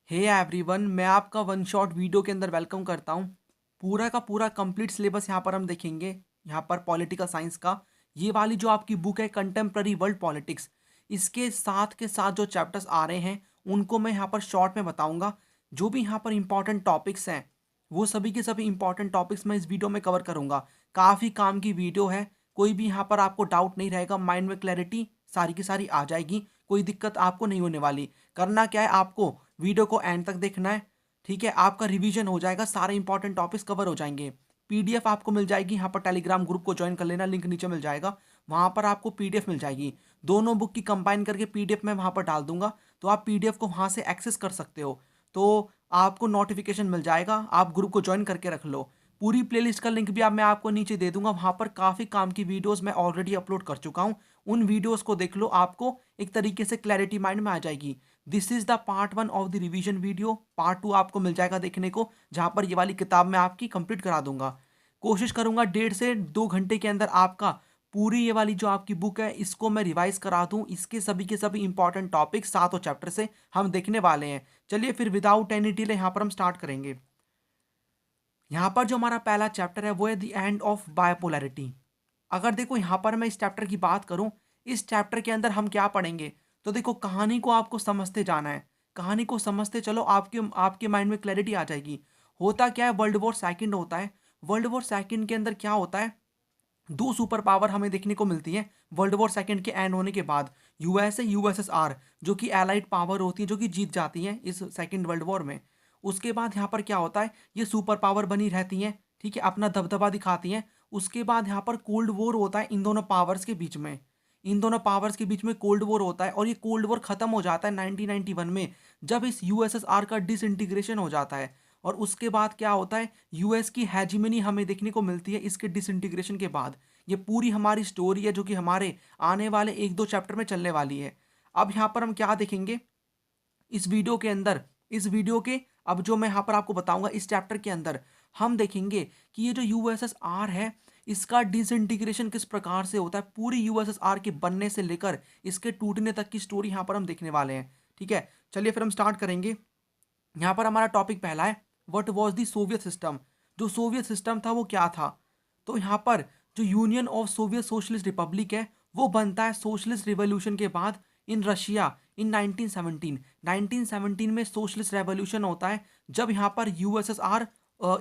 Hey everyone, मैं आपका one shot video के अंदर वेलकम करता हूँ। पूरा का पूरा कंप्लीट सिलेबस यहाँ पर हम देखेंगे। यहाँ पर पॉलिटिकल साइंस का ये वाली जो आपकी बुक है कंटेम्प्ररी वर्ल्ड पॉलिटिक्स, इसके साथ के साथ जो चैप्टर्स आ रहे हैं उनको मैं यहाँ पर शॉर्ट में बताऊँगा। जो भी यहाँ पर इंपॉर्टेंट टॉपिक्स हैं वो सभी के सभी इंपॉर्टेंट टॉपिक्स मैं इस वीडियो में कवर करूँगा। काफ़ी काम की वीडियो है, कोई भी यहाँ पर आपको डाउट नहीं रहेगा, माइंड में क्लैरिटी सारी की सारी आ जाएगी, कोई दिक्कत आपको नहीं होने वाली। करना क्या है, आपको वीडियो को एंड तक देखना है। ठीक है, आपका रिवीजन हो जाएगा, सारे इंपॉर्टेंट टॉपिक्स कवर हो जाएंगे। पीडीएफ आपको मिल जाएगी, यहाँ पर टेलीग्राम ग्रुप को ज्वाइन कर लेना, लिंक नीचे मिल जाएगा। वहाँ पर आपको पीडीएफ मिल जाएगी, दोनों बुक की कंबाइन करके पीडीएफ में वहाँ पर डाल दूंगा, तो आप पीडीएफ को वहाँ से एक्सेस कर सकते हो। तो आपको नोटिफिकेशन मिल जाएगा, आप ग्रुप को ज्वाइन करके रख लो। पूरी प्लेलिस्ट का लिंक भी मैं आपको नीचे दे दूंगा, वहाँ पर काफ़ी काम की वीडियोस मैं ऑलरेडी अपलोड कर चुका हूँ। उन वीडियोस को देख लो, आपको एक तरीके से क्लैरिटी माइंड में आ जाएगी। This is the part 1 of the revision video. Part 2 आपको मिल जाएगा देखने को, जहां पर ये वाली किताब मैं आपकी कंप्लीट करा दूंगा। कोशिश करूंगा 1.5 से 2 घंटे के अंदर आपका पूरी ये वाली जो आपकी बुक है इसको मैं रिवाइज करा दूं। इसके सभी के सभी इंपॉर्टेंट टॉपिक सातों चैप्टर से हम देखने वाले हैं। चलिए फिर विदाउट एनी डिले यहाँ पर हम स्टार्ट करेंगे। यहाँ पर जो हमारा पहला चैप्टर है वो है द एंड ऑफ बायोपोलैरिटी। अगर देखो यहाँ पर मैं इस चैप्टर की बात करूँ, इस चैप्टर के अंदर हम क्या पढ़ेंगे, तो देखो कहानी को आपको समझते जाना है। कहानी को समझते चलो, आपके आपके माइंड में क्लैरिटी आ जाएगी। होता क्या है, वर्ल्ड वॉर सेकंड होता है। वर्ल्ड वॉर सेकंड के अंदर क्या होता है, दो सुपर पावर हमें देखने को मिलती है वर्ल्ड वॉर सेकंड के एंड होने के बाद। यूएसए यूएसएसआर जो कि एलाइड पावर होती है, जो कि जीत जाती हैं इस सेकंड वर्ल्ड वॉर में। उसके बाद यहाँ पर क्या होता है, ये सुपर पावर बनी रहती हैं, ठीक है, अपना दबदबा दिखाती हैं। उसके बाद यहाँ पर कोल्ड वॉर होता है इन दोनों पावर्स के बीच में। इन दोनों पावर्स के बीच में कोल्ड वॉर होता है, और ये कोल्ड वॉर खत्म हो जाता है 1991 में, जब इस यूएसएसआर का डिसइंटीग्रेशन हो जाता है। और उसके बाद क्या होता है, यूएस की हेजिमनी हमें देखने को मिलती है इसके डिसइंटीग्रेशन के बाद। ये पूरी हमारी स्टोरी है जो कि हमारे आने वाले 1-2 चैप्टर में चलने वाली है। अब यहाँ पर हम क्या देखेंगे इस वीडियो के अंदर, इस वीडियो के अब जो मैं यहाँ पर आपको बताऊंगा इस चैप्टर के अंदर हम देखेंगे कि ये जो यूएसएसआर है इसका डिसइंटीग्रेशन किस प्रकार से होता है। पूरी यूएसएसआर के बनने से लेकर इसके टूटने तक की स्टोरी यहाँ पर हम देखने वाले हैं। ठीक है, चलिए फिर हम स्टार्ट करेंगे। यहाँ पर हमारा टॉपिक पहला है, what was the Soviet system. जो सोवियत सिस्टम था वो क्या था। तो यहाँ पर जो union of Soviet socialist Republic है वो बनता है सोशलिस्ट रिवॉल्यूशन के बाद इन रशिया इन 1917। 1917 में सोशलिस्ट रेवोल्यूशन होता है, जब यहाँ पर यूएसएसआर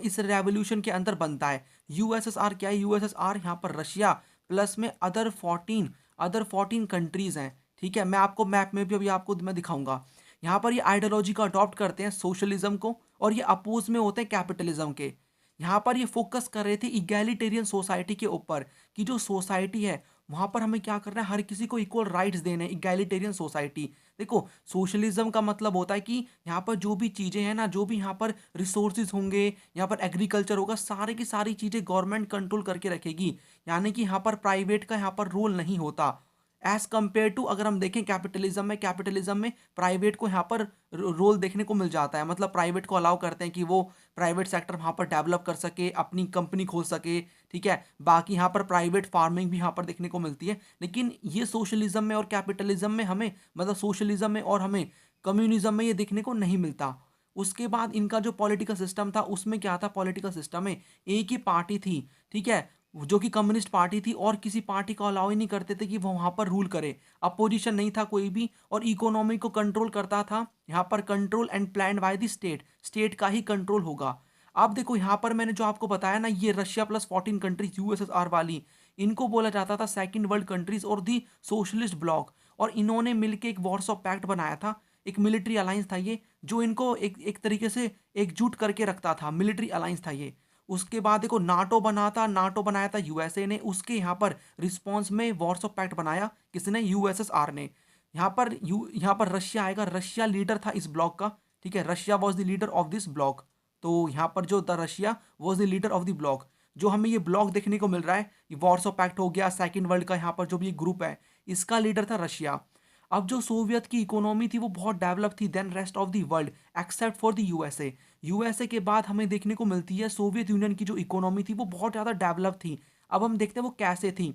इस रेवोल्यूशन के अंदर बनता है। यूएसएसआर क्या है, यूएसएसआर यहाँ पर रशिया प्लस में अदर 14 कंट्रीज हैं। ठीक है, मैं आपको मैप में भी अभी आपको मैं दिखाऊंगा। यहाँ पर ये आइडियोलॉजी को अडॉप्ट करते हैं सोशलिज्म को, और ये अपोज में होते हैं कैपिटलिज्म के। यहाँ पर ये फोकस कर रहे थे इगैलिटेरियन सोसाइटी के ऊपर, कि जो सोसाइटी है वहाँ पर हमें क्या करना है, हर किसी को इक्वल राइट्स देने हैं। इगैलिटेरियन सोसाइटी, देखो सोशलिज्म का मतलब होता है कि यहाँ पर जो भी चीज़ें हैं ना, जो भी यहाँ पर रिसोर्सेज होंगे, यहाँ पर एग्रीकल्चर होगा, सारे की सारी चीज़ें गवर्नमेंट कंट्रोल करके रखेगी। यानी कि यहाँ पर प्राइवेट का यहाँ पर रोल नहीं होता, एज कंपेयर टू अगर हम देखें कैपिटलिज्म में। कैपिटलिज्म में प्राइवेट को यहाँ पर रोल देखने को मिल जाता है, मतलब प्राइवेट को अलाउ करते हैं कि वो प्राइवेट सेक्टर वहाँ पर डेवलप कर सके, अपनी कंपनी खोल सके। ठीक है, बाकी यहाँ पर प्राइवेट फार्मिंग भी यहाँ पर देखने को मिलती है। लेकिन ये सोशलिज्म में और कैपिटलिज्म में हमें, मतलब सोशलिज्म में और हमें कम्युनिज्म में ये देखने को नहीं मिलता। उसके बाद इनका जो पॉलिटिकल सिस्टम था उसमें क्या था, पॉलिटिकल सिस्टम में एक ही पार्टी थी, ठीक है, जो कि कम्युनिस्ट पार्टी थी, और किसी पार्टी को अलाउ ही नहीं करते थे कि वो वहाँ पर रूल करे। अपोजिशन नहीं था कोई भी, और इकोनॉमी को कंट्रोल करता था यहाँ पर control and plan by the state. State का ही कंट्रोल होगा। अब देखो यहाँ पर मैंने जो आपको बताया ना, ये रशिया प्लस 14 कंट्रीज यूएसएसआर वाली, इनको बोला जाता था सेकंड वर्ल्ड कंट्रीज और दी सोशलिस्ट ब्लॉक। और इन्होंने मिलकर एक वॉरसॉ पैक्ट बनाया था, एक मिलिट्री अलायंस था ये, जो इनको एक तरीके से एकजुट करके रखता था, मिलिट्री अलायंस था ये। उसके बाद देखो नाटो बना था, नाटो बनाया था यूएसए ने, उसके यहाँ पर रिस्पॉन्स में वॉरसॉ पैक्ट बनाया किसने, यूएसएसआर ने। यहाँ पर रशिया आएगा, रशिया लीडर था इस ब्लॉक का। ठीक है, Russia was the leader of this block. तो यहाँ पर जो the Russia was the leader of the block, जो हमें ये ब्लॉक देखने को मिल रहा है, वॉरसॉ पैक्ट हो गया, सेकंड वर्ल्ड का यहाँ पर जो भी ग्रुप है, इसका लीडर था रशिया। अब जो सोवियत की इकोनॉमी थी वो बहुत डेवलप थी than rest of the world, except for the USA. USA के बाद हमें देखने को मिलती है सोवियत यूनियन की जो इकोनॉमी थी वो बहुत ज़्यादा डेवलप थी। अब हम देखते हैं वो कैसे थी।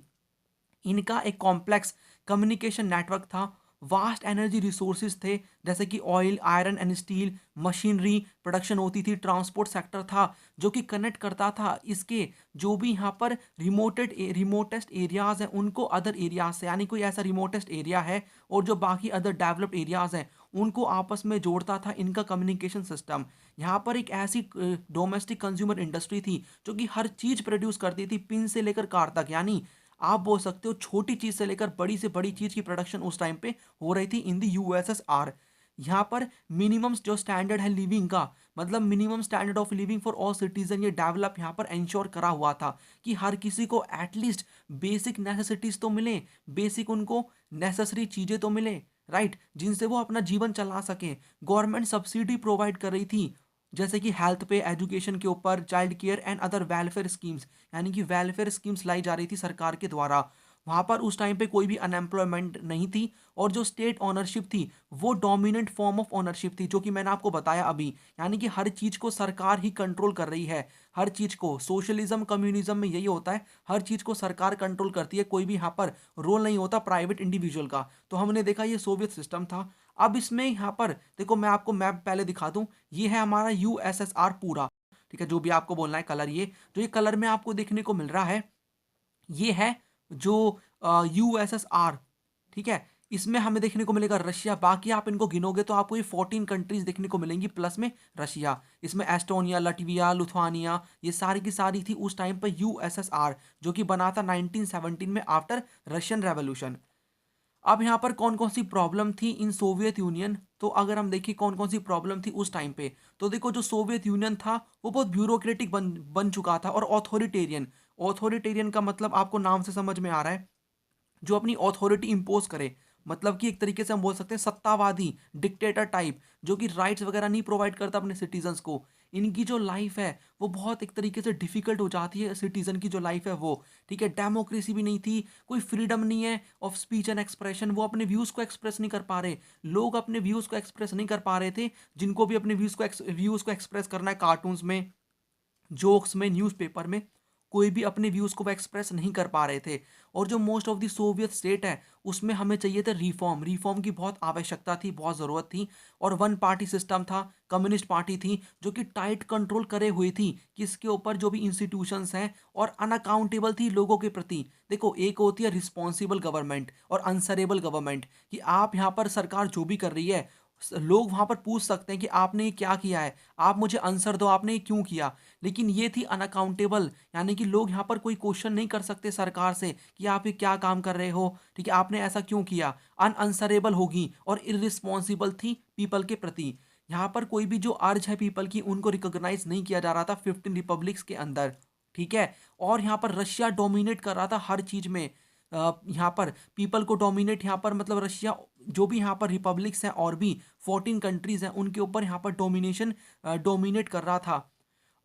इनका एक कॉम्प्लेक्स कम्युनिकेशन नेटवर्क था, वास्ट एनर्जी रिसोर्सेज थे, जैसे कि oil, iron and steel, machinery production होती थी, ट्रांसपोर्ट सेक्टर था जो कि कनेक्ट करता था इसके जो भी यहाँ पर रिमोटेस्ट एरियाज हैं उनको अदर एरियाज से, यानी कोई ऐसा रिमोटेस्ट एरिया है और जो बाकी अदर डेवलप्ड एरियाज हैं उनको आपस में जोड़ता था इनका कम्युनिकेशन सिस्टम। यहाँ पर एक ऐसी डोमेस्टिक कंज्यूमर इंडस्ट्री थी जो कि हर चीज़ प्रोड्यूस करती थी, पिन से लेकर कार तक, यानी आप बोल सकते हो छोटी चीज़ से लेकर बड़ी से बड़ी चीज़ की प्रोडक्शन उस टाइम पे हो रही थी इन द यूएसएसआर। यहाँ पर मिनिमम जो स्टैंडर्ड है लिविंग का, मतलब minimum standard of living for all citizen, ये डेवलप यहाँ पर इंश्योर करा हुआ था कि हर किसी को एटलीस्ट बेसिक नेसेसिटीज तो मिले, बेसिक उनको नेसेसरी चीज़ें तो मिले, राइट, जिनसे वो अपना जीवन चला सकें। गवर्नमेंट सब्सिडी प्रोवाइड कर रही थी, जैसे कि हेल्थ पे, एजुकेशन के ऊपर, child care and other welfare schemes, यानी कि वेलफेयर स्कीम्स लाई जा रही थी सरकार के द्वारा। वहाँ पर उस टाइम पे कोई भी अनएम्प्लॉयमेंट नहीं थी और जो स्टेट ऑनरशिप थी वो डोमिनेंट फॉर्म ऑफ ऑनरशिप थी, जो कि मैंने आपको बताया अभी, यानी कि हर चीज़ को सरकार ही कंट्रोल कर रही है। हर चीज़ को सोशलिज्म कम्युनिज्म में यही होता है, हर चीज़ को सरकार कंट्रोल करती है, कोई भी यहाँ पर रोल नहीं होता प्राइवेट इंडिविजुअल का। तो हमने देखा ये सोवियत सिस्टम था। अब इसमें यहाँ पर देखो, मैं आपको मैप पहले दिखा दूँ, ये है हमारा यूएसएसआर पूरा, ठीक है, जो भी आपको बोलना है कलर, ये जो ये कलर में आपको देखने को मिल रहा है ये है जो यूएसएसआर, ठीक है। इसमें हमें देखने को मिलेगा रशिया, बाकी आप इनको गिनोगे तो आपको ये 14 कंट्रीज देखने को मिलेंगी प्लस में रशिया। इसमें एस्टोनिया, लटविया, लुथवानिया, ये सारी की सारी थी उस टाइम पर यूएसएसआर, जो कि बना था 1917 में आफ्टर रशियन रेवोल्यूशन। अब यहाँ पर कौन कौन सी प्रॉब्लम थी इन सोवियत यूनियन, तो अगर हम देखें कौन कौन सी प्रॉब्लम थी उस टाइम पे, तो देखो जो सोवियत यूनियन था वो बहुत ब्यूरोक्रेटिक बन चुका था और ऑथोरिटेरियन। ऑथोरिटेरियन का मतलब आपको नाम से समझ में आ रहा है, जो अपनी ऑथोरिटी इंपोज करे, मतलब कि एक तरीके से हम बोल सकते हैं सत्तावादी, डिक्टेटर टाइप, जो कि राइट्स वगैरह नहीं प्रोवाइड करता अपने सिटीजन्स को। इनकी जो लाइफ है वो बहुत एक तरीके से डिफिकल्ट हो जाती है, सिटीजन की जो लाइफ है वो, ठीक है। डेमोक्रेसी भी नहीं थी, कोई फ्रीडम नहीं है ऑफ स्पीच एंड एक्सप्रेशन, वो अपने व्यूज़ को एक्सप्रेस नहीं कर पा रहे, लोग अपने व्यूज़ को एक्सप्रेस नहीं कर पा रहे थे, जिनको भी अपने व्यूज़ को एक्सप्रेस करना है कार्टून्स में, जोक्स में, न्यूज़पेपर में, कोई भी अपने व्यूज़ को वो एक्सप्रेस नहीं कर पा रहे थे। और जो most of the Soviet state है उसमें हमें चाहिए था रिफॉर्म, रिफॉर्म की बहुत आवश्यकता थी, बहुत ज़रूरत थी। और वन पार्टी सिस्टम था, कम्युनिस्ट पार्टी थी जो कि टाइट कंट्रोल करे हुई थी किसके ऊपर, जो भी इंस्टीट्यूशंस हैं, और अनअकाउंटेबल थी लोगों के प्रति। देखो, एक होती है रिस्पॉन्सिबल गवर्नमेंट और आंसरेबल गवर्नमेंट, कि आप यहाँ पर सरकार जो भी कर रही है लोग वहाँ पर पूछ सकते हैं कि आपने ये क्या किया है, आप मुझे आंसर दो, आपने ये क्यों किया। लेकिन ये थी अनअकाउंटेबल, यानी कि लोग यहाँ पर कोई क्वेश्चन नहीं कर सकते सरकार से कि आप ये क्या काम कर रहे हो, ठीक है, आपने ऐसा क्यों किया। अनअंसरेबल होगी और इररिस्पॉन्सिबल थी पीपल के प्रति। यहाँ पर कोई भी जो अर्ज है पीपल की उनको रिकॉग्नाइज नहीं किया जा रहा था 15 रिपब्लिक्स के अंदर, ठीक है। और यहाँ पर रशिया डोमिनेट कर रहा था हर चीज में। यहाँ पर पीपल को डोमिनेट, यहाँ पर मतलब रशिया, जो भी यहाँ पर रिपब्लिक्स हैं और भी 14 कंट्रीज हैं उनके ऊपर यहाँ पर डोमिनेट कर रहा था।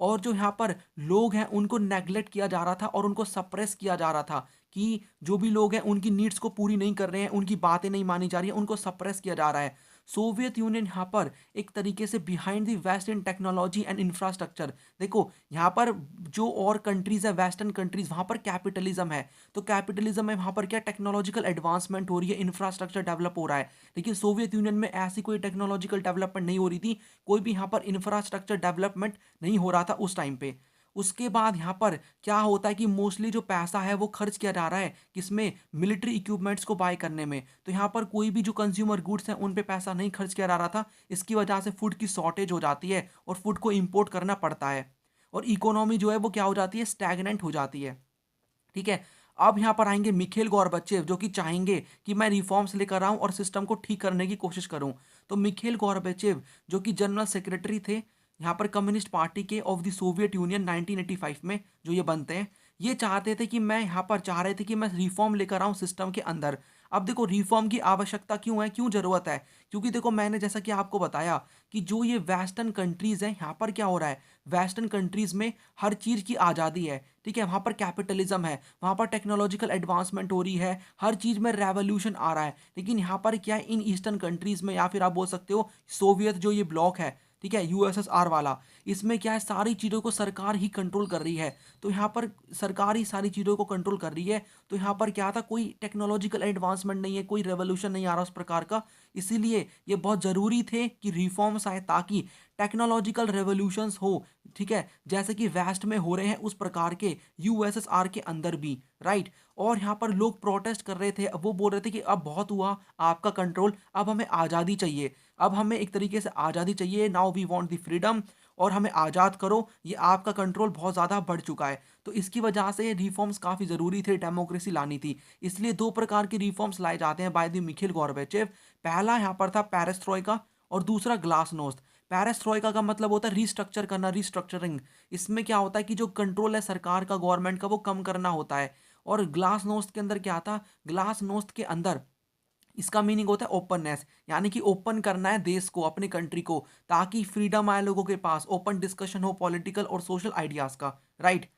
और जो यहाँ पर लोग हैं उनको नेगलेक्ट किया जा रहा था और उनको सप्रेस किया जा रहा था, कि जो भी लोग हैं उनकी नीड्स को पूरी नहीं कर रहे हैं, उनकी बातें नहीं मानी जा रही हैं, उनको सप्रेस किया जा रहा है। सोवियत यूनियन यहाँ पर एक तरीके से behind the west in technology and infrastructure. देखो, यहाँ पर जो और कंट्रीज है वेस्टर्न कंट्रीज, वहाँ पर कैपिटलिज्म है, तो कैपिटलिज्म में वहाँ पर क्या टेक्नोलॉजिकल एडवांसमेंट हो रही है, इंफ्रास्ट्रक्चर डेवलप हो रहा है। लेकिन सोवियत यूनियन में ऐसी कोई टेक्नोलॉजिकल डेवलपमेंट नहीं हो रही थी, कोई भी यहाँ पर इंफ्रास्ट्रक्चर डेवलपमेंट नहीं हो रहा था उस टाइम पे। उसके बाद यहाँ पर क्या होता है कि मोस्टली जो पैसा है वो खर्च किया जा रहा है किसमें, मिलिट्री इक्विपमेंट्स को बाय करने में। तो यहाँ पर कोई भी जो कंज्यूमर गुड्स हैं उन पे पैसा नहीं खर्च किया जा रहा था। इसकी वजह से फूड की शॉर्टेज हो जाती है और फूड को इम्पोर्ट करना पड़ता है, और इकोनॉमी जो है वो क्या हो जाती है, स्टैग्नेंट हो जाती है, ठीक है। अब यहाँ पर आएंगे मिखेल गॉर्बाचेव, जो कि चाहेंगे कि मैं रिफॉर्म्स लेकर आऊँ और सिस्टम को ठीक करने की कोशिश करूँ। तो मिखेल गॉर्बाचेव जो कि जनरल सेक्रेटरी थे यहाँ पर कम्युनिस्ट पार्टी के ऑफ द सोवियत यूनियन 1985 में जो ये बनते हैं, ये चाहते थे कि मैं यहाँ पर चाह रहे थे कि मैं रिफॉर्म लेकर आऊँ सिस्टम के अंदर। अब देखो, रिफॉर्म की आवश्यकता क्यों है, क्यों ज़रूरत है, क्योंकि देखो मैंने जैसा कि आपको बताया कि जो ये वेस्टर्न कंट्रीज़ हैं, यहाँ पर क्या हो रहा है, वेस्टर्न कंट्रीज़ में हर चीज़ की आज़ादी है, ठीक है, वहाँ पर कैपिटलिज्म है, वहाँ पर टेक्नोलॉजिकल एडवांसमेंट हो रही है, हर चीज़ में रेवोल्यूशन आ रहा है। लेकिन यहाँ पर क्या है, इन ईस्टर्न कंट्रीज़ में, या फिर आप बोल सकते हो सोवियत जो ये ब्लॉक है, ठीक है, यूएसएसआर वाला। इसमें क्या है, सारी चीज़ों को सरकार ही कंट्रोल कर रही है। तो यहाँ पर सरकार ही सारी चीज़ों को कंट्रोल कर रही है। तो यहाँ पर क्या था, कोई टेक्नोलॉजिकल एडवांसमेंट नहीं है, कोई रेवोल्यूशन नहीं आ रहा उस प्रकार का। इसीलिए ये बहुत ज़रूरी थे कि रिफॉर्म्स आए, ताकि टेक्नोलॉजिकल रेवोल्यूशंस हो, ठीक है, जैसे कि वेस्ट में हो रहे हैं उस प्रकार के यूएसएसआर के अंदर भी, राइट। और यहाँ पर लोग प्रोटेस्ट कर रहे थे, अब वो बोल रहे थे कि अब बहुत हुआ आपका कंट्रोल, अब हमें आज़ादी चाहिए, अब हमें एक तरीके से आज़ादी चाहिए, now we want the freedom, और हमें आज़ाद करो, ये आपका कंट्रोल बहुत ज़्यादा बढ़ चुका है। तो इसकी वजह से रिफॉर्म्स काफ़ी ज़रूरी थे, डेमोक्रेसी लानी थी। इसलिए दो प्रकार के रिफॉर्म्स लाए जाते हैं बाय द मिखिल गॉर्बेचेव। पहला यहाँ पर था पेरेस्ट्रोइका, और दूसरा ग्लासनोस्ट। पेरेस्ट्रोइका का मतलब होता है रिस्ट्रक्चर करना, रिस्ट्रक्चरिंग। इसमें क्या होता है कि जो कंट्रोल है सरकार का, गवर्नमेंट का, वो कम करना होता है। और ग्लासनोस्ट के अंदर क्या था, ग्लासनोस्ट के अंदर इसका मीनिंग होता है ओपननेस, यानी कि ओपन करना है देश को, अपनी कंट्री को, ताकि फ्रीडम आए लोगों के पास, ओपन डिस्कशन हो पॉलिटिकल और सोशल आइडियाज़ का, राइट।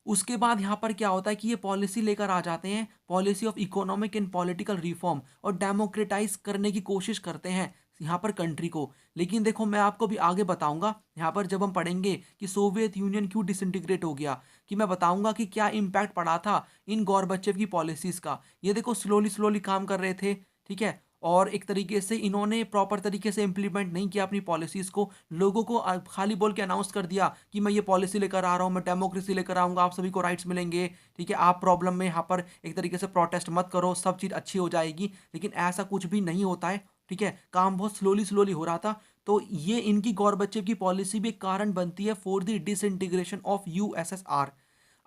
उसके बाद यहाँ पर क्या होता है कि ये पॉलिसी लेकर आ जाते हैं, policy of economic and political reform, और डेमोक्रेटाइज करने की कोशिश करते हैं यहाँ पर कंट्री को। लेकिन देखो, मैं आपको भी आगे बताऊंगा यहाँ पर, जब हम पढ़ेंगे कि सोवियत यूनियन क्यों डिसइंटीग्रेट हो गया, कि मैं बताऊंगा कि क्या इम्पैक्ट पड़ा था इन गॉर्बेचेव की पॉलिसीज़ का। ये देखो, स्लोली स्लोली काम कर रहे थे, ठीक है, और एक तरीके से इन्होंने प्रॉपर तरीके से इम्प्लीमेंट नहीं किया अपनी पॉलिसीज़ को। लोगों को खाली बोल के अनाउंस कर दिया कि मैं ये पॉलिसी लेकर आ रहा हूँ, मैं डेमोक्रेसी लेकर आऊँगा, आप सभी को राइट्स मिलेंगे, ठीक है, आप प्रॉब्लम में यहाँ पर एक तरीके से प्रोटेस्ट मत करो, सब चीज़ अच्छी हो जाएगी। लेकिन ऐसा कुछ भी नहीं होता है, ठीक है, काम बहुत स्लोली स्लोली हो रहा था। तो ये इनकी गॉर्बेचेव की पॉलिसी भी एक कारण बनती है for the disintegration of USSR.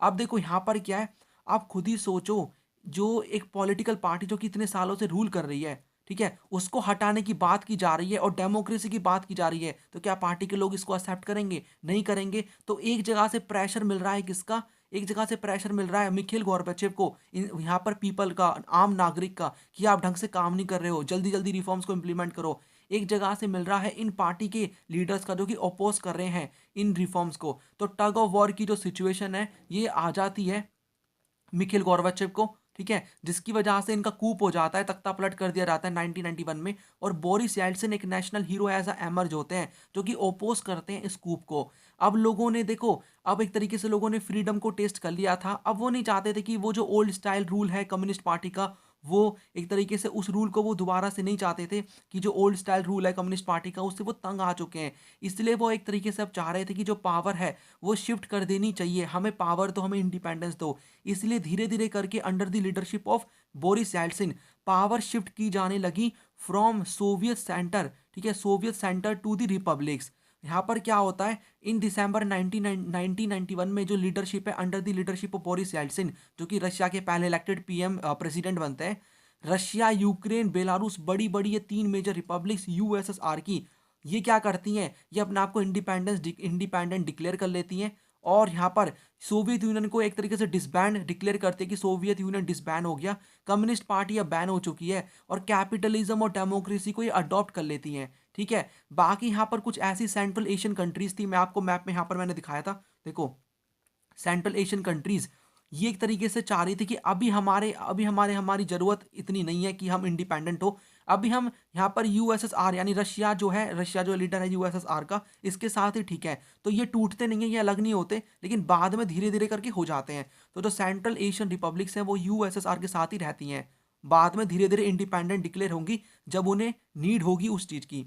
अब देखो यहाँ पर क्या है, आप खुद ही सोचो, जो एक पॉलिटिकल पार्टी जो कि इतने सालों से रूल कर रही है, ठीक है, उसको हटाने की बात की जा रही है और डेमोक्रेसी की बात की जा रही है, तो क्या पार्टी के लोग इसको एक्सेप्ट करेंगे? नहीं करेंगे। तो एक जगह से प्रेशर मिल रहा है, किसका? एक जगह से प्रेशर मिल रहा है मिखिल गॉर्बेचेव को, यहाँ पर पीपल का, आम नागरिक का, कि आप ढंग से काम नहीं कर रहे हो, जल्दी जल्दी रिफॉर्म्स को इम्प्लीमेंट करो। एक जगह से मिल रहा है इन पार्टी के लीडर्स का, जो कि अपोज कर रहे हैं इन रिफॉर्म्स को। तो टग ऑफ वॉर की जो सिचुएशन है, ये आ जाती है मिखिल गोर्बाचेव को, ठीक है, जिसकी वजह से इनका कूप हो जाता है, तख्ता पलट कर दिया जाता है 1991 में। और बोरिस येल्टसिन एक national hero as a emerge होते हैं, जो कि ओपोज करते हैं इस कूप को। अब लोगों ने देखो, अब एक तरीके से लोगों ने फ्रीडम को टेस्ट कर लिया था। अब वो नहीं चाहते थे कि वो जो ओल्ड स्टाइल रूल है कम्युनिस्ट पार्टी का, वो एक तरीके से उस रूल को वो दोबारा से नहीं चाहते थे, कि जो ओल्ड स्टाइल रूल है कम्युनिस्ट पार्टी का, उससे वो तंग आ चुके हैं। इसलिए वो एक तरीके से अब चाह रहे थे कि जो पावर है वो शिफ्ट कर देनी चाहिए, हमें पावर दो, हमें इंडिपेंडेंस दो। इसलिए धीरे धीरे करके under the leadership of Boris Yeltsin power shift की जाने लगी फ्रॉम सोवियत सेंटर, ठीक है, Soviet centre to the republics. यहाँ पर क्या होता है, इन दिसंबर 1991 में जो लीडरशिप है under the leadership of Boris Yeltsin, जो कि रशिया के पहले इलेक्टेड पीएम प्रेसिडेंट बनते हैं। रशिया, यूक्रेन, बेलारूस, बड़ी बड़ी ये तीन मेजर रिपब्लिक्स यूएसएसआर की, ये क्या करती हैं, ये अपने आप को इंडिपेंडेंट डिक्लेयर कर लेती हैं। और यहाँ पर सोवियत यूनियन को एक तरीके से डिसबैंड डिक्लेयर करते हैं कि सोवियत यूनियन डिसबैंड हो गया, कम्युनिस्ट पार्टी अब बैन हो चुकी है, और कैपिटलिज्म और डेमोक्रेसी को ये अडॉप्ट कर लेती हैं, ठीक है। बाकी यहाँ पर कुछ ऐसी सेंट्रल एशियन कंट्रीज थी, मैं आपको मैप में यहाँ पर मैंने दिखाया था, देखो, सेंट्रल एशियन कंट्रीज ये एक तरीके से चाह रही थी कि अभी हमारे हमारी ज़रूरत इतनी नहीं है कि हम इंडिपेंडेंट हो। अभी हम यहाँ पर यूएसएसआर, यानी रशिया जो है, रशिया जो लीडर है यूएसएसआर का, इसके साथ ही ठीक है। तो ये टूटते नहीं है, ये अलग नहीं होते, लेकिन बाद में धीरे धीरे करके हो जाते हैं। तो जो सेंट्रल एशियन रिपब्लिक्स हैं वो यूएसएसआर के साथ ही रहती हैं, बाद में धीरे धीरे इंडिपेंडेंट डिक्लेयर होंगी जब उन्हें नीड होगी उस चीज़ की।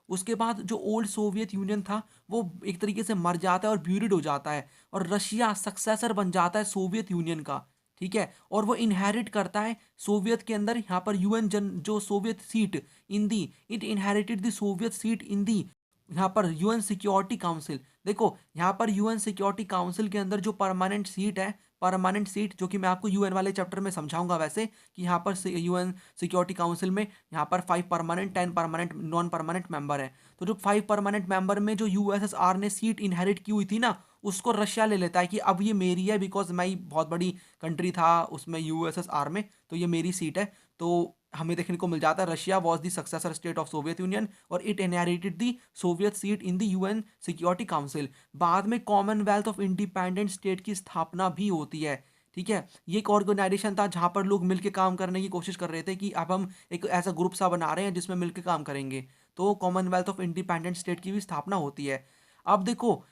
उसके बाद जो ओल्ड सोवियत यूनियन था, वो एक तरीके से मर जाता है और ब्यूरिड हो जाता है, और रशिया सक्सेसर बन जाता है सोवियत यूनियन का, ठीक है। और वो इनहेरिट करता है सोवियत के अंदर, यहाँ पर यूएन जन जो Soviet seat in the, it inherited the Soviet seat in the, यहाँ पर यूएन सिक्योरिटी काउंसिल। देखो, यहाँ पर यूएन सिक्योरिटी काउंसिल के अंदर जो परमानेंट सीट है, परमानेंट सीट, जो कि मैं आपको यूएन वाले चैप्टर में समझाऊंगा वैसे, कि यहाँ पर यूएन सिक्योरिटी काउंसिल में यहाँ पर 5 permanent, 10 permanent, non permanent member है। तो जो 5 परमानेंट मेंबर में जो यूएसएसआर ने सीट इनहेरिट की हुई थी ना, उसको रशिया ले लेता है कि अब ये मेरी है, बिकॉज मैं ही बहुत बड़ी कंट्री था उसमें यूएसएसआर में, तो ये मेरी सीट है। तो हमें देखने को मिल जाता है Russia was the successor state of Soviet Union, और it inherited the Soviet seat in the UN Security Council. बाद में कॉमनवेल्थ ऑफ इंडिपेंडेंट स्टेट की स्थापना भी होती है, ठीक है। ये एक ऑर्गेनाइजेशन था जहाँ पर लोग मिलकर काम करने की कोशिश कर रहे थे कि अब हम एक ऐसा ग्रुप सा बना रहे हैं जिसमें मिलकर काम करेंगे। तो कॉमनवेल्थ ऑफ इंडिपेंडेंट स्टेट की भी स्थापना होती है। अब देखो,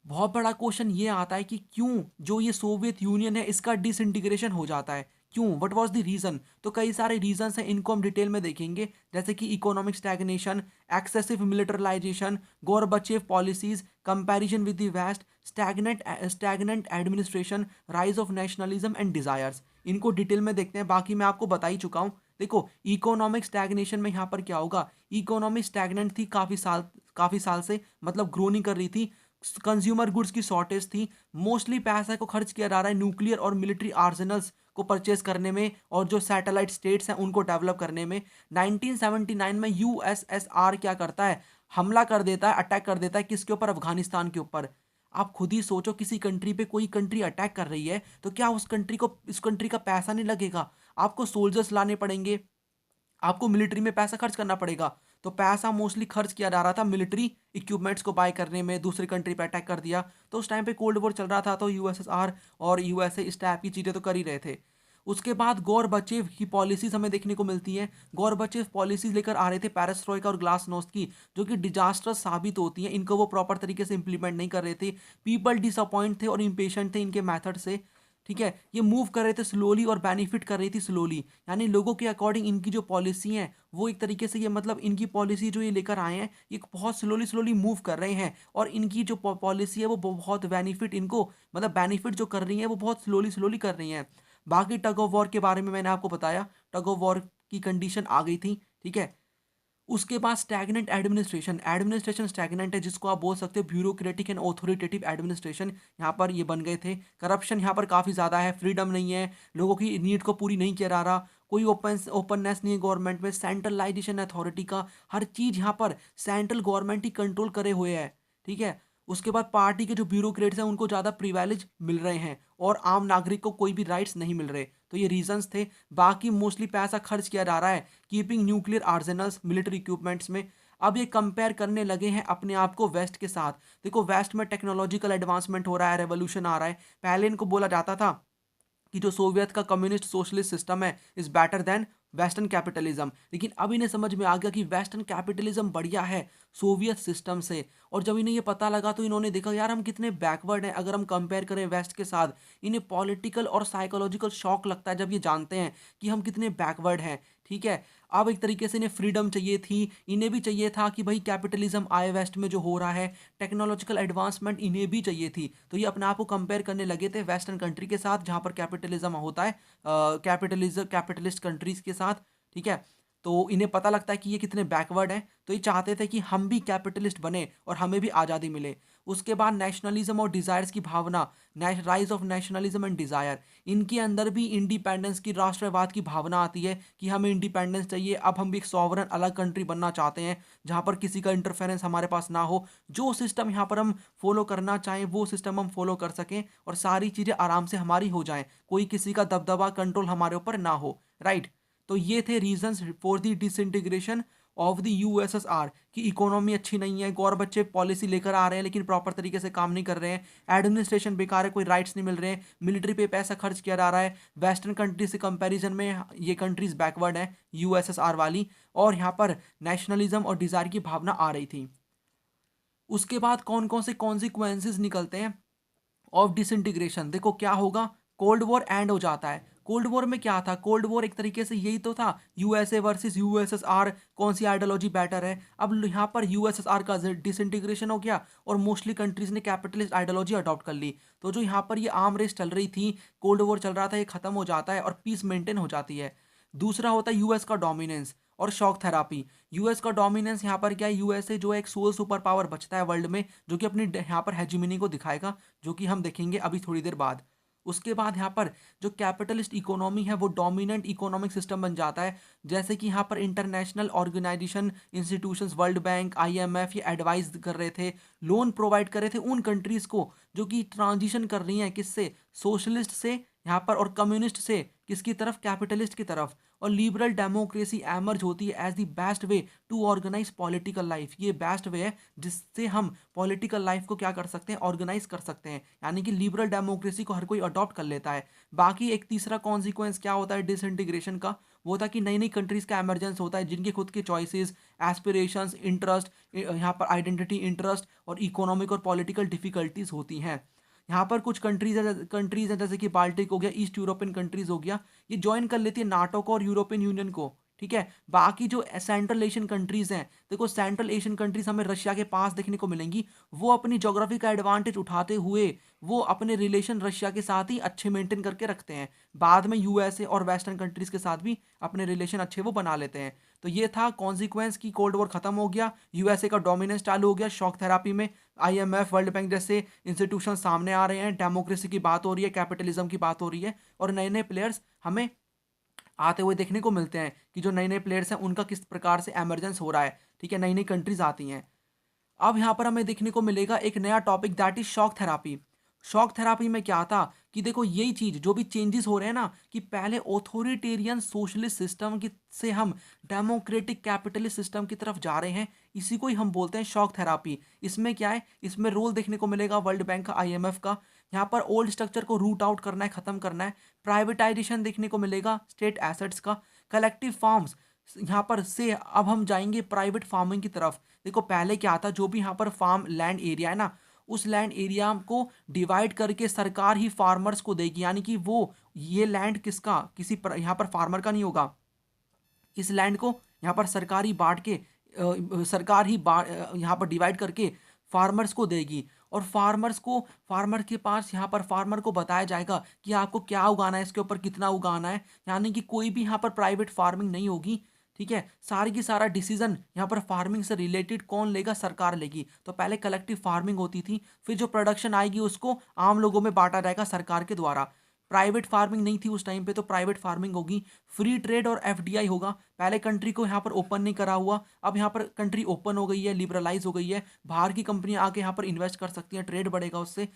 बहुत बड़ा क्वेश्चन ये आता है कि क्यों जो ये सोवियत यूनियन है इसका डिसइंटीग्रेशन हो जाता है, क्यों, व्हाट वाज द रीजन? तो कई सारे रीजंस हैं, इनको हम डिटेल में देखेंगे, जैसे कि economic stagnation, excessive militarisation, Gorbachev policies, comparison with the West, stagnant administration, rise of nationalism and desires. इनको डिटेल में देखते हैं, बाकी मैं आपको बता ही चुका हूँ। देखो, इकोनॉमिक स्टैग्नेशन में यहाँ पर क्या होगा, इकोनॉमी स्टैग्नेंट थी काफी साल से, मतलब ग्रो नहीं कर रही थी, कंज्यूमर गुड्स की शॉर्टेज थी, मोस्टली पैसा को खर्च किया जा रहा है न्यूक्लियर और मिलिट्री आर्सेनल्स को परचेज करने में और जो सैटेलाइट स्टेट्स हैं उनको डेवलप करने में। 1979 में यूएसएसआर क्या करता है, हमला कर देता है, अटैक कर देता है, किसके ऊपर, अफगानिस्तान के ऊपर। आप खुद ही सोचो, किसी कंट्री पे कोई कंट्री अटैक कर रही है तो क्या उस कंट्री का पैसा नहीं लगेगा? आपको सोल्जर्स लाने पड़ेंगे, आपको मिलिट्री में पैसा खर्च करना पड़ेगा। तो पैसा मोस्टली खर्च किया जा रहा था मिलिट्री इक्विपमेंट्स को बाय करने में, दूसरी कंट्री पे अटैक कर दिया। तो उस टाइम पे कोल्ड वॉर चल रहा था, तो यूएसएसआर और यूएसए इस टाइप की चीज़ें तो कर ही रहे थे। उसके बाद गोरबचेव की पॉलिसीज हमें देखने को मिलती हैं। गोरबचेव पॉलिसीज लेकर आ रहे थे पेरेस्ट्रोइका और ग्लासनोस्ट की, जो कि डिजास्टर्स साबित होती हैं, इनको वो प्रॉपर तरीके से इंप्लीमेंट नहीं कर रहे थे। पीपल डिसअपॉइंट थे और इम्पेशेंट थे इनके मेथड से। ठीक है, ये मूव कर रहे थे स्लोली और बेनिफिट कर रही थी स्लोली, यानी लोगों के अकॉर्डिंग इनकी जो पॉलिसी है वो एक तरीके से, ये मतलब इनकी पॉलिसी जो ये लेकर आए हैं ये बहुत स्लोली स्लोली मूव कर रहे हैं, और इनकी जो पॉलिसी है वो बहुत बेनिफिट इनको, मतलब बेनिफिट जो कर रही है वो बहुत स्लोली स्लोली कर रही हैं। बाकी टग ऑफ वॉर के बारे में मैंने आपको बताया, टग ऑफ वॉर की कंडीशन आ गई थी। ठीक है, उसके बाद स्टैग्नेंट एडमिनिस्ट्रेशन, एडमिनिस्ट्रेशन स्टैग्नेंट है, जिसको आप बोल सकते हो ब्यूरोक्रेटिक एंड ऑथोरिटेटिव एडमिनिस्ट्रेशन, यहाँ पर ये बन गए थे। करप्शन यहाँ पर काफ़ी ज़्यादा है, फ्रीडम नहीं है, लोगों की नीड को पूरी नहीं किया जा रहा, कोई ओपननेस नहीं है गवर्नमेंट में, सेंट्रलाइजेशन अथॉरिटी का, हर चीज़ यहाँ पर सेंट्रल गवर्नमेंट ही कंट्रोल करे हुए है। ठीक है, उसके बाद पार्टी के जो ब्यूरोक्रेट्स हैं उनको ज़्यादा प्रिविलेज मिल रहे हैं और आम नागरिक को कोई भी राइट्स नहीं मिल रहे। तो ये रीजंस थे। बाकी मोस्टली पैसा खर्च किया जा रहा है keeping nuclear Arsenal's, military equipments में। अब ये कंपेयर करने लगे हैं अपने आप को वेस्ट के साथ। देखो, वेस्ट में टेक्नोलॉजिकल एडवांसमेंट हो रहा है, रेवोल्यूशन आ रहा है। पहले इनको बोला जाता था कि जो सोवियत का कम्युनिस्ट सोशलिस्ट सिस्टम है is better than western capitalism, लेकिन अब इन्हें समझ में आ गया कि वेस्टर्न कैपिटलिज्म बढ़िया है सोवियत सिस्टम से। और जब इन्हें ये पता लगा तो इन्होंने देखा, यार हम कितने बैकवर्ड हैं अगर हम कंपेयर करें वेस्ट के साथ। इन्हें पॉलिटिकल और साइकोलॉजिकल शॉक लगता है जब ये जानते हैं कि हम कितने बैकवर्ड हैं। ठीक है, अब एक तरीके से इन्हें फ्रीडम चाहिए थी, इन्हें भी चाहिए था कि भाई कैपिटलिज्म आए वेस्ट में जो हो रहा है, टेक्नोलॉजिकल एडवांसमेंट इन्हें भी चाहिए थी। तो ये अपने आप को कंपेयर करने लगे थे वेस्टर्न कंट्री के साथ जहाँ पर कैपिटलिज्म होता है, कैपिटलिस्ट कंट्रीज के साथ। ठीक है, तो इन्हें पता लगता है कि ये कितने बैकवर्ड हैं, तो ये चाहते थे कि हम भी कैपिटलिस्ट बने और हमें भी आज़ादी मिले। उसके बाद नेशनलिज्म और डिज़ायर्स की भावना, rise of nationalism and desire, इनके अंदर भी इंडिपेंडेंस की, राष्ट्रवाद की भावना आती है कि हमें इंडिपेंडेंस चाहिए, अब हम भी एक सॉवरन अलग कंट्री बनना चाहते हैं जहाँ पर किसी का इंटरफेरेंस हमारे पास ना हो, जो सिस्टम यहाँ पर हम फॉलो करना चाहें वो सिस्टम हम फॉलो कर सकें और सारी चीज़ें आराम से हमारी हो जाएं, कोई किसी का दबदबा कंट्रोल हमारे ऊपर ना हो। राइट, तो ये थे reasons for the disintegration of the USSR की इकोनॉमी अच्छी नहीं है, गौर बच्चे पॉलिसी लेकर आ रहे हैं लेकिन प्रॉपर तरीके से काम नहीं कर रहे हैं, एडमिनिस्ट्रेशन बेकार है, कोई राइट्स नहीं मिल रहे हैं, मिलिट्री पे पैसा खर्च किया जा रहा है, वेस्टर्न कंट्री से कंपैरिजन में ये कंट्रीज बैकवर्ड हैं यूएसएसआर वाली, और यहाँ पर नेशनलिज्म और डिजायर की भावना आ रही थी। उसके बाद कौन कौन से कॉन्सिक्वेंसेज निकलते हैं ऑफ डिसइंटीग्रेशन? देखो क्या होगा, कोल्ड वॉर एंड हो जाता है। कोल्ड वॉर में क्या था, कोल्ड वॉर एक तरीके से यही तो था, यूएसए वर्सेस यूएसएसआर, कौन सी आइडियोलॉजी बेटर है। अब यहाँ पर यूएसएसआर का डिसइंटीग्रेशन हो गया और मोस्टली कंट्रीज ने कैपिटलिस्ट आइडियोलॉजी अडॉप्ट कर ली, तो जो यहाँ पर ये आर्म रेस चल रही थी, कोल्ड वॉर चल रहा था, ये खत्म हो जाता है और पीस मेंटेन हो जाती है। दूसरा होता है यूएस का डोमिनेंस और शॉक थेरापी। यूएस का डोमिनेंस यहाँ पर क्या है, यूएसए जो एक सोल सुपर पावर बचता है वर्ल्ड में, जो कि अपनी यहाँ पर हेजिमनी को दिखाएगा, जो कि हम देखेंगे अभी थोड़ी देर बाद। उसके बाद यहाँ पर जो कैपिटलिस्ट इकोनॉमी है वो डोमिनेंट इकोनॉमिक सिस्टम बन जाता है, जैसे कि यहाँ पर international organisation, institutions, world bank, IMF ये एडवाइस कर रहे थे, लोन प्रोवाइड कर रहे थे उन कंट्रीज को जो कि ट्रांजिशन कर रही हैं किससे, सोशलिस्ट से यहाँ पर, और कम्युनिस्ट से किसकी तरफ, कैपिटलिस्ट की तरफ। और लिबरल डेमोक्रेसी एमर्ज होती है as the best way to organise political life, ये बेस्ट वे है जिससे हम पॉलिटिकल लाइफ को क्या कर सकते हैं, ऑर्गेनाइज कर सकते हैं, यानी कि लिबरल डेमोक्रेसी को हर कोई अडॉप्ट कर लेता है। बाकी एक तीसरा कॉन्सिक्वेंस क्या होता है डिसइंटीग्रेशन का, वो था कि नई नई कंट्रीज़ का एमरजेंस होता है जिनके खुद के चॉइसेस, एस्पिरेशंस, इंटरेस्ट, यहाँ पर आइडेंटिटी, इंटरेस्ट और इकोनॉमिक और पॉलिटिकल डिफिकल्टीज होती हैं। यहाँ पर कुछ कंट्रीज हैं जैसे कि बाल्टिक हो गया, ईस्ट यूरोपियन कंट्रीज हो गया, ये ज्वाइन कर लेती है नाटो को और यूरोपियन यूनियन को। ठीक है, बाकी जो सेंट्रल एशियन कंट्रीज हैं, देखो सेंट्रल एशियन कंट्रीज हमें रशिया के पास देखने को मिलेंगी। वो अपनी ज्योग्राफी का एडवांटेज उठाते हुए वो अपने रिलेशन रशिया के साथ ही अच्छे मेंटेन करके रखते हैं। बाद में यूएसए और वेस्टर्न कंट्रीज के साथ भी अपने रिलेशन अच्छे वो बना लेते हैं। तो ये था कॉन्सिक्वेंस की कोल्ड वॉर खत्म हो गया, यूएसए का डोमिनेंस चालू हो गया शॉक थेरापी में। आईएमएफ, वर्ल्ड बैंक जैसे इंस्टीट्यूशन सामने आ रहे हैं, डेमोक्रेसी की बात हो रही है, कैपिटलिज्म की बात हो रही है, और नए नए प्लेयर्स हमें आते हुए देखने को मिलते हैं कि जो नए नए प्लेयर्स हैं उनका किस प्रकार से एमरजेंस हो रहा है। ठीक है, नई नई कंट्रीज आती हैं। अब यहाँ पर हमें देखने को मिलेगा एक नया topic, that is shock therapy. Shock therapy में क्या था कि देखो यही चीज जो भी चेंजेस हो रहे हैं ना, कि पहले ऑथोरिटेरियन सोशलिस्ट सिस्टम की से हम डेमोक्रेटिक कैपिटलिस्ट सिस्टम की तरफ जा रहे हैं, इसी को ही हम बोलते हैं शॉक थेरापी। इसमें क्या है, इसमें रोल देखने को मिलेगा वर्ल्ड बैंक का, आईएमएफ का। यहाँ पर ओल्ड स्ट्रक्चर को रूट आउट करना है, खत्म करना है। प्राइवेटाइजेशन देखने को मिलेगा स्टेट एसेट्स का। कलेक्टिव फार्म्स, यहाँ पर से अब हम जाएंगे प्राइवेट फार्मिंग की तरफ। देखो पहले क्या था, जो भी यहाँ पर फार्म लैंड एरिया है ना, उस लैंड एरिया को डिवाइड करके सरकार ही फार्मर्स को देगी, यानी कि वो ये लैंड किसका, यहाँ पर फार्मर का नहीं होगा। इस लैंड को यहाँ पर सरकारी बांट के सरकार ही यहाँ पर डिवाइड करके फार्मर्स को देगी। और फार्मर के पास यहाँ पर फार्मर को बताया जाएगा कि आपको क्या उगाना है, इसके ऊपर कितना उगाना है, यानी कि कोई भी यहाँ पर प्राइवेट फार्मिंग नहीं होगी। ठीक है, सारी की सारा डिसीजन यहाँ पर फार्मिंग से रिलेटेड कौन लेगा, सरकार लेगी। तो पहले कलेक्टिव फार्मिंग होती थी, फिर जो प्रोडक्शन आएगी उसको आम लोगों में बांटा जाएगा सरकार के द्वारा। प्राइवेट फार्मिंग नहीं थी उस टाइम पे, तो प्राइवेट फार्मिंग होगी। फ्री ट्रेड और एफडीआई होगा। पहले कंट्री को यहाँ पर ओपन नहीं करा हुआ, अब यहाँ पर कंट्री ओपन हो गई है, लिबरलाइज हो गई है, बाहर की कंपनियां आके यहाँ पर इन्वेस्ट कर सकती हैं, ट्रेड बढ़ेगा उससे।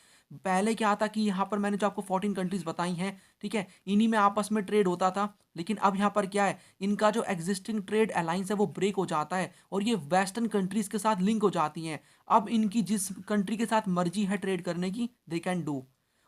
पहले क्या था कि यहाँ पर मैंने जो आपको 14 कंट्रीज बताई हैं, ठीक है, इन्हीं में आपस में ट्रेड होता था। लेकिन अब यहाँ पर क्या है, इनका जो एग्जिस्टिंग ट्रेड अलायंस है वो ब्रेक हो जाता है और ये वेस्टर्न कंट्रीज के साथ लिंक हो जाती हैं। अब इनकी जिस कंट्री के साथ मर्जी है ट्रेड करने की, दे कैन डू।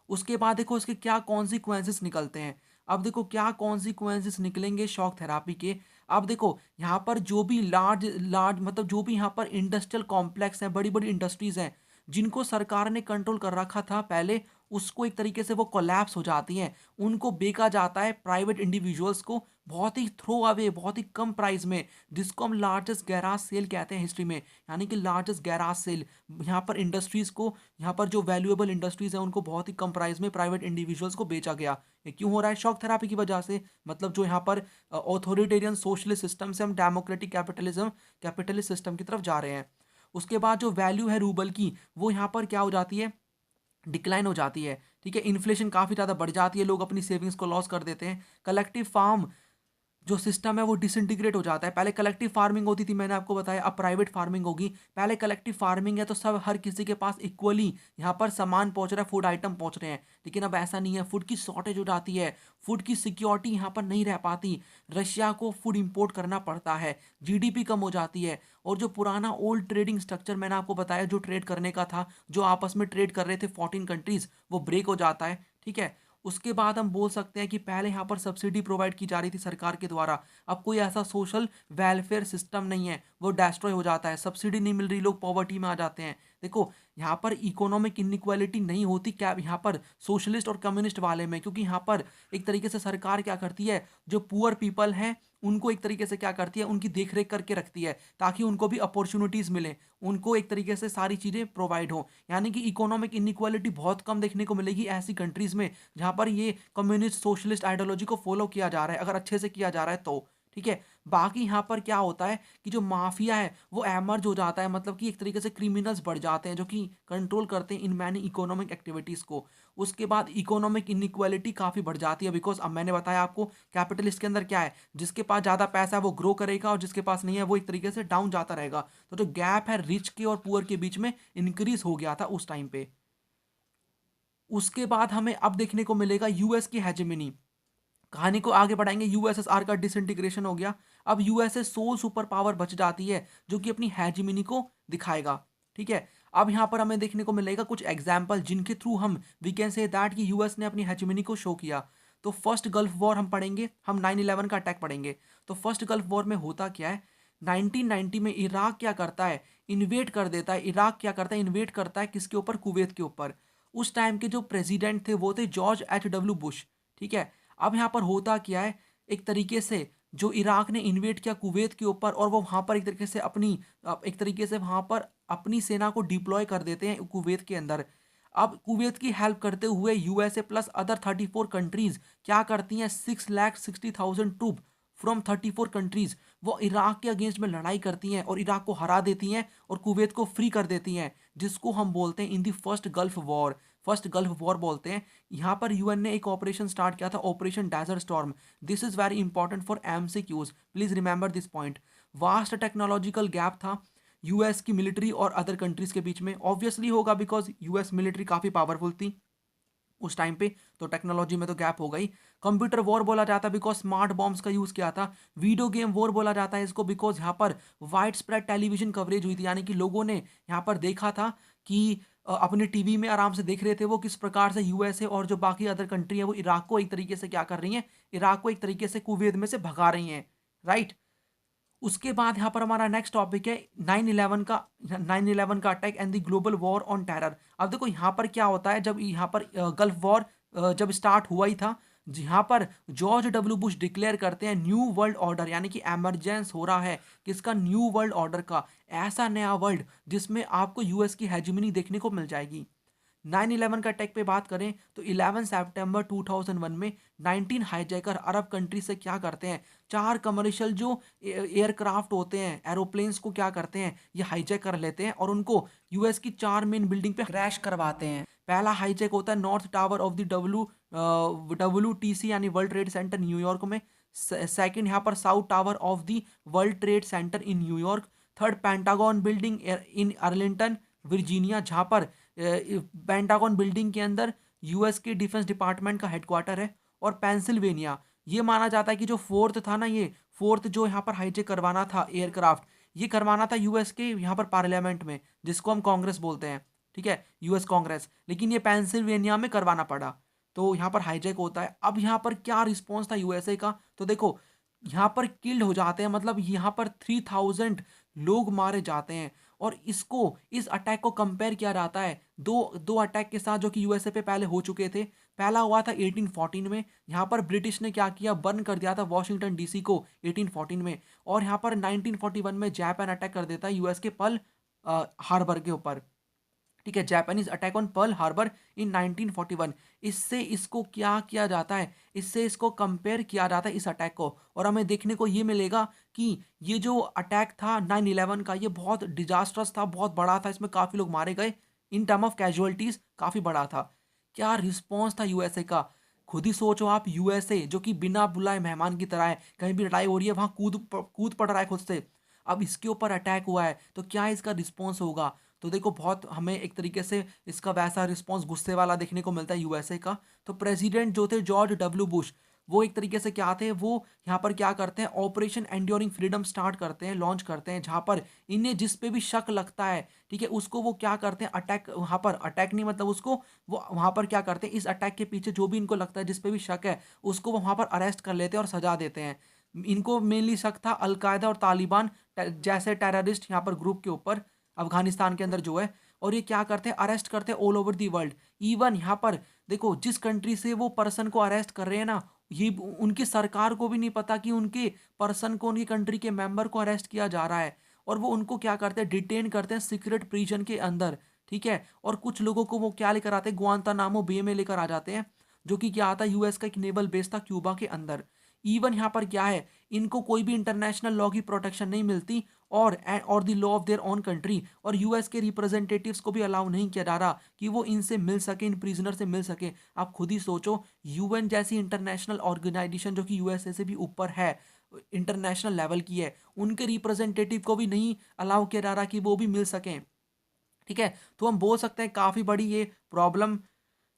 उसके बाद देखो इसके क्या कॉन्सिक्वेंसेस निकलते हैं। अब देखो क्या कॉन्सिक्वेंसेस निकलेंगे शॉक थेरापी के। अब देखो यहाँ पर जो भी लार्ज लार्ज मतलब जो भी यहाँ पर इंडस्ट्रियल कॉम्प्लेक्स हैं, बड़ी बड़ी इंडस्ट्रीज हैं, जिनको सरकार ने कंट्रोल कर रखा था पहले, उसको एक तरीके से वो कोलैप्स हो जाती हैं। उनको बेचा जाता है प्राइवेट इंडिविजुअल्स को बहुत ही थ्रो अवे, बहुत ही कम प्राइस में, जिसको हम लार्जेस्ट गैराज सेल कहते हैं हिस्ट्री में, यानी कि लार्जेस्ट गैराज सेल। यहाँ पर इंडस्ट्रीज को, यहाँ पर जो वैल्यूएबल इंडस्ट्रीज है उनको बहुत ही कम प्राइस में प्राइवेट इंडिविजुअल्स को बेचा गया। ये क्यों हो रहा है, शॉक थेरापी की वजह से। मतलब जो यहाँ पर ऑथोरिटेरियन सोशलिस्ट सिस्टम से हम डेमोक्रेटिक कैपिटलिस्ट सिस्टम की तरफ जा रहे हैं। उसके बाद जो वैल्यू है रूबल की, वो यहाँ पर क्या हो जाती है, डिक्लाइन हो जाती है। ठीक है, इन्फ्लेशन काफ़ी ज़्यादा बढ़ जाती है, लोग अपनी सेविंग्स को लॉस कर देते हैं। कलेक्टिव फार्म जो सिस्टम है वो डिसइंटीग्रेट हो जाता है। पहले कलेक्टिव फार्मिंग होती थी, मैंने आपको बताया, अब प्राइवेट फार्मिंग होगी। पहले कलेक्टिव फार्मिंग है तो सब, हर किसी के पास इक्वली यहाँ पर सामान पहुंच रहा है, फूड आइटम पहुंच रहे हैं। लेकिन अब ऐसा नहीं है, फूड की शॉर्टेज हो जाती है, फूड की सिक्योरिटी यहाँ पर नहीं रह पाती, रशिया को फूड इंपोर्ट करना पड़ता है, जीडीपी कम हो जाती है। और जो पुराना ओल्ड ट्रेडिंग स्ट्रक्चर मैंने आपको बताया, जो ट्रेड करने का था, जो आपस में ट्रेड कर रहे थे 14 कंट्रीज, वो ब्रेक हो जाता है। ठीक है, उसके बाद हम बोल सकते हैं कि पहले यहाँ पर सब्सिडी प्रोवाइड की जा रही थी सरकार के द्वारा, अब कोई ऐसा सोशल वेलफेयर सिस्टम नहीं है, वो डेस्ट्रॉय हो जाता है, सब्सिडी नहीं मिल रही, लोग पॉवर्टी में आ जाते हैं। देखो यहाँ पर इकोनॉमिक इनइक्वालिटी नहीं होती क्या यहाँ पर सोशलिस्ट और कम्युनिस्ट वाले में, क्योंकि यहाँ पर एक तरीके से सरकार क्या करती है, जो पुअर पीपल हैं उनको एक तरीके से क्या करती है, उनकी देख रेख करके रखती है, ताकि उनको भी अपॉर्चुनिटीज़ मिले, उनको एक तरीके से सारी चीज़ें प्रोवाइड हो। यानी कि इकोनॉमिक इनइक्वालिटी बहुत कम देखने को मिलेगी ऐसी कंट्रीज़ में जहाँ पर ये कम्युनिस्ट सोशलिस्ट आइडियोलॉजी को फॉलो किया जा रहा है, अगर अच्छे से किया जा रहा है तो। ठीक है, बाकी यहाँ पर क्या होता है कि जो माफिया है वो एमर्ज हो जाता है, मतलब कि एक तरीके से क्रिमिनल्स बढ़ जाते हैं जो कि कंट्रोल करते हैं इन मैनी इकोनॉमिक एक्टिविटीज़ को। उसके बाद इकोनॉमिक इनइक्वालिटी काफ़ी बढ़ जाती है, बिकॉज अब मैंने बताया आपको कैपिटलिस्ट के अंदर क्या है, जिसके पास ज़्यादा पैसा है वो ग्रो करेगा और जिसके पास नहीं है वो एक तरीके से डाउन जाता रहेगा। तो जो गैप है रिच के और पुअर के बीच में इंक्रीज हो गया था उस टाइम पे। उसके बाद हमें अब देखने को मिलेगा यूएस की हेजेमनी। कहानी को आगे बढ़ाएंगे, यूएसएसआर का डिसइंटीग्रेशन हो गया, अब यूएसए सोल सुपर पावर बच जाती है जो कि अपनी हेजिमनी को दिखाएगा। ठीक है, अब यहाँ पर हमें देखने को मिलेगा कुछ एग्जाम्पल जिनके थ्रू हम वी कैन से दैट कि यूएस ने अपनी हेजिमनी को शो किया। तो फर्स्ट गल्फ वॉर हम पढ़ेंगे, हम 9/11 का अटैक पढ़ेंगे। तो फर्स्ट गल्फ वॉर में होता क्या है, 1990 में इराक क्या करता है, इन्वेट कर देता है। इराक क्या करता है, इन्वेट करता है किसके ऊपर, कुवैत के ऊपर। उस टाइम के जो प्रेसिडेंट थे वो थे जॉर्ज H. W. बुश। ठीक है, अब यहाँ पर होता क्या है, एक तरीके से जो इराक ने इन्वेट किया कुवैत के ऊपर, और वो वहाँ पर एक तरीके से वहाँ पर अपनी सेना को डिप्लॉय कर देते हैं कुवैत के अंदर। अब कुवैत की हेल्प करते हुए यूएसए प्लस अदर 34 कंट्रीज क्या करती हैं, 6,60,000 ट्रूप फ्रॉम 34 कंट्रीज वो इराक के अगेंस्ट में लड़ाई करती हैं और इराक को हरा देती हैं और कुवैत को फ्री कर देती हैं, जिसको हम बोलते हैं in the first Gulf war. First Gulf war बोलते हैं। यहाँ पर यूएन ने एक ऑपरेशन स्टार्ट किया था, operation desert storm. This is very important for MCQs, please remember this point. Vast technological gap था यूएस की मिलिट्री और अदर कंट्रीज के बीच में, ऑब्वियसली होगा बिकॉज यूएस मिलिट्री काफ़ी पावरफुल थी उस टाइम पे, तो टेक्नोलॉजी में तो गैप हो गई। कंप्यूटर वॉर बोला जाता है बिकॉज स्मार्ट बॉम्ब्स का यूज़ किया था। वीडियो गेम वॉर बोला जाता है इसको बिकॉज यहाँ पर वाइड स्प्रेड टेलीविजन कवरेज हुई थी, यानी कि लोगों ने यहाँ पर देखा था कि अपने टीवी में आराम से देख रहे थे वो किस प्रकार से यूएसए और जो बाकी अदर कंट्री है वो इराक को एक तरीके से क्या कर रही हैं, इराक को एक तरीके से कुवैत में से भगा रही हैं, राइट। उसके बाद यहाँ पर हमारा नेक्स्ट टॉपिक है 9/11 का attack and the global war on terror. अब देखो यहाँ पर क्या होता है, जब यहाँ पर गल्फ वॉर जब स्टार्ट हुआ ही था, जहाँ पर जॉर्ज W. बुश डिक्लेयर करते हैं न्यू वर्ल्ड ऑर्डर, यानी कि एमरजेंस हो रहा है किसका, न्यू वर्ल्ड ऑर्डर का, ऐसा नया वर्ल्ड जिसमें आपको यूएस की हेजिमनी देखने को मिल जाएगी। 9/11 का अटैक पे बात करें तो 11 सितंबर 2001 में 19 हाईजैकर अरब कंट्री से क्या करते हैं, 4 कमर्शियल जो एयरक्राफ्ट होते हैं, एरोप्लेन्स को क्या करते हैं, ये हाईजैक कर लेते हैं और उनको यूएस की 4 मेन बिल्डिंग पे क्रैश करवाते हैं। पहला हाईजैक होता है north tower of the WTC यानी वर्ल्ड ट्रेड सेंटर न्यूयॉर्क में। सेकंड यहाँ पर south tower of the World trade centre in New York. Third pentagon building in Arlington Virginia, जहाँ पर पेंटागन बिल्डिंग के अंदर यूएस के डिफेंस डिपार्टमेंट का हेडक्वार्टर है। और पेंसिल्वेनिया, ये माना जाता है कि जो फोर्थ था ना, ये फोर्थ जो यहाँ पर हाईजैक करवाना था एयरक्राफ्ट, ये करवाना था यूएस के यहाँ पर पार्लियामेंट में, जिसको हम कांग्रेस बोलते हैं, ठीक है, यूएस कांग्रेस, लेकिन ये पेंसिल्वेनिया में करवाना पड़ा। तो यहाँ पर हाईजैक होता है। अब यहाँ पर क्या रिस्पॉन्स था यूएसए का, तो देखो यहाँ पर किल्ड हो जाते हैं, मतलब यहाँ पर 3000 लोग मारे जाते हैं। और इस अटैक को कंपेयर किया जाता है दो दो अटैक के साथ जो कि यूएसए पे पहले हो चुके थे। पहला हुआ था 1814 में, यहाँ पर ब्रिटिश ने क्या किया, बर्न कर दिया था वॉशिंगटन डीसी को 1814 में। और यहाँ पर 1941 में जापान अटैक कर देता है यूएस के पर्ल हार्बर के ऊपर, ठीक है, Japanese attack on Pearl Harbor in 1941। इससे इसको क्या किया जाता है, इससे इसको कंपेयर किया जाता है इस अटैक को, और हमें देखने को ये मिलेगा कि ये जो अटैक था 9/11 का, ये बहुत डिजास्टर्स था, बहुत बड़ा था, इसमें काफ़ी लोग मारे गए, इन टर्म ऑफ कैजुअलिटीज़ काफ़ी बड़ा था। क्या रिस्पॉन्स था यूएसए का, खुद ही सोचो आप, यूएसए जो कि बिना बुलाए मेहमान की तरह है, कहीं भी लड़ाई हो रही है वहाँ कूद पड़ रहा है खुद से, अब इसके ऊपर अटैक हुआ है तो क्या इसका रिस्पॉन्स होगा। तो देखो बहुत हमें एक तरीके से इसका वैसा रिस्पॉन्स गुस्से वाला देखने को मिलता है यूएसए का। तो प्रेसिडेंट जो थे जॉर्ज W. बुश, वो एक तरीके से क्या थे, वो यहाँ पर क्या करते हैं, ऑपरेशन एंड्योरिंग फ्रीडम स्टार्ट करते हैं, लॉन्च करते हैं, जहाँ पर इन्हें जिस पे भी शक लगता है, ठीक है, उसको वो क्या करते हैं, अटैक, वहाँ पर अटैक नहीं मतलब उसको वो वहाँ पर क्या करते हैं, इस अटैक के पीछे जो भी इनको लगता है, जिस पे भी शक है, उसको वो वहाँ पर अरेस्ट कर लेते हैं और सजा देते हैं। इनको मेनली शक था अलकायदा और तालिबान जैसे टेररिस्ट यहाँ पर ग्रुप के ऊपर, अफगानिस्तान के अंदर जो है। और ये क्या करते हैं, अरेस्ट करते हैं all over the world. Even यहाँ पर देखो जिस कंट्री से वो पर्सन को अरेस्ट कर रहे हैं ना, ये उनकी सरकार को भी नहीं पता कि उनके पर्सन को, उनकी कंट्री के मेंबर को अरेस्ट किया जा रहा है। और वो उनको क्या करते हैं, डिटेन करते हैं सीक्रेट प्रिजन के अंदर, ठीक है। और कुछ लोगों को वो क्या लेकर आते हैं, गुआंतानामो बे में लेकर आ जाते हैं, जो कि क्या आता है, यूएस का एक नेवल बेस था क्यूबा के अंदर। इवन यहाँ पर क्या है, इनको कोई भी इंटरनेशनल लॉ की प्रोटेक्शन नहीं मिलती, और the law of their own country, और यूएस के रिप्रेजेंटेटिव्स को भी अलाउ नहीं किया जा रहा कि वो इनसे मिल सके, इन प्रिजनर से मिल सके। आप खुद ही सोचो, यूएन जैसी इंटरनेशनल ऑर्गेनाइजेशन जो कि यूएसए से भी ऊपर है, इंटरनेशनल लेवल की है, उनके रिप्रेजेंटेटिव को भी नहीं अलाउ किया जा रहा कि वो भी मिल सकें, ठीक है। तो हम बोल सकते हैं काफ़ी बड़ी ये प्रॉब्लम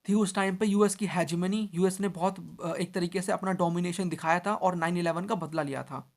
थी उस टाइम पे यूएस की हेजिमनी। यूएस ने बहुत एक तरीके से अपना डोमिनेशन दिखाया था और 9/11 का बदला लिया था।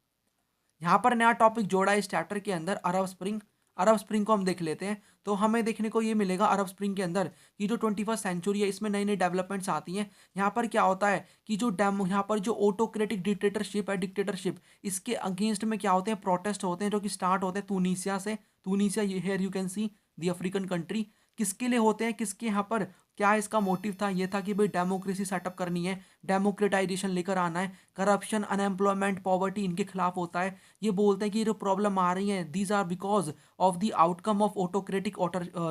यहाँ पर नया टॉपिक जोड़ा इस चैप्टर के अंदर, अरब स्प्रिंग। अरब स्प्रिंग को हम देख लेते हैं, तो हमें देखने को ये मिलेगा अरब स्प्रिंग के अंदर कि जो 21st सेंचुरी है इसमें नई नई डेवलपमेंट्स आती हैं। यहाँ पर क्या होता है कि यहाँ पर जो ऑटोक्रेटिक डिक्टेटरशिप, इसके अगेंस्ट में क्या होते हैं, प्रोटेस्ट होते हैं जो कि स्टार्ट होते हैं टूनीसिया से। टूनीसिया, ये here you can see the African country. किसके लिए होते हैं, किसके यहाँ पर क्या इसका मोटिव था, ये था कि भाई डेमोक्रेसी सेटअप करनी है, डेमोक्रेटाइजेशन लेकर आना है, करप्शन, अनएम्प्लॉयमेंट, पॉवर्टी इनके खिलाफ होता है। ये बोलते हैं कि ये जो प्रॉब्लम आ रही है these are because of the outcome of autocratic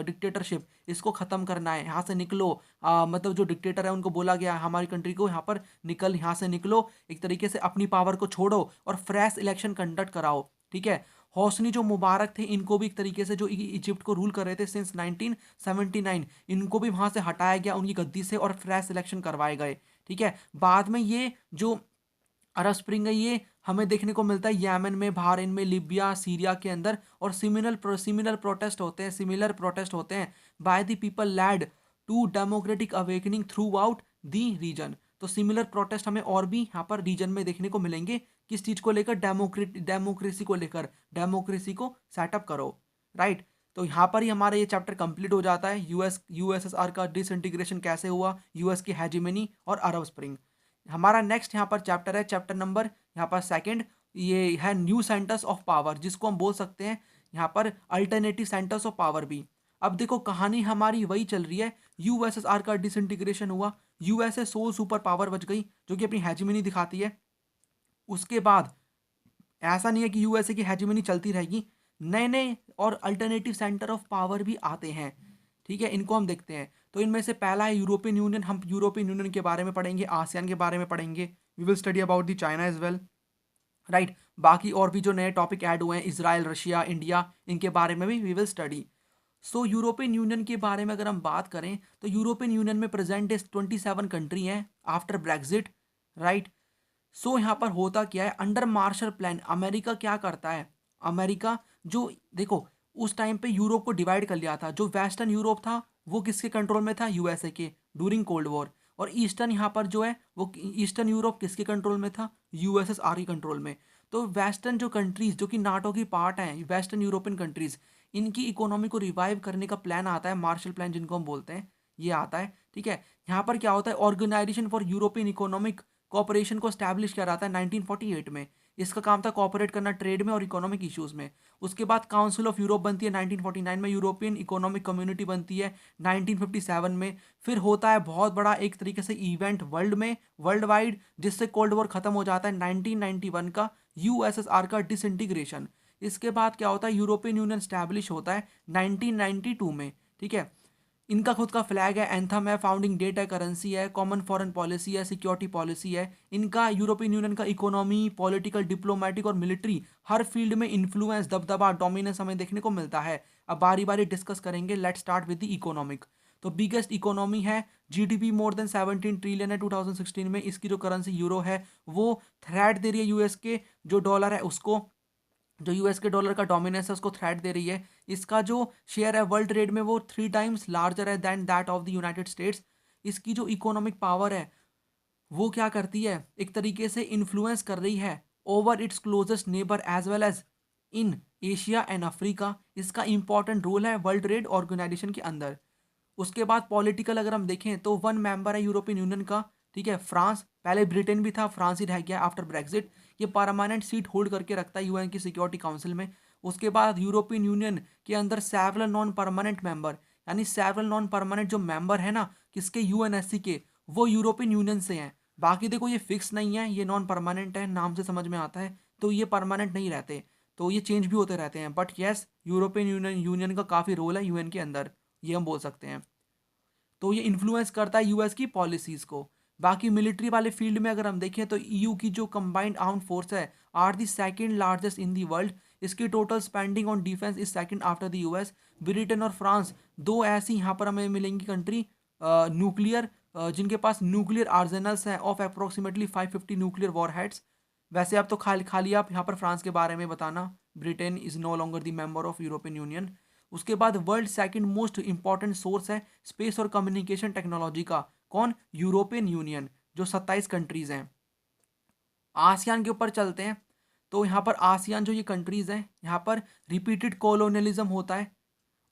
dictatorship, इसको खत्म करना है, यहाँ से निकलो। मतलब जो डिक्टेटर है उनको बोला गया हमारी कंट्री को यहाँ पर यहाँ से निकलो, एक तरीके से अपनी पावर को छोड़ो और फ्रेश इलेक्शन कंडक्ट कराओ। ठीक है, हौसनी जो मुबारक थे इनको भी एक तरीके से जो इजिप्ट को रूल कर रहे थे सिंस 1979, इनको भी वहां से हटाया गया उनकी गद्दी से और फ्रेश इलेक्शन करवाए गए। ठीक है, बाद में ये जो अरब स्प्रिंग है ये हमें देखने को मिलता है यमन में, बहरीन में, लिबिया, सीरिया के अंदर, और सिमिलर प्रोटेस्ट होते हैं by the people led to democratic awakening throughout the region. तो सिमिलर प्रोटेस्ट हमें और भी यहाँ पर रीजन में देखने को मिलेंगे, किस चीज को लेकर, डेमोक्रेसी को लेकर, डेमोक्रेसी को सेटअप करो। राइट, तो यहाँ पर ही हमारा ये चैप्टर कंप्लीट हो जाता है, यूएसएसआर का डिसइंटीग्रेशन कैसे हुआ, यूएस की हेजिमनी और अरब स्प्रिंग। हमारा नेक्स्ट यहाँ पर चैप्टर है, चैप्टर नंबर यहाँ पर सेकंड, ये है न्यू सेंटर्स ऑफ पावर, जिसको हम बोल सकते हैं यहाँ पर अल्टरनेटिव सेंटर्स ऑफ पावर भी। अब देखो कहानी हमारी वही चल रही है, यूएसएसआर का डिसइंटीग्रेशन हुआ, यूएसए सोल सुपर पावर बच गई जो कि अपनी हेजिमनी दिखाती है। उसके बाद ऐसा नहीं है कि यूएसए की हेजिमनी चलती रहेगी, नए नए और अल्टरनेटिव सेंटर ऑफ पावर भी आते हैं। ठीक है, इनको हम देखते हैं। तो इनमें से पहला है यूरोपियन यूनियन। हम यूरोपियन यूनियन के बारे में पढ़ेंगे, आसियान के बारे में पढ़ेंगे, we will study about the China as well. Right, बाकी और भी जो नए टॉपिक ऐड हुए हैं, इसराइल, रशिया, इंडिया, इनके बारे में भी we will study. So European Union के बारे में अगर हम बात करें तो यूरोपियन यूनियन में प्रेजेंट 27 कंट्री हैं आफ्टर ब्रेक्जिट। राइट, सो यहाँ पर होता क्या है, अंडर मार्शल प्लान अमेरिका क्या करता है, अमेरिका जो देखो उस टाइम पे यूरोप को डिवाइड कर लिया था, जो वेस्टर्न यूरोप था वो किसके कंट्रोल में था, यूएसए के, ड्यूरिंग कोल्ड वॉर। और ईस्टर्न यहाँ पर जो है वो ईस्टर्न यूरोप किसके कंट्रोल में था, यूएसएसआर के कंट्रोल में। तो वेस्टर्न जो कंट्रीज जो कि नाटो की पार्ट हैं, वेस्टर्न यूरोपियन कंट्रीज, इनकी इकोनॉमी को रिवाइव करने का प्लान आता है, मार्शल प्लान जिनको हम बोलते हैं, ये आता है। ठीक है, यहाँ पर क्या होता है, organisation for European economic cooperation को स्टैब्लिश किया जाता है 1948 में। इसका काम था कॉपरेट करना ट्रेड में और इकोनॉमिक इश्यूज में। उसके बाद काउंसिल ऑफ यूरोप बनती है 1949 में, यूरोपियन इकोनॉमिक कम्युनिटी बनती है 1957 में। फिर होता है बहुत बड़ा एक तरीके से इवेंट वर्ल्ड वाइड, जिससे कोल्ड वॉर खत्म हो जाता है 1991 का, यूएसएसआर का डिसइंटीग्रेशन। इसके बाद क्या होता है, यूरोपियन यूनियन स्टैब्लिश होता है 1992 में। ठीक है, इनका खुद का फ्लैग है, एंथम है, फाउंडिंग डेट है, करेंसी है, कॉमन फॉरेन पॉलिसी है, सिक्योरिटी पॉलिसी है। इनका यूरोपियन यूनियन का इकोनॉमी, पॉलिटिकल, डिप्लोमेटिक और मिलिट्री हर फील्ड में इन्फ्लुएंस, दबदबा, डोमिनेंस हमें देखने को मिलता है। अब बारी बारी डिस्कस करेंगे, let start with the economic. तो बिगेस्ट इकोनॉमी है, जीडीपी मोर देन 17 ट्रिलियन है 2016 में। इसकी जो करेंसी यूरो है वो थ्रेट दे रही है यूएस के जो डॉलर है उसको, जो यूएस के डॉलर का डोमिनेंस है उसको थ्रेट दे रही है। इसका जो शेयर है वर्ल्ड ट्रेड में वो 3 टाइम्स लार्जर है than that of the United States. इसकी जो इकोनॉमिक पावर है वो क्या करती है, एक तरीके से इन्फ्लुएंस कर रही है over its closest neighbour as well as in Asia and Africa. इसका इंपॉर्टेंट रोल है वर्ल्ड ट्रेड ऑर्गेनाइजेशन के अंदर। उसके बाद पॉलिटिकल अगर हम देखें तो 1 मेंबर है यूरोपियन यूनियन का, ठीक है, फ्रांस। पहले ब्रिटेन भी था, फ्रांस ही रह गया आफ्टर ब्रेक्सिट। ये परमानेंट सीट होल्ड करके रखता है यूएन की सिक्योरिटी काउंसिल में। उसके बाद यूरोपियन यूनियन के अंदर सेवरल नॉन परमानेंट मेंबर, यानी सेवरल नॉन परमानेंट जो मेंबर है ना किसके, यूएनएससी के, वो यूरोपियन यूनियन से हैं। बाकी देखो ये फिक्स नहीं है, ये नॉन परमानेंट है, नाम से समझ में आता है, तो ये परमानेंट नहीं रहते, तो ये चेंज भी होते रहते हैं। बट येस, यूरोपियन यूनियन का काफ़ी रोल है यूएन के अंदर, ये हम बोल सकते हैं। तो ये इन्फ्लुएंस करता है यूएस की पॉलिसीज़ को। बाकी मिलिट्री वाले फील्ड में अगर हम देखें तो ईयू की जो कंबाइंड आर्म्ड फोर्स है are the second largest in the world. इसकी total spending on defence is second after the US. Britain और फ्रांस दो ऐसी यहाँ पर हमें मिलेंगी कंट्री, न्यूक्लियर, जिनके पास न्यूक्लियर आर्सेनल्स हैं of approximately 550 nuclear warheads. वैसे अब तो खाली आप यहाँ पर फ्रांस के बारे में बताना, Britain is no longer the member of European Union. उसके बाद world second most important source है स्पेस और कम्युनिकेशन टेक्नोलॉजी का, कौन, यूरोपियन यूनियन, जो 27 कंट्रीज हैं। आसियान के ऊपर चलते हैं तो यहाँ पर आसियान जो ये कंट्रीज़ हैं, यहाँ पर रिपीटेड कॉलोनियलिज्म होता है।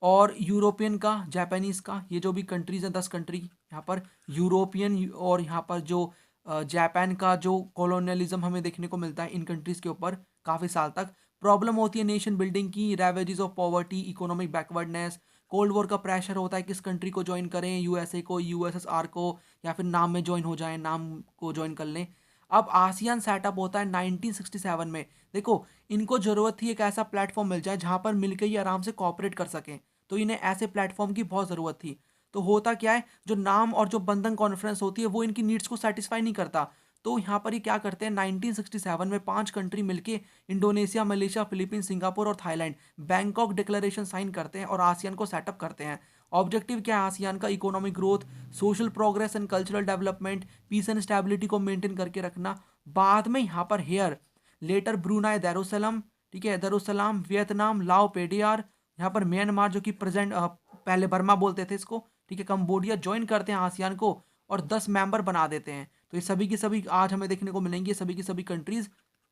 और यूरोपियन का, जापानीज़ का, ये जो भी कंट्रीज़ हैं 10 कंट्री, यहाँ पर यूरोपियन और यहाँ पर जो जापान का जो कॉलोनियलिज्म हमें देखने को मिलता है इन कंट्रीज़ के ऊपर काफ़ी साल तक। प्रॉब्लम होती है नेशन बिल्डिंग की, ravages of poverty, economic backwardness, cold war का प्रेशर होता है किस कंट्री को ज्वाइन करें, यूएसए को, यूएसएसआर को, या फिर नाम में ज्वाइन हो जाएं, नाम को ज्वाइन कर लें। अब आसियान सेटअप होता है 1967 में। देखो, इनको ज़रूरत थी एक ऐसा प्लेटफॉर्म मिल जाए जहाँ पर मिलकर ये आराम से कॉपरेट कर सकें, तो इन्हें ऐसे प्लेटफॉर्म की बहुत ज़रूरत थी। तो होता क्या है, जो नाम और जो बंधन कॉन्फ्रेंस होती है वो इनकी नीड्स को सेटिस्फाई नहीं करता। तो यहाँ पर ये क्या करते हैं, 1967 में 5 कंट्री मिलके इंडोनेशिया, मलेशिया, फिलीपींस, सिंगापुर और थाईलैंड बैंकॉक डिक्लेरेशन साइन करते हैं और आसियान को सेटअप करते हैं। ऑब्जेक्टिव क्या है आसियान का, economic growth, social progress and cultural development, peace and stability को मेंटेन करके रखना। बाद में यहाँ पर हेयर लेटर ब्रूनाई दारुसलाम, ठीक है, दारुसलाम, वियतनाम, लाओ पेडियार, यहाँ पर म्यांमार जो कि प्रेजेंट पहले बर्मा बोलते थे इसको, ठीक है, कंबोडिया ज्वाइन करते हैं आसियान को और 10 मेंबर बना देते हैं। तो ये सभी की सभी आज हमें देखने को मिलेंगी, सभी की सभी कंट्रीज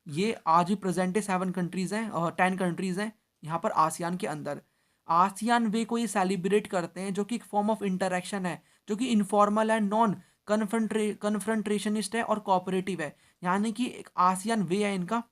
ये आज भी प्रेजेंट है, 7 कंट्रीज हैं और 10 कंट्रीज हैं यहाँ पर आसियान के अंदर। आसियान वे को ये सेलिब्रेट करते हैं जो कि एक फॉर्म ऑफ इंटरेक्शन है, जो कि इनफॉर्मल है, नॉन कन्फ्रंट्रेशनिस्ट है और कोऑपरेटिव है। यानी कि एक आसियान वे है इनका,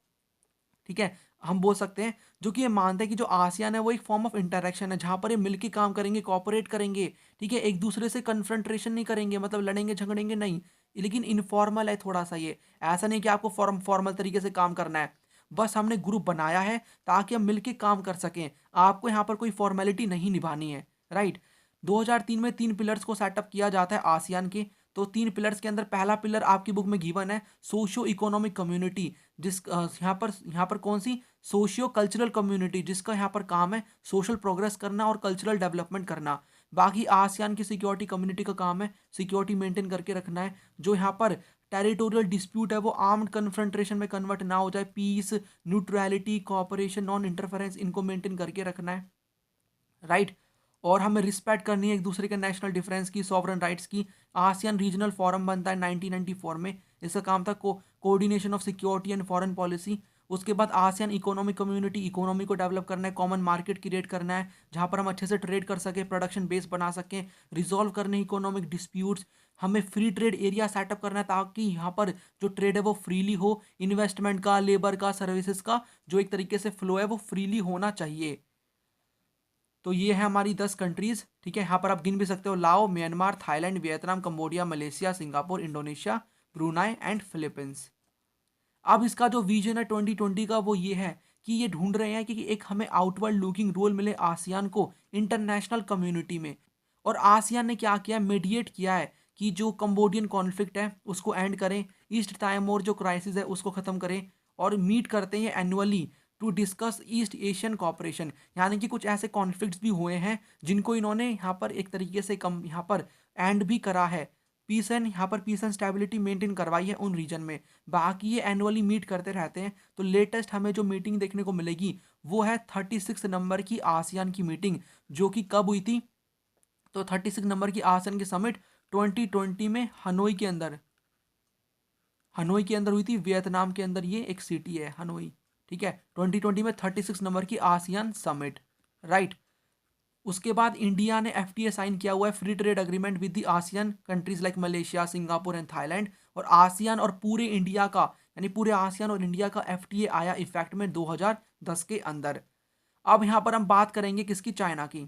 ठीक है, हम बोल सकते हैं, जो कि ये मानते हैं कि जो आसियान है वो एक फॉर्म ऑफ इंटरेक्शन है जहाँ पर ये मिलके काम करेंगे, कोऑपरेट करेंगे, ठीक है, एक दूसरे से कन्फ्रंट्रेशन नहीं करेंगे, मतलब लड़ेंगे झगड़ेंगे नहीं, लेकिन इनफॉर्मल है थोड़ा सा ये। ऐसा नहीं कि आपको फॉर्मल तरीके से काम करना है, बस हमने ग्रुप बनाया है ताकि हम मिलके काम कर सकें, आपको यहाँ पर कोई फॉर्मेलिटी नहीं निभानी है, राइट। 2003 में 3 पिलर्स को सेटअप किया जाता है आसियान के। तो 3 पिलर्स के अंदर पहला पिलर आपकी बुक में गिवन है, सोशियो इकोनॉमिक कम्युनिटी, जिस यहाँ पर कौन सी, सोशियो कल्चरल कम्युनिटी, जिसका यहाँ पर काम है सोशल प्रोग्रेस करना और कल्चरल डेवलपमेंट करना। बाकी आसियान की सिक्योरिटी कम्युनिटी का काम है सिक्योरिटी मेंटेन करके रखना है, जो यहाँ पर टेरिटोरियल डिस्प्यूट है वो आर्म्ड कन्फ्रंट्रेशन में कन्वर्ट ना हो जाए, peace, neutrality, cooperation, non interference, इनको मेंटेन करके रखना है, राइट। और हमें रिस्पेक्ट करनी है एक दूसरे के नेशनल डिफरेंस की, सॉवरन राइट्स की। आसियान रीजनल फोरम बनता है 1994 में, इसका काम था coordination of security and foreign policy. उसके बाद आसियान इकोनॉमिक कम्युनिटी, इकोनॉमी को डेवलप करना है, कॉमन मार्केट क्रिएट करना है जहाँ पर हम अच्छे से ट्रेड कर सकें, प्रोडक्शन बेस बना सकें, रिजॉल्व करने इकोनॉमिक डिस्प्यूट्स। हमें फ्री ट्रेड एरिया सेटअप करना है ताकि यहाँ पर जो ट्रेड है वो फ्रीली हो, इन्वेस्टमेंट का, लेबर का, सर्विसेज का जो एक तरीके से फ्लो है वो फ्रीली होना चाहिए। तो ये है हमारी 10 कंट्रीज, ठीक है, यहाँ पर आप गिन भी सकते हो, Laos, Myanmar, Thailand, Vietnam, Cambodia, Malaysia, Singapore, Indonesia, Brunei and Philippines. अब इसका जो विजन है 2020 का वो ये है कि ये ढूंढ रहे हैं कि एक हमें आउटवर्ड लुकिंग रोल मिले आसियान को इंटरनेशनल कम्युनिटी में। और आसियान ने क्या किया, मीडिएट किया है कि जो कंबोडियन कॉन्फ्लिक्ट है उसको एंड करें, ईस्ट टाइमोर जो क्राइसिस है उसको ख़त्म करें, और मीट करते हैं annually to discuss East Asian cooperation. यानी कि कुछ ऐसे कॉन्फ्लिक्ट्स भी हुए हैं जिनको इन्होंने यहाँ पर एक तरीके से कम यहाँ पर एंड भी करा है, पीस एंड यहाँ पर पीस एंड स्टेबिलिटी मेंटेन करवाई है उन रीजन में। बाकी ये एनुअली मीट करते रहते हैं। तो लेटेस्ट हमें जो मीटिंग देखने को मिलेगी वो है 36 नंबर की आसियान की मीटिंग, जो कि कब हुई थी, तो 36 नंबर की आसियान की समिट 2020 में हनोई के अंदर हुई थी, वियतनाम के अंदर ये एक सिटी है हनोई, ठीक है। 2020 में 36 नंबर की आसियान समिट, राइट। उसके बाद इंडिया ने एफटीए साइन किया हुआ है, free trade agreement with the ASEAN countries like Malaysia, Singapore and Thailand. और आसियान और पूरे इंडिया का, यानी पूरे आसियान और इंडिया का एफटीए आया इफेक्ट में 2010 के अंदर। अब यहाँ पर हम बात करेंगे किसकी, चाइना की,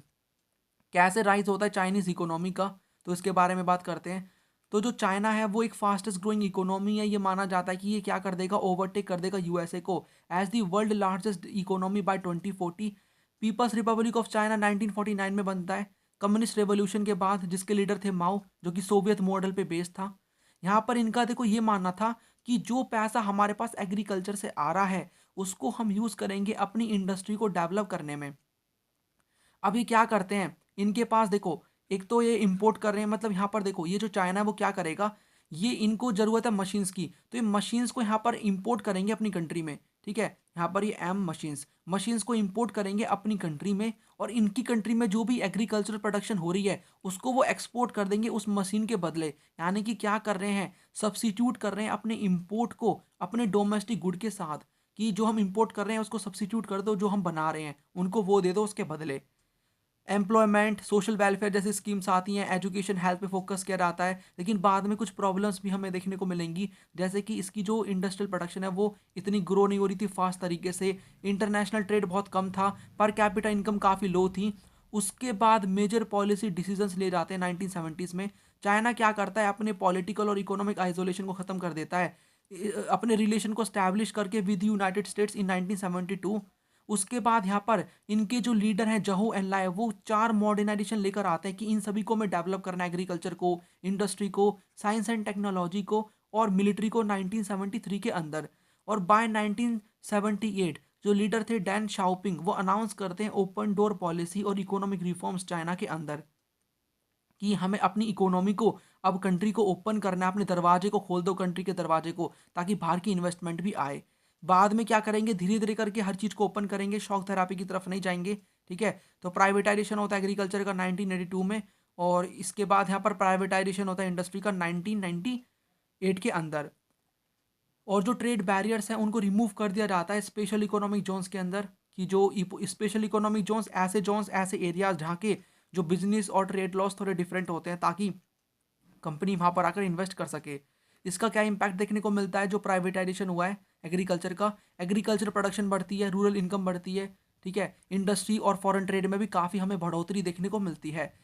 कैसे राइज होता है चाइनीज इकोनॉमी का, तो इसके बारे में बात करते हैं। तो जो चाइना है वो एक फास्टेस्ट ग्रोइंग इकोनॉमी है, ये माना जाता है कि ये क्या कर देगा, ओवरटेक कर देगा यूएसए को as the world largest economy by 2040। People's Republic of China 1949 में बनता है, कम्युनिस्ट रेवोल्यूशन के बाद, जिसके लीडर थे माओ, जो कि सोवियत मॉडल पे बेस्ड था। यहाँ पर इनका देखो ये मानना था कि जो पैसा हमारे पास एग्रीकल्चर से आ रहा है उसको हम यूज़ करेंगे अपनी इंडस्ट्री को डेवलप करने में। अब ये क्या करते हैं, इनके पास देखो, एक तो ये इंपोर्ट कर रहे हैं, मतलब यहाँ पर देखो ये जो चाइना है वो क्या करेगा, ये इनको ज़रूरत है मशीन्स की, तो ये मशीन्स को यहाँ पर इंपोर्ट करेंगे अपनी कंट्री में, ठीक है। यहाँ पर ये एम मशीन्स मशीन्स को इंपोर्ट करेंगे अपनी कंट्री में, और इनकी कंट्री में जो भी एग्रीकल्चरल प्रोडक्शन हो रही है उसको वो एक्सपोर्ट कर देंगे उस मशीन के बदले। यानी कि क्या कर रहे हैं, सब्सिट्यूट कर रहे हैं अपने इम्पोर्ट को अपने डोमेस्टिक गुड के साथ। कि जो हम इंपोर्ट कर रहे हैं उसको सब्सिट्यूट कर दो, जो हम बना रहे हैं उनको वो दे दो उसके बदले। एम्प्लॉयमेंट, सोशल वेलफेयर जैसी स्कीम्स आती हैं, एजुकेशन, हेल्थ पे फोकस किया जाता है, लेकिन बाद में कुछ प्रॉब्लम्स भी हमें देखने को मिलेंगी, जैसे कि इसकी जो इंडस्ट्रियल प्रोडक्शन है वो इतनी ग्रो नहीं हो रही थी फास्ट तरीके से, इंटरनेशनल ट्रेड बहुत कम था, पर कैपिटा इनकम काफ़ी लो थी। उसके बाद मेजर पॉलिसी डिसीजंस ले जाते हैं 1970s में। चाइना क्या करता है, अपने पॉलिटिकल और इकोनॉमिक आइसोलेशन को ख़त्म कर देता है, अपने रिलेशन को स्टैब्लिश करके विद यूनाइटेड स्टेट्स इन 1972। उसके बाद यहाँ पर इनके जो लीडर हैं जहू एनलाय, वो 4 मॉडर्नाइजेशन लेकर आते हैं कि इन सभी को मैं डेवलप करना है, एग्रीकल्चर को, इंडस्ट्री को, साइंस एंड टेक्नोलॉजी को और मिलिट्री को 1973 के अंदर। और बाय 1978 जो लीडर थे डैन शाओपिंग, वो अनाउंस करते हैं ओपन डोर पॉलिसी और इकोनॉमिक रिफॉर्म्स चाइना के अंदर, कि हमें अपनी इकोनॉमी को, अब कंट्री को ओपन करना है, अपने दरवाजे को खोल दो कंट्री के दरवाजे को, ताकि बाहर की इन्वेस्टमेंट भी आए। बाद में क्या करेंगे, धीरे धीरे करके हर चीज़ को ओपन करेंगे, शॉक थेरापी की तरफ नहीं जाएंगे। ठीक है, तो प्राइवेटाइजेशन होता है एग्रीकल्चर का 1982 में, और इसके बाद यहाँ पर प्राइवेटाइजेशन होता है इंडस्ट्री का 1998 के अंदर। और जो ट्रेड बैरियर्स हैं उनको रिमूव कर दिया जाता है स्पेशल इकोनॉमिक जोन्स के अंदर, कि जो स्पेशल इकोनॉमिक जोन्स ऐसे एरियाज जहाँ के जो बिजनेस और ट्रेड लॉस थोड़े डिफरेंट होते हैं, ताकि कंपनी वहाँ पर आकर इन्वेस्ट कर सके। इसका क्या इम्पैक्ट देखने को मिलता है, जो प्राइवेटाइजेशन हुआ है एग्रीकल्चर का, एग्रीकल्चर प्रोडक्शन बढ़ती है, रूरल इनकम बढ़ती है। ठीक है, इंडस्ट्री और फॉरेन ट्रेड में भी काफ़ी हमें बढ़ोतरी देखने को मिलती है।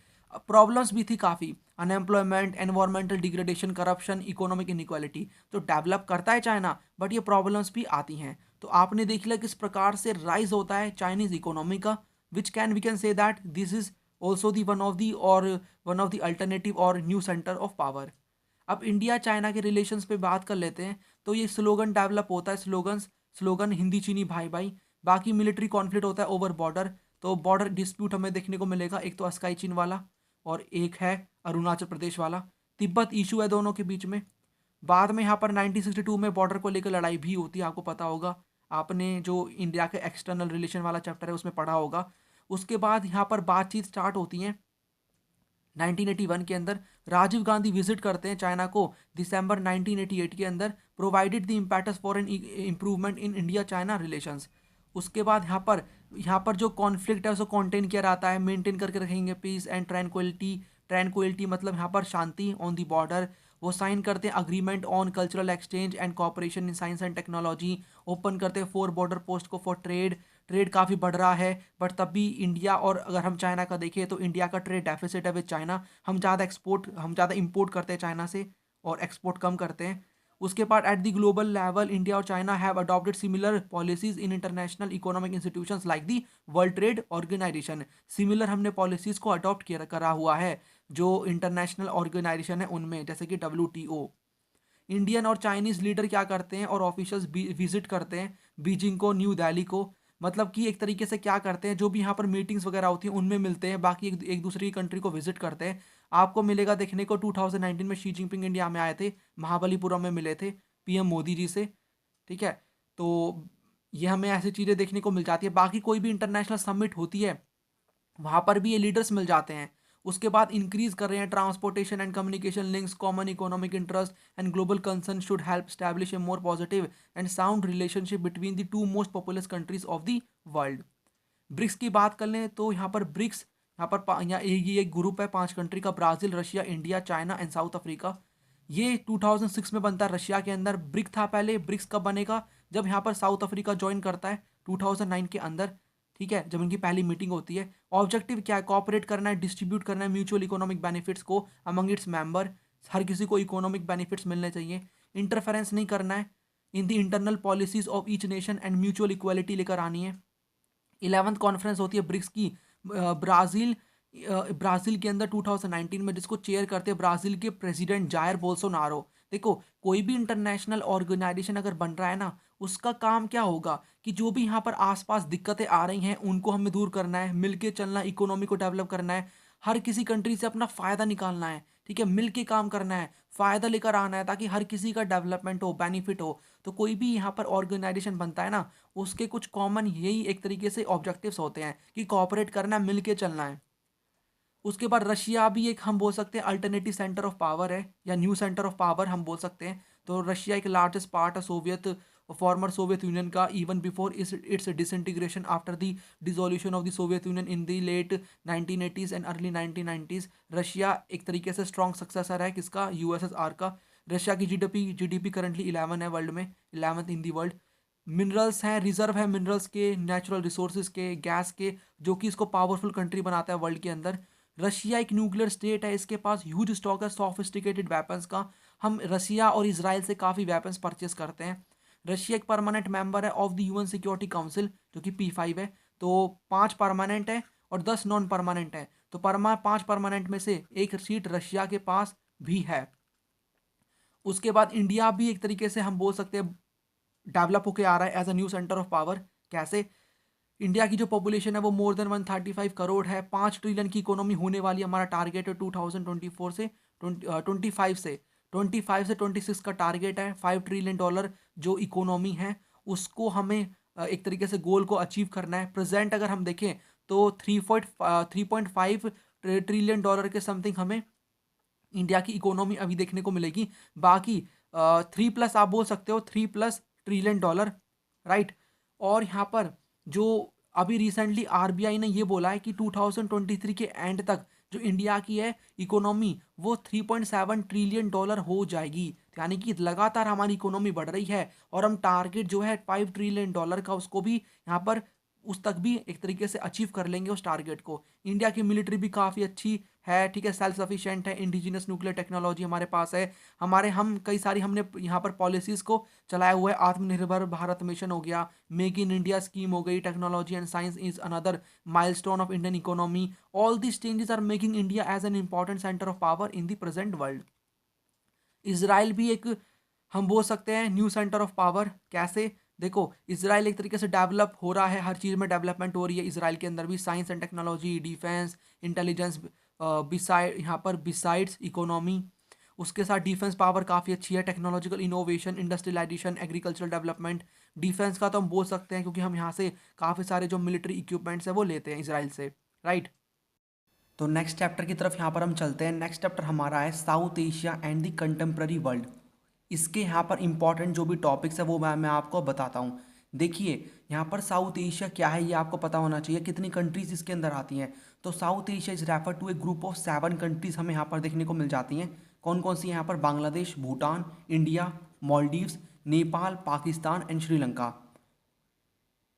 प्रॉब्लम्स भी थी काफ़ी, unemployment, environmental degradation, corruption, economic inequality. तो डेवलप करता है चाइना, बट ये प्रॉब्लम्स भी आती हैं। तो आपने देख लिया किस प्रकार से राइज होता है चाइनीज़ इकोनॉमी का, which can we can say that this is also the one of the alternative और न्यू सेंटर ऑफ पावर। अब इंडिया चाइना के रिलेशंस पे बात कर लेते हैं। तो ये स्लोगन डेवलप होता है, स्लोगन हिंदी चीनी भाई भाई। बाकी मिलिट्री कॉन्फ्लिक्ट होता है ओवर बॉर्डर। तो बॉर्डर डिस्प्यूट हमें देखने को मिलेगा, एक तो अस्काई चीन वाला और एक है अरुणाचल प्रदेश वाला। तिब्बत इशू है दोनों के बीच में। बाद में यहाँ पर 1962 में बॉर्डर को लेकर लड़ाई भी होती है, आपको पता होगा, आपने जो इंडिया के एक्सटर्नल रिलेशन वाला चैप्टर है उसमें पढ़ा होगा। उसके बाद यहाँ पर बातचीत स्टार्ट होती है 1981 के अंदर। राजीव गांधी विजिट करते हैं चाइना को दिसंबर 1988 के अंदर, provided the impetus for an improvement in India China relations. उसके बाद यहाँ पर जो कॉन्फ्लिक्ट है उसको कॉन्टेन किया जाता है, मेंटेन करके रखेंगे पीस एंड ट्रैंक्विलिटी। ट्रैंक्विलिटी मतलब यहाँ पर शांति ऑन दी बॉर्डर। वो साइन करते हैं agreement on cultural exchange and cooperation in science and technology. Open करते हैं 4 बॉर्डर पोस्ट को फॉर ट्रेड। ट्रेड काफ़ी बढ़ रहा है, बट तब भी इंडिया, और अगर हम चाइना का देखें तो इंडिया का ट्रेड डेफिसिट है विद चाइना। हम ज़्यादा इंपोर्ट करते हैं चाइना से और एक्सपोर्ट कम करते हैं। उसके बाद at the global level India और China have adopted similar policies in international economic institutions like the World Trade Organization. Similar हमने पॉलिसीज को अडॉप्ट किया करा हुआ है जो इंटरनेशनल ऑर्गेनाइजेशन है उनमें, जैसे कि WTO। इंडियन और चाइनीज़ लीडर क्या करते हैं और ऑफिशियल्स विजिट करते हैं बीजिंग को, न्यू दिल्ली को। मतलब कि एक तरीके से क्या करते हैं, जो भी यहाँ पर मीटिंग्स वगैरह होती हैं उनमें मिलते हैं, बाकी एक दूसरी कंट्री को विजिट करते हैं। आपको मिलेगा देखने को 2019 में शी जिनपिंग इंडिया में आए थे, महाबलीपुरम में मिले थे PM मोदी जी से। ठीक है, तो ये हमें ऐसी चीज़ें देखने को मिल जाती है। बाकी कोई भी इंटरनेशनल समिट होती है वहाँ पर भी ये लीडर्स मिल जाते हैं। उसके बाद इंक्रीज कर रहे हैं transportation and communication links, common economic interest and global concern should help establish a more positive and sound relationship between the two most populous countries of the world. BRICS की बात कर लें तो यहाँ पर ब्रिक्स, ये एक ग्रुप है 5 कंट्री का, Brazil, Russia, India, China and south Africa. ये 2006 में बनता है रशिया के अंदर। ब्रिक था पहले, ब्रिक्स कब बनेगा, जब यहाँ पर साउथ अफ्रीका ज्वाइन करता है 2009 के अंदर। ठीक है, जब इनकी पहली मीटिंग होती है। ऑब्जेक्टिव क्या है, कॉपरेट करना है, डिस्ट्रीब्यूट करना है म्यूचुअल इकोनॉमिक बेनिफिट्स को अमंग इट्स मेंबर। हर किसी को इकोनॉमिक बेनिफिट्स मिलने चाहिए। इंटरफेरेंस नहीं करना है in the internal policies of each nation and mutual equality लेकर आनी है। 11th कॉन्फ्रेंस होती है ब्रिक्स की ब्राज़ील के अंदर 2019 में, जिसको चेयर करते हैं ब्राज़ील के प्रेसिडेंट जायर बोल्सोनारो। देखो, कोई भी इंटरनेशनल ऑर्गेनाइजेशन अगर बन रहा है ना, उसका काम क्या होगा कि जो भी यहाँ पर आसपास दिक्कतें आ रही हैं उनको हमें दूर करना है, मिलके चलना, इकोनॉमी को डेवलप करना है, हर किसी कंट्री से अपना फ़ायदा निकालना है। ठीक है, मिलके काम करना है, फ़ायदा लेकर आना है, ताकि हर किसी का डेवलपमेंट हो, बेनिफिट हो। तो कोई भी यहाँ पर ऑर्गेनाइजेशन बनता है ना, उसके कुछ कॉमन यही एक तरीके से ऑब्जेक्टिव्स होते हैं कि कोऑपरेट करना है, मिलके चलना है। उसके बाद रशिया भी एक हम बोल सकते हैं अल्टरनेटिव सेंटर ऑफ पावर है, या न्यू सेंटर ऑफ पावर हम बोल सकते हैं। तो रशिया एक लार्जेस्ट पार्ट है सोवियत फॉर्मर सोवियत यूनियन का even before its disintegration after the dissolution of the Soviet Union in the late 1980s and early 1990s। Russia एक तरीके से स्ट्रॉन्ग सक्सेसर है किसका, यूएसएसआर का। रशिया की जीडीपी करंटली 11 है वर्ल्ड में, 11th in the world. Minerals हैं, रिजर्व है मिनरल्स के, नेचुरल रिसोर्सेज के, गैस के, जो कि इसको पावरफुल कंट्री बनाता है वर्ल्ड के अंदर। रशिया एक न्यूक्लियर स्टेट है, इसके पास ह्यूज स्टॉक है सोफिस्टिकेटेड वेपन्स का। हम रशिया और इसराइल से काफ़ी वेपन्स परचेस करते हैं। रशिया एक परमानेंट मेंबर है of the UN Security council, जो कि P5 है। तो 5 परमानेंट है और 10 नॉन परमानेंट है। तो 5 परमानेंट में से एक सीट रशिया के पास भी है। उसके बाद इंडिया भी एक तरीके से हम बोल सकते हैं डेवलप होके आ रहा है as a new centre of power. कैसे? इंडिया की जो पॉपुलेशन है वो मोर देन 135 करोड़ है। 5 ट्रिलियन की इकोनॉमी होने वाली हमारा टारगेट है 2024 से 25 से 26 का टारगेट है। $5 ट्रिलियन जो इकोनॉमी है उसको हमें एक तरीके से गोल को अचीव करना है। प्रेजेंट अगर हम देखें तो 3.5 ट्रिलियन डॉलर के समथिंग हमें इंडिया की इकोनॉमी अभी देखने को मिलेगी। बाकी 3+ आप बोल सकते हो, 3+ ट्रिलियन डॉलर, राइट। और यहाँ पर जो अभी रिसेंटली आरबीआई ने ये बोला है कि 2023 के एंड तक जो इंडिया की है इकोनॉमी वो 3.7 ट्रिलियन डॉलर हो जाएगी। यानी कि लगातार हमारी इकोनॉमी बढ़ रही है और हम टारगेट जो है 5 ट्रिलियन डॉलर का उसको भी यहाँ पर उस तक भी एक तरीके से अचीव कर लेंगे उस टारगेट को। इंडिया की मिलिट्री भी काफ़ी अच्छी है, ठीक है, सेल्फ सफिशिएंट है, इंडिजिनस न्यूक्लियर टेक्नोलॉजी हमारे पास है। हम कई सारी हमने यहाँ पर पॉलिसीज़ को चलाया हुआ है। आत्मनिर्भर भारत मिशन हो गया, मेक इन इंडिया स्कीम हो गई, technology and science is another milestone of Indian economy. All this changes are making India as an important centre of power in the present world. Israel भी एक हम बोल सकते हैं न्यू सेंटर ऑफ पावर। कैसे? देखो, इसराइल एक तरीके से डेवलप हो रहा है, हर चीज़ में डेवलपमेंट हो रही है इसराइल के अंदर भी, science and technology, defence, intelligence, besides economy. उसके साथ डिफेंस पावर काफ़ी अच्छी है, technological innovation, industrialisation, agricultural development. Defence का तो हम बोल सकते हैं क्योंकि हम यहाँ से काफ़ी सारे जो मिलिट्री इक्विपमेंट्स है वो लेते हैं इसराइल से, राइट। तो नेक्स्ट चैप्टर की तरफ यहाँ पर हम चलते हैं। नेक्स्ट चैप्टर हमारा है south Asia and the contemporary world. इसके यहाँ पर इंपॉर्टेंट जो भी टॉपिक्स है वो मैं आपको बताता हूँ। देखिए, यहाँ पर साउथ एशिया क्या है ये आपको पता होना चाहिए, कितनी कंट्रीज इसके अंदर आती हैं। तो South Asia is refer to a group of 7 countries हमें यहाँ पर देखने को मिल जाती हैं। कौन कौन सी? यहाँ पर बांग्लादेश, भूटान, इंडिया, मालदीव्स, नेपाल, पाकिस्तान एंड श्रीलंका।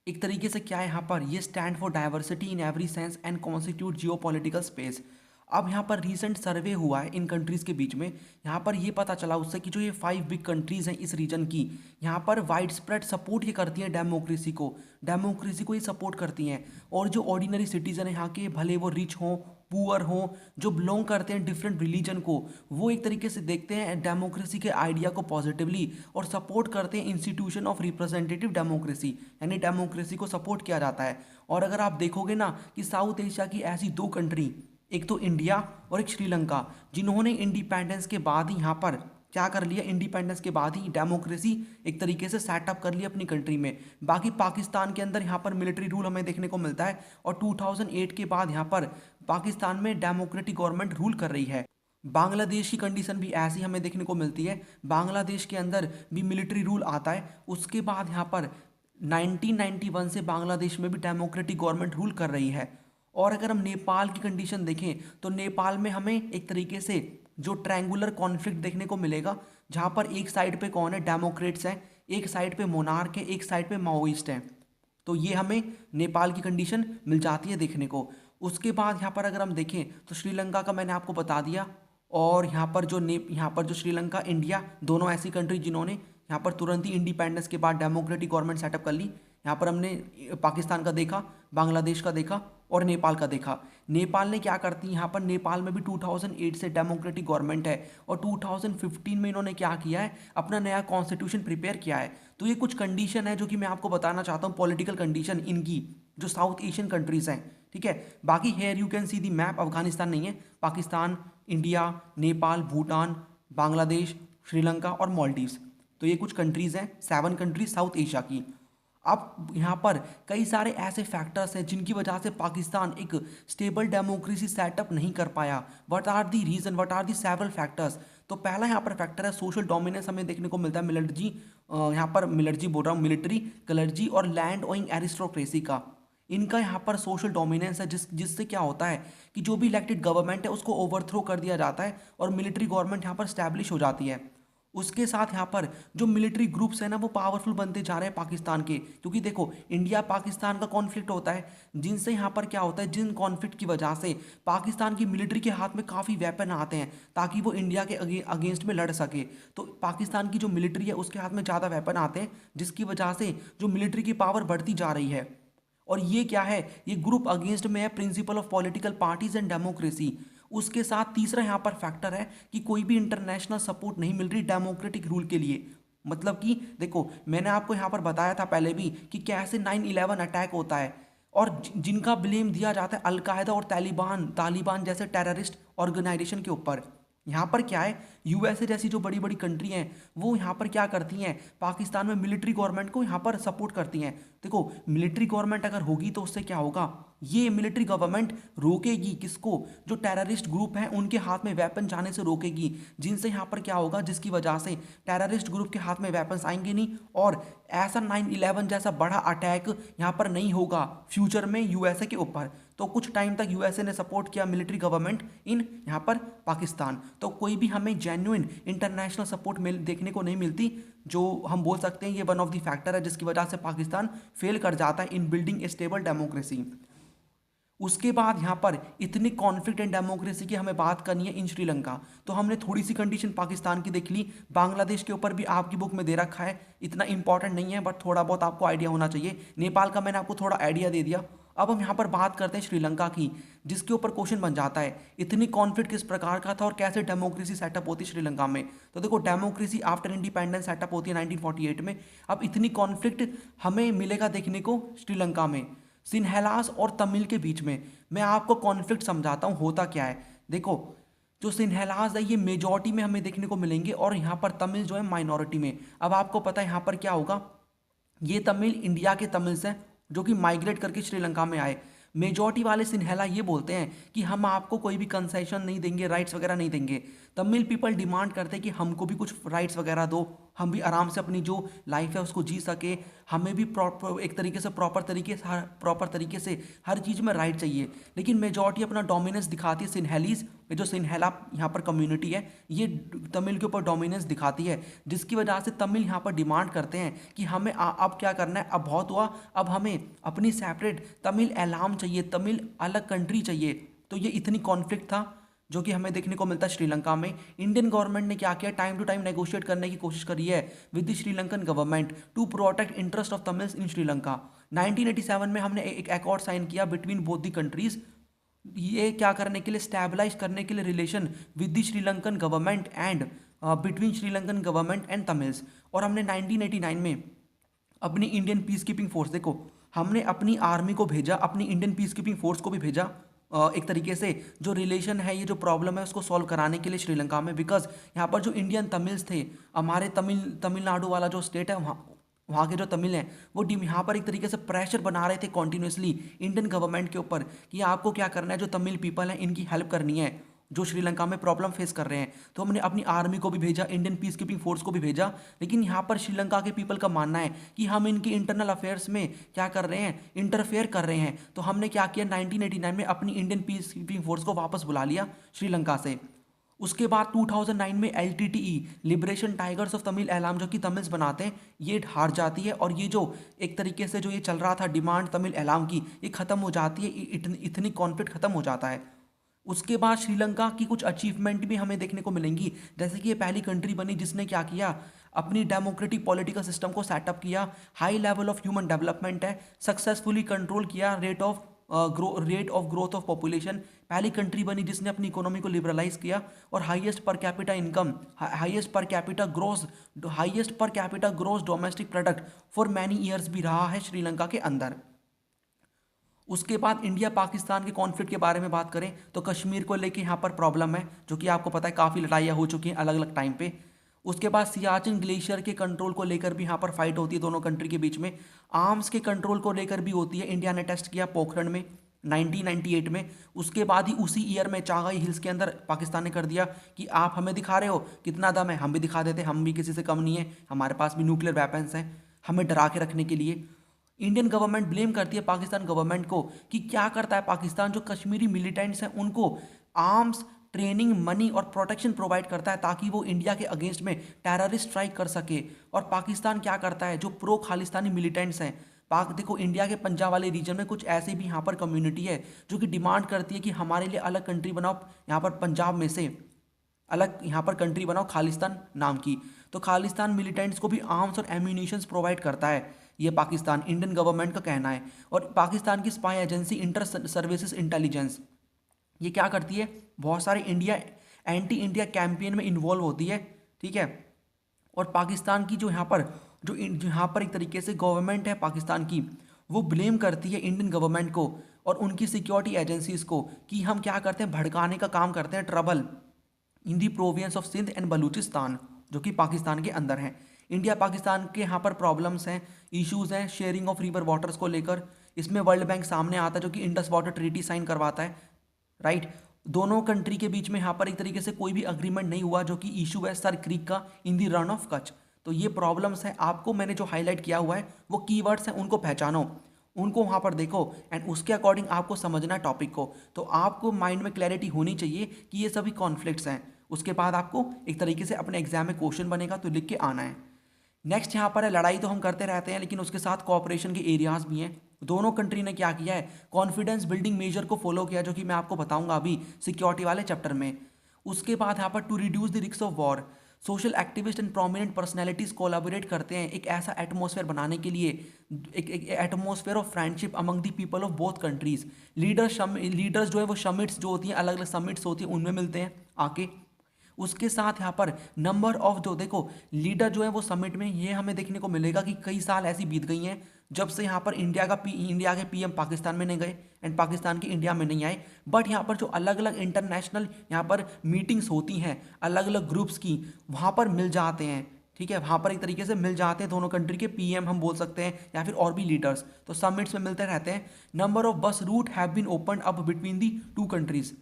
एक तरीके से क्या है यहाँ पर, ये stand for diversity in every sense and constitute geopolitical space. अब यहाँ पर रीसेंट सर्वे हुआ है इन कंट्रीज़ के बीच में। यहाँ पर ये पता चला उससे कि जो ये 5 बिग कंट्रीज़ हैं इस रीजन की, यहाँ पर वाइड स्प्रेड सपोर्ट ये करती हैं डेमोक्रेसी को ये सपोर्ट करती हैं। और जो ऑर्डिनरी सिटीजन है यहाँ के, भले वो रिच हों पुअर हों, जो बिलोंग करते हैं डिफरेंट रिलीजन को, वो एक तरीके से देखते हैं डेमोक्रेसी के आइडिया को पॉजिटिवली और सपोर्ट करते हैं इंस्टीट्यूशन ऑफ रिप्रेजेंटेटिव डेमोक्रेसी, यानी डेमोक्रेसी को सपोर्ट किया जाता है। और अगर आप देखोगे ना कि साउथ एशिया की ऐसी 2 कंट्री, एक तो इंडिया और एक श्रीलंका, जिन्होंने इंडिपेंडेंस के बाद ही यहाँ पर क्या कर लिया, इंडिपेंडेंस के बाद ही डेमोक्रेसी एक तरीके से सेटअप कर लिया अपनी कंट्री में। बाकी पाकिस्तान के अंदर यहाँ पर मिलिट्री रूल हमें देखने को मिलता है और 2008 के बाद यहाँ पर पाकिस्तान में डेमोक्रेटिक गवर्नमेंट रूल कर रही है। बांग्लादेश की कंडीशन भी ऐसी हमें देखने को मिलती है, बांग्लादेश के अंदर भी मिलिट्री रूल आता है। उसके बाद यहाँ पर 1991 से बांग्लादेश में भी डेमोक्रेटिक गवर्नमेंट रूल कर रही है। और अगर हम नेपाल की कंडीशन देखें तो नेपाल में हमें एक तरीके से जो ट्रायंगुलर कॉन्फ्लिक्ट देखने को मिलेगा, जहाँ पर एक साइड पे कौन है, डेमोक्रेट्स हैं, एक साइड पे मोनार्क है, एक साइड पे माओइस्ट हैं। तो ये हमें नेपाल की कंडीशन मिल जाती है देखने को। उसके बाद यहाँ पर अगर हम देखें तो श्रीलंका का मैंने आपको बता दिया। और यहाँ पर जो श्रीलंका इंडिया दोनों ऐसी कंट्री जिन्होंने यहाँ पर तुरंत ही इंडिपेंडेंस के बाद डेमोक्रेटिक गवर्नमेंट सेटअप कर ली। यहाँ पर हमने पाकिस्तान का देखा, बांग्लादेश का देखा और नेपाल का देखा। नेपाल ने क्या करती है, यहाँ पर नेपाल में भी 2008 से डेमोक्रेटिक गवर्नमेंट है और 2015 में इन्होंने क्या किया है, अपना नया कॉन्स्टिट्यूशन प्रिपेयर किया है। तो ये कुछ कंडीशन है जो कि मैं आपको बताना चाहता हूँ, पॉलिटिकल कंडीशन इनकी जो साउथ एशियन कंट्रीज़ हैं, ठीक है। बाकी here you can see the map, Afghanistan नहीं है, पाकिस्तान, इंडिया, नेपाल, भूटान, बांग्लादेश, श्रीलंका और मालदीव्स। तो ये कुछ कंट्रीज़ हैं, 7 कंट्रीज साउथ एशिया की। अब यहाँ पर कई सारे ऐसे फैक्टर्स हैं जिनकी वजह से पाकिस्तान एक स्टेबल डेमोक्रेसी सेटअप नहीं कर पाया। What are the reason, what are the several factors. तो पहला यहाँ पर फैक्टर है सोशल डोमिनेंस, हमें देखने को मिलता है मिलिट्री, यहाँ पर मिलिट्री बोल रहा हूँ, मिलिट्री, क्लर्जी और लैंड ओइंग एरिस्टोक्रेसी का। इनका यहाँ पर सोशल डोमिनेंस है, जिससे क्या होता है कि जो भी इलेक्टेड गवर्नमेंट है उसको ओवरथ्रो कर दिया जाता है और मिलिट्री गवर्नमेंट यहाँ पर स्टैब्लिश हो जाती है। उसके साथ यहाँ पर जो मिलिट्री ग्रुप्स हैं ना वो पावरफुल बनते जा रहे हैं पाकिस्तान के, क्योंकि देखो इंडिया पाकिस्तान का कॉन्फ्लिक्ट होता है, जिनसे यहाँ पर क्या होता है, जिन कॉन्फ्लिक्ट की वजह से पाकिस्तान की मिलिट्री के हाथ में काफ़ी वेपन आते हैं ताकि वो इंडिया के अगेंस्ट में लड़ सके। तो पाकिस्तान की जो मिलिट्री है उसके हाथ में ज़्यादा वेपन आते हैं, जिसकी वजह से जो मिलिट्री की पावर बढ़ती जा रही है। और ये क्या है, ये ग्रुप अगेंस्ट में है principle of political parties and democracy. उसके साथ तीसरा यहाँ पर फैक्टर है कि कोई भी इंटरनेशनल सपोर्ट नहीं मिल रही डेमोक्रेटिक रूल के लिए। मतलब कि देखो मैंने आपको यहाँ पर बताया था पहले भी कि कैसे 9/11 अटैक होता है और जिनका ब्लेम दिया जाता है अलकायदा और तालिबान जैसे टेररिस्ट ऑर्गेनाइजेशन के ऊपर। यहाँ पर क्या है, यूएसए जैसी जो बड़ी बड़ी कंट्री हैं वो यहाँ पर क्या करती हैं, पाकिस्तान में मिलिट्री गवर्नमेंट को यहाँ पर सपोर्ट करती हैं। देखो मिलिट्री गवर्नमेंट अगर होगी तो उससे क्या होगा, ये मिलिट्री गवर्नमेंट रोकेगी किसको, जो टेररिस्ट ग्रुप हैं उनके हाथ में वेपन जाने से रोकेगी, जिनसे यहाँ पर क्या होगा, जिसकी वजह से टेररिस्ट ग्रुप के हाथ में वेपन्स आएंगे नहीं और ऐसा 9/11 जैसा बड़ा अटैक यहाँ पर नहीं होगा फ्यूचर में यूएसए के ऊपर। तो कुछ टाइम तक यूएसए ने सपोर्ट किया मिलिट्री गवर्नमेंट इन यहाँ पर पाकिस्तान। तो कोई भी हमें जेन्युइन इंटरनेशनल सपोर्ट देखने को नहीं मिलती, जो हम बोल सकते हैं ये वन ऑफ द फैक्टर है जिसकी वजह से पाकिस्तान फेल कर जाता है इन बिल्डिंग ए स्टेबल डेमोक्रेसी। उसके बाद यहाँ पर इतनी कॉन्फ्लिक्ट एंड डेमोक्रेसी की हमें बात करनी है इन श्रीलंका, तो हमने थोड़ी सी कंडीशन पाकिस्तान की देख ली। बांग्लादेश के ऊपर भी आपकी बुक में दे रखा है, इतना इंपॉर्टेंट नहीं है बट थोड़ा बहुत आपको आइडिया होना चाहिए। नेपाल का मैंने आपको थोड़ा आइडिया दे दिया। अब हम यहाँ पर बात करते हैं श्रीलंका की, जिसके ऊपर क्वेश्चन बन जाता है इतनी कॉन्फ्लिक्ट किस प्रकार का था और कैसे डेमोक्रेसी सेटअप होती है श्रीलंका में। तो देखो डेमोक्रेसी आफ्टर इंडिपेंडेंस सेटअप होती है 1948 में। अब इतनी कॉन्फ्लिक्ट हमें मिलेगा देखने को श्रीलंका में सिन्हेलास और तमिल के बीच में। मैं आपको कॉन्फ्लिक्ट समझाता हूँ होता क्या है। देखो जो सिन्हेलास है ये मेजॉरिटी में हमें देखने को मिलेंगे और यहाँ पर तमिल जो है माइनॉरिटी में। अब आपको पता है यहाँ पर क्या होगा, ये तमिल इंडिया के तमिल्स हैं जो कि माइग्रेट करके श्रीलंका में आए। मेजॉरिटी वाले सिन्हेला ये बोलते हैं कि हम आपको कोई भी कंसेशन नहीं देंगे, राइट्स वगैरह नहीं देंगे। तमिल पीपल डिमांड करते हैं कि हमको भी कुछ राइट्स वगैरह दो, हम भी आराम से अपनी जो लाइफ है उसको जी सके, हमें भी एक तरीके से प्रॉपर तरीके से हर चीज़ में राइट चाहिए। लेकिन मेजॉरिटी अपना डोमिनेंस दिखाती है सिन्हेलीज, ये जो सिन्हेला यहाँ पर कम्युनिटी है ये तमिल के ऊपर डोमिनेंस दिखाती है, जिसकी वजह से तमिल यहाँ पर डिमांड करते हैं कि हमें अब क्या करना है, अब बहुत हुआ, अब हमें अपनी सेपरेट तमिल एलाम चाहिए, तमिल अलग कंट्री चाहिए। तो ये इतनी कॉन्फ्लिक्ट था जो कि हमें देखने को मिलता है श्रीलंका में। इंडियन गवर्नमेंट ने क्या किया, टाइम टू टाइम नेगोशिएट करने की कोशिश करी है with the Sri Lankan government to protect interest of Tamils in Sri Lanka. 1987 में हमने एक अकॉर्ड साइन किया बिटवीन बोथ द कंट्रीज, ये क्या करने के लिए, स्टैबलाइज करने के लिए relation with the Sri Lankan government and between Sri Lankan government and Tamils. और हमने 1989 में अपनी इंडियन पीस कीपिंग फोर्स, देखो हमने अपनी आर्मी को भेजा, अपनी इंडियन पीस कीपिंग फोर्स को भी भेजा एक तरीके से जो रिलेशन है, ये जो प्रॉब्लम है उसको सॉल्व कराने के लिए श्रीलंका में। बिकॉज यहाँ पर जो इंडियन तमिल्स थे, हमारे तमिलनाडु वाला जो स्टेट है वहाँ के जो तमिल हैं वो यहाँ पर एक तरीके से प्रेशर बना रहे थे कॉन्टिन्यूसली इंडियन गवर्नमेंट के ऊपर कि आपको क्या करना है, जो तमिल पीपल हैं इनकी हेल्प करनी है जो श्रीलंका में प्रॉब्लम फेस कर रहे हैं। तो हमने अपनी आर्मी को भी भेजा, इंडियन पीस कीपिंग फोर्स को भी भेजा। लेकिन यहाँ पर श्रीलंका के पीपल का मानना है कि हम इनकी इंटरनल अफेयर्स में क्या कर रहे हैं, इंटरफेयर कर रहे हैं। तो हमने क्या किया, 1989 में अपनी इंडियन पीस कीपिंग फोर्स को वापस बुला लिया श्रीलंका से। उसके बाद 2009 में LTTE liberation tigers of Tamil Eelam जो कि तमिल्स बनाते हैं, ये हार जाती है और ये जो एक तरीके से जो ये चल रहा था डिमांड तमिल एलाम की, ये ख़त्म हो जाती है, इतनी कॉन्फ्लिक्ट ख़त्म हो जाता है। उसके बाद श्रीलंका की कुछ अचीवमेंट भी हमें देखने को मिलेंगी, जैसे कि ये पहली कंट्री बनी जिसने क्या किया, अपनी डेमोक्रेटिक पॉलिटिकल सिस्टम को सेटअप किया, high level of human development है, सक्सेसफुली कंट्रोल किया rate of growth of population, पहली कंट्री बनी जिसने अपनी इकोनॉमी को लिबरलाइज किया, और highest per capita gross domestic product for many years भी रहा है श्रीलंका के अंदर। उसके बाद इंडिया पाकिस्तान के कॉन्फ्लिक्ट के बारे में बात करें तो कश्मीर को लेके यहाँ पर प्रॉब्लम है, जो कि आपको पता है काफ़ी लड़ाइयाँ हो चुकी हैं अलग अलग टाइम पे। उसके बाद सियाचिन ग्लेशियर के कंट्रोल को लेकर भी यहाँ पर फाइट होती है दोनों कंट्री के बीच में। आर्म्स के कंट्रोल को लेकर भी होती है, इंडिया ने टेस्ट किया पोखरण में। 1998 में। उसके बाद ही उसी ईयर में चागाई हिल्स के अंदर पाकिस्तान ने कर दिया कि आप हमें दिखा रहे हो कितना दम है, हम भी दिखा देते, हम भी किसी से कम नहीं है, हमारे पास भी न्यूक्लियर वेपन्स हैं, हमें डरा के रखने के लिए। इंडियन गवर्नमेंट ब्लेम करती है पाकिस्तान गवर्नमेंट को कि क्या करता है पाकिस्तान, जो कश्मीरी मिलिटेंट्स हैं उनको आर्म्स, ट्रेनिंग, मनी और प्रोटेक्शन प्रोवाइड करता है ताकि वो इंडिया के अगेंस्ट में टेररिस्ट स्ट्राइक कर सके। और पाकिस्तान क्या करता है, जो प्रो खालिस्तानी मिलिटेंट्स हैं, पाक देखो इंडिया के पंजाब वाले रीजन में कुछ ऐसे भी यहाँ पर कम्युनिटी है जो कि डिमांड करती है कि हमारे लिए अलग कंट्री बनाओ, यहाँ पर पंजाब में से अलग यहाँ पर कंट्री बनाओ खालिस्तान नाम की। तो खालिस्तान मिलिटेंट्स को भी आर्म्स और एम्यूनिशंस प्रोवाइड करता है ये पाकिस्तान, इंडियन गवर्नमेंट का कहना है। और पाकिस्तान की spy agency inter services intelligence ये क्या करती है, बहुत सारे इंडिया एंटी इंडिया कैंपेन में इन्वॉल्व होती है, ठीक है। और पाकिस्तान की जो यहाँ पर एक तरीके से गवर्नमेंट है पाकिस्तान की, वो ब्लेम करती है इंडियन गवर्नमेंट को और उनकी सिक्योरिटी एजेंसीज को कि हम क्या करते हैं, भड़काने का काम करते हैं, trouble in the province of Sindh and Balochistan जो कि पाकिस्तान के अंदर हैं। इंडिया पाकिस्तान के यहाँ पर प्रॉब्लम्स हैं, इश्यूज हैं शेयरिंग ऑफ रिवर वाटर्स को लेकर। इसमें वर्ल्ड बैंक सामने आता है जो कि इंडस वाटर ट्रीटी साइन करवाता है, राइट। दोनों कंट्री के बीच में यहाँ पर एक तरीके से कोई भी अग्रीमेंट नहीं हुआ, जो कि इशू है सर क्रीक का इन दी रन ऑफ कच्छ। तो ये प्रॉब्लम्स हैं, आपको मैंने जो हाईलाइट किया हुआ है वो कीवर्ड्स हैं, उनको पहचानो, उनको वहाँ पर देखो एंड उसके अकॉर्डिंग आपको समझना है टॉपिक को। तो आपको माइंड में क्लैरिटी होनी चाहिए कि ये सभी कॉन्फ्लिक्ट्स हैं। उसके बाद आपको एक तरीके से अपने एग्जाम में क्वेश्चन बनेगा तो लिख के आना है। नेक्स्ट यहाँ पर है, लड़ाई तो हम करते रहते हैं लेकिन उसके साथ कोऑपरेशन के एरियाज भी हैं। दोनों कंट्री ने क्या किया है, कॉन्फिडेंस बिल्डिंग मेजर को फॉलो किया, जो कि मैं आपको बताऊंगा अभी सिक्योरिटी वाले चैप्टर में। उसके बाद यहाँ पर to reduce the risk of war, social activist and prominent personalities collaborate करते हैं एक ऐसा एटमॉस्फेयर बनाने के लिए, एक atmosphere of friendship among the people of both countries. Leaders जो है वो समिट्स जो होती हैं, अलग अलग समिट्स होती हैं, उनमें मिलते हैं आके। उसके साथ यहाँ पर नंबर ऑफ जो देखो लीडर जो है वो समिट में, ये हमें देखने को मिलेगा कि कई साल ऐसी बीत गई हैं जब से यहाँ पर इंडिया के पीएम पाकिस्तान में नहीं गए एंड पाकिस्तान के इंडिया में नहीं आए। बट यहाँ पर जो अलग अलग इंटरनेशनल यहाँ पर मीटिंग्स होती हैं अलग अलग ग्रुप्स की, वहाँ पर मिल जाते हैं, ठीक है। वहाँ पर एक तरीके से मिल जाते हैं दोनों कंट्री के पीएम हम बोल सकते हैं या फिर और भी लीडर्स, तो समिट्स में मिलते रहते हैं। Number of bus route have been open up between the two countries,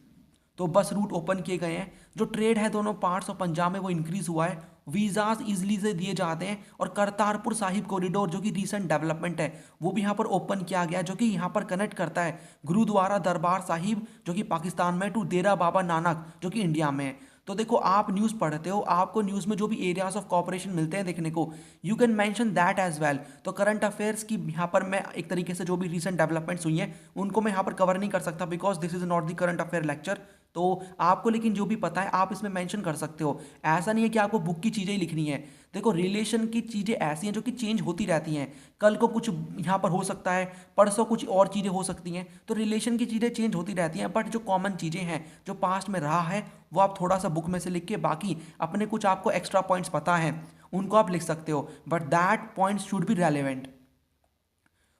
तो बस रूट ओपन किए गए हैं। जो ट्रेड है दोनों पार्ट्स ऑफ पंजाब में वो इंक्रीज हुआ है, वीज़ाज इजीली से दिए जाते हैं। और करतारपुर साहिब कॉरिडोर जो कि रीसेंट डेवलपमेंट है वो भी यहाँ पर ओपन किया गया, जो कि यहाँ पर कनेक्ट करता है गुरुद्वारा दरबार साहिब जो कि पाकिस्तान में टू डेरा बाबा नानक जो कि इंडिया में है। तो देखो आप न्यूज़ पढ़ते हो, आपको न्यूज़ में जो भी एरियाज ऑफ कॉपरेशन मिलते हैं देखने को, you can mention that as well. तो करंट अफेयर्स की यहाँ पर मैं एक तरीके से जो भी रीसेंट डेवलपमेंट्स हुई हैं उनको मैं यहाँ पर कवर नहीं कर सकता because this is not the current affair lecture. तो आपको लेकिन जो भी पता है आप इसमें मेंशन कर सकते हो, ऐसा नहीं है कि आपको बुक की चीज़ें ही लिखनी है। देखो रिलेशन की चीज़ें ऐसी हैं जो कि चेंज होती रहती हैं, कल को कुछ यहाँ पर हो सकता है, परसों कुछ और चीज़ें हो सकती हैं, तो रिलेशन की चीज़ें चेंज होती रहती हैं। बट जो कॉमन चीज़ें हैं जो पास्ट में रहा है वो आप थोड़ा सा बुक में से लिख के, बाकी अपने कुछ आपको एक्स्ट्रा पॉइंट्स पता है उनको आप लिख सकते हो, but that points should be relevant.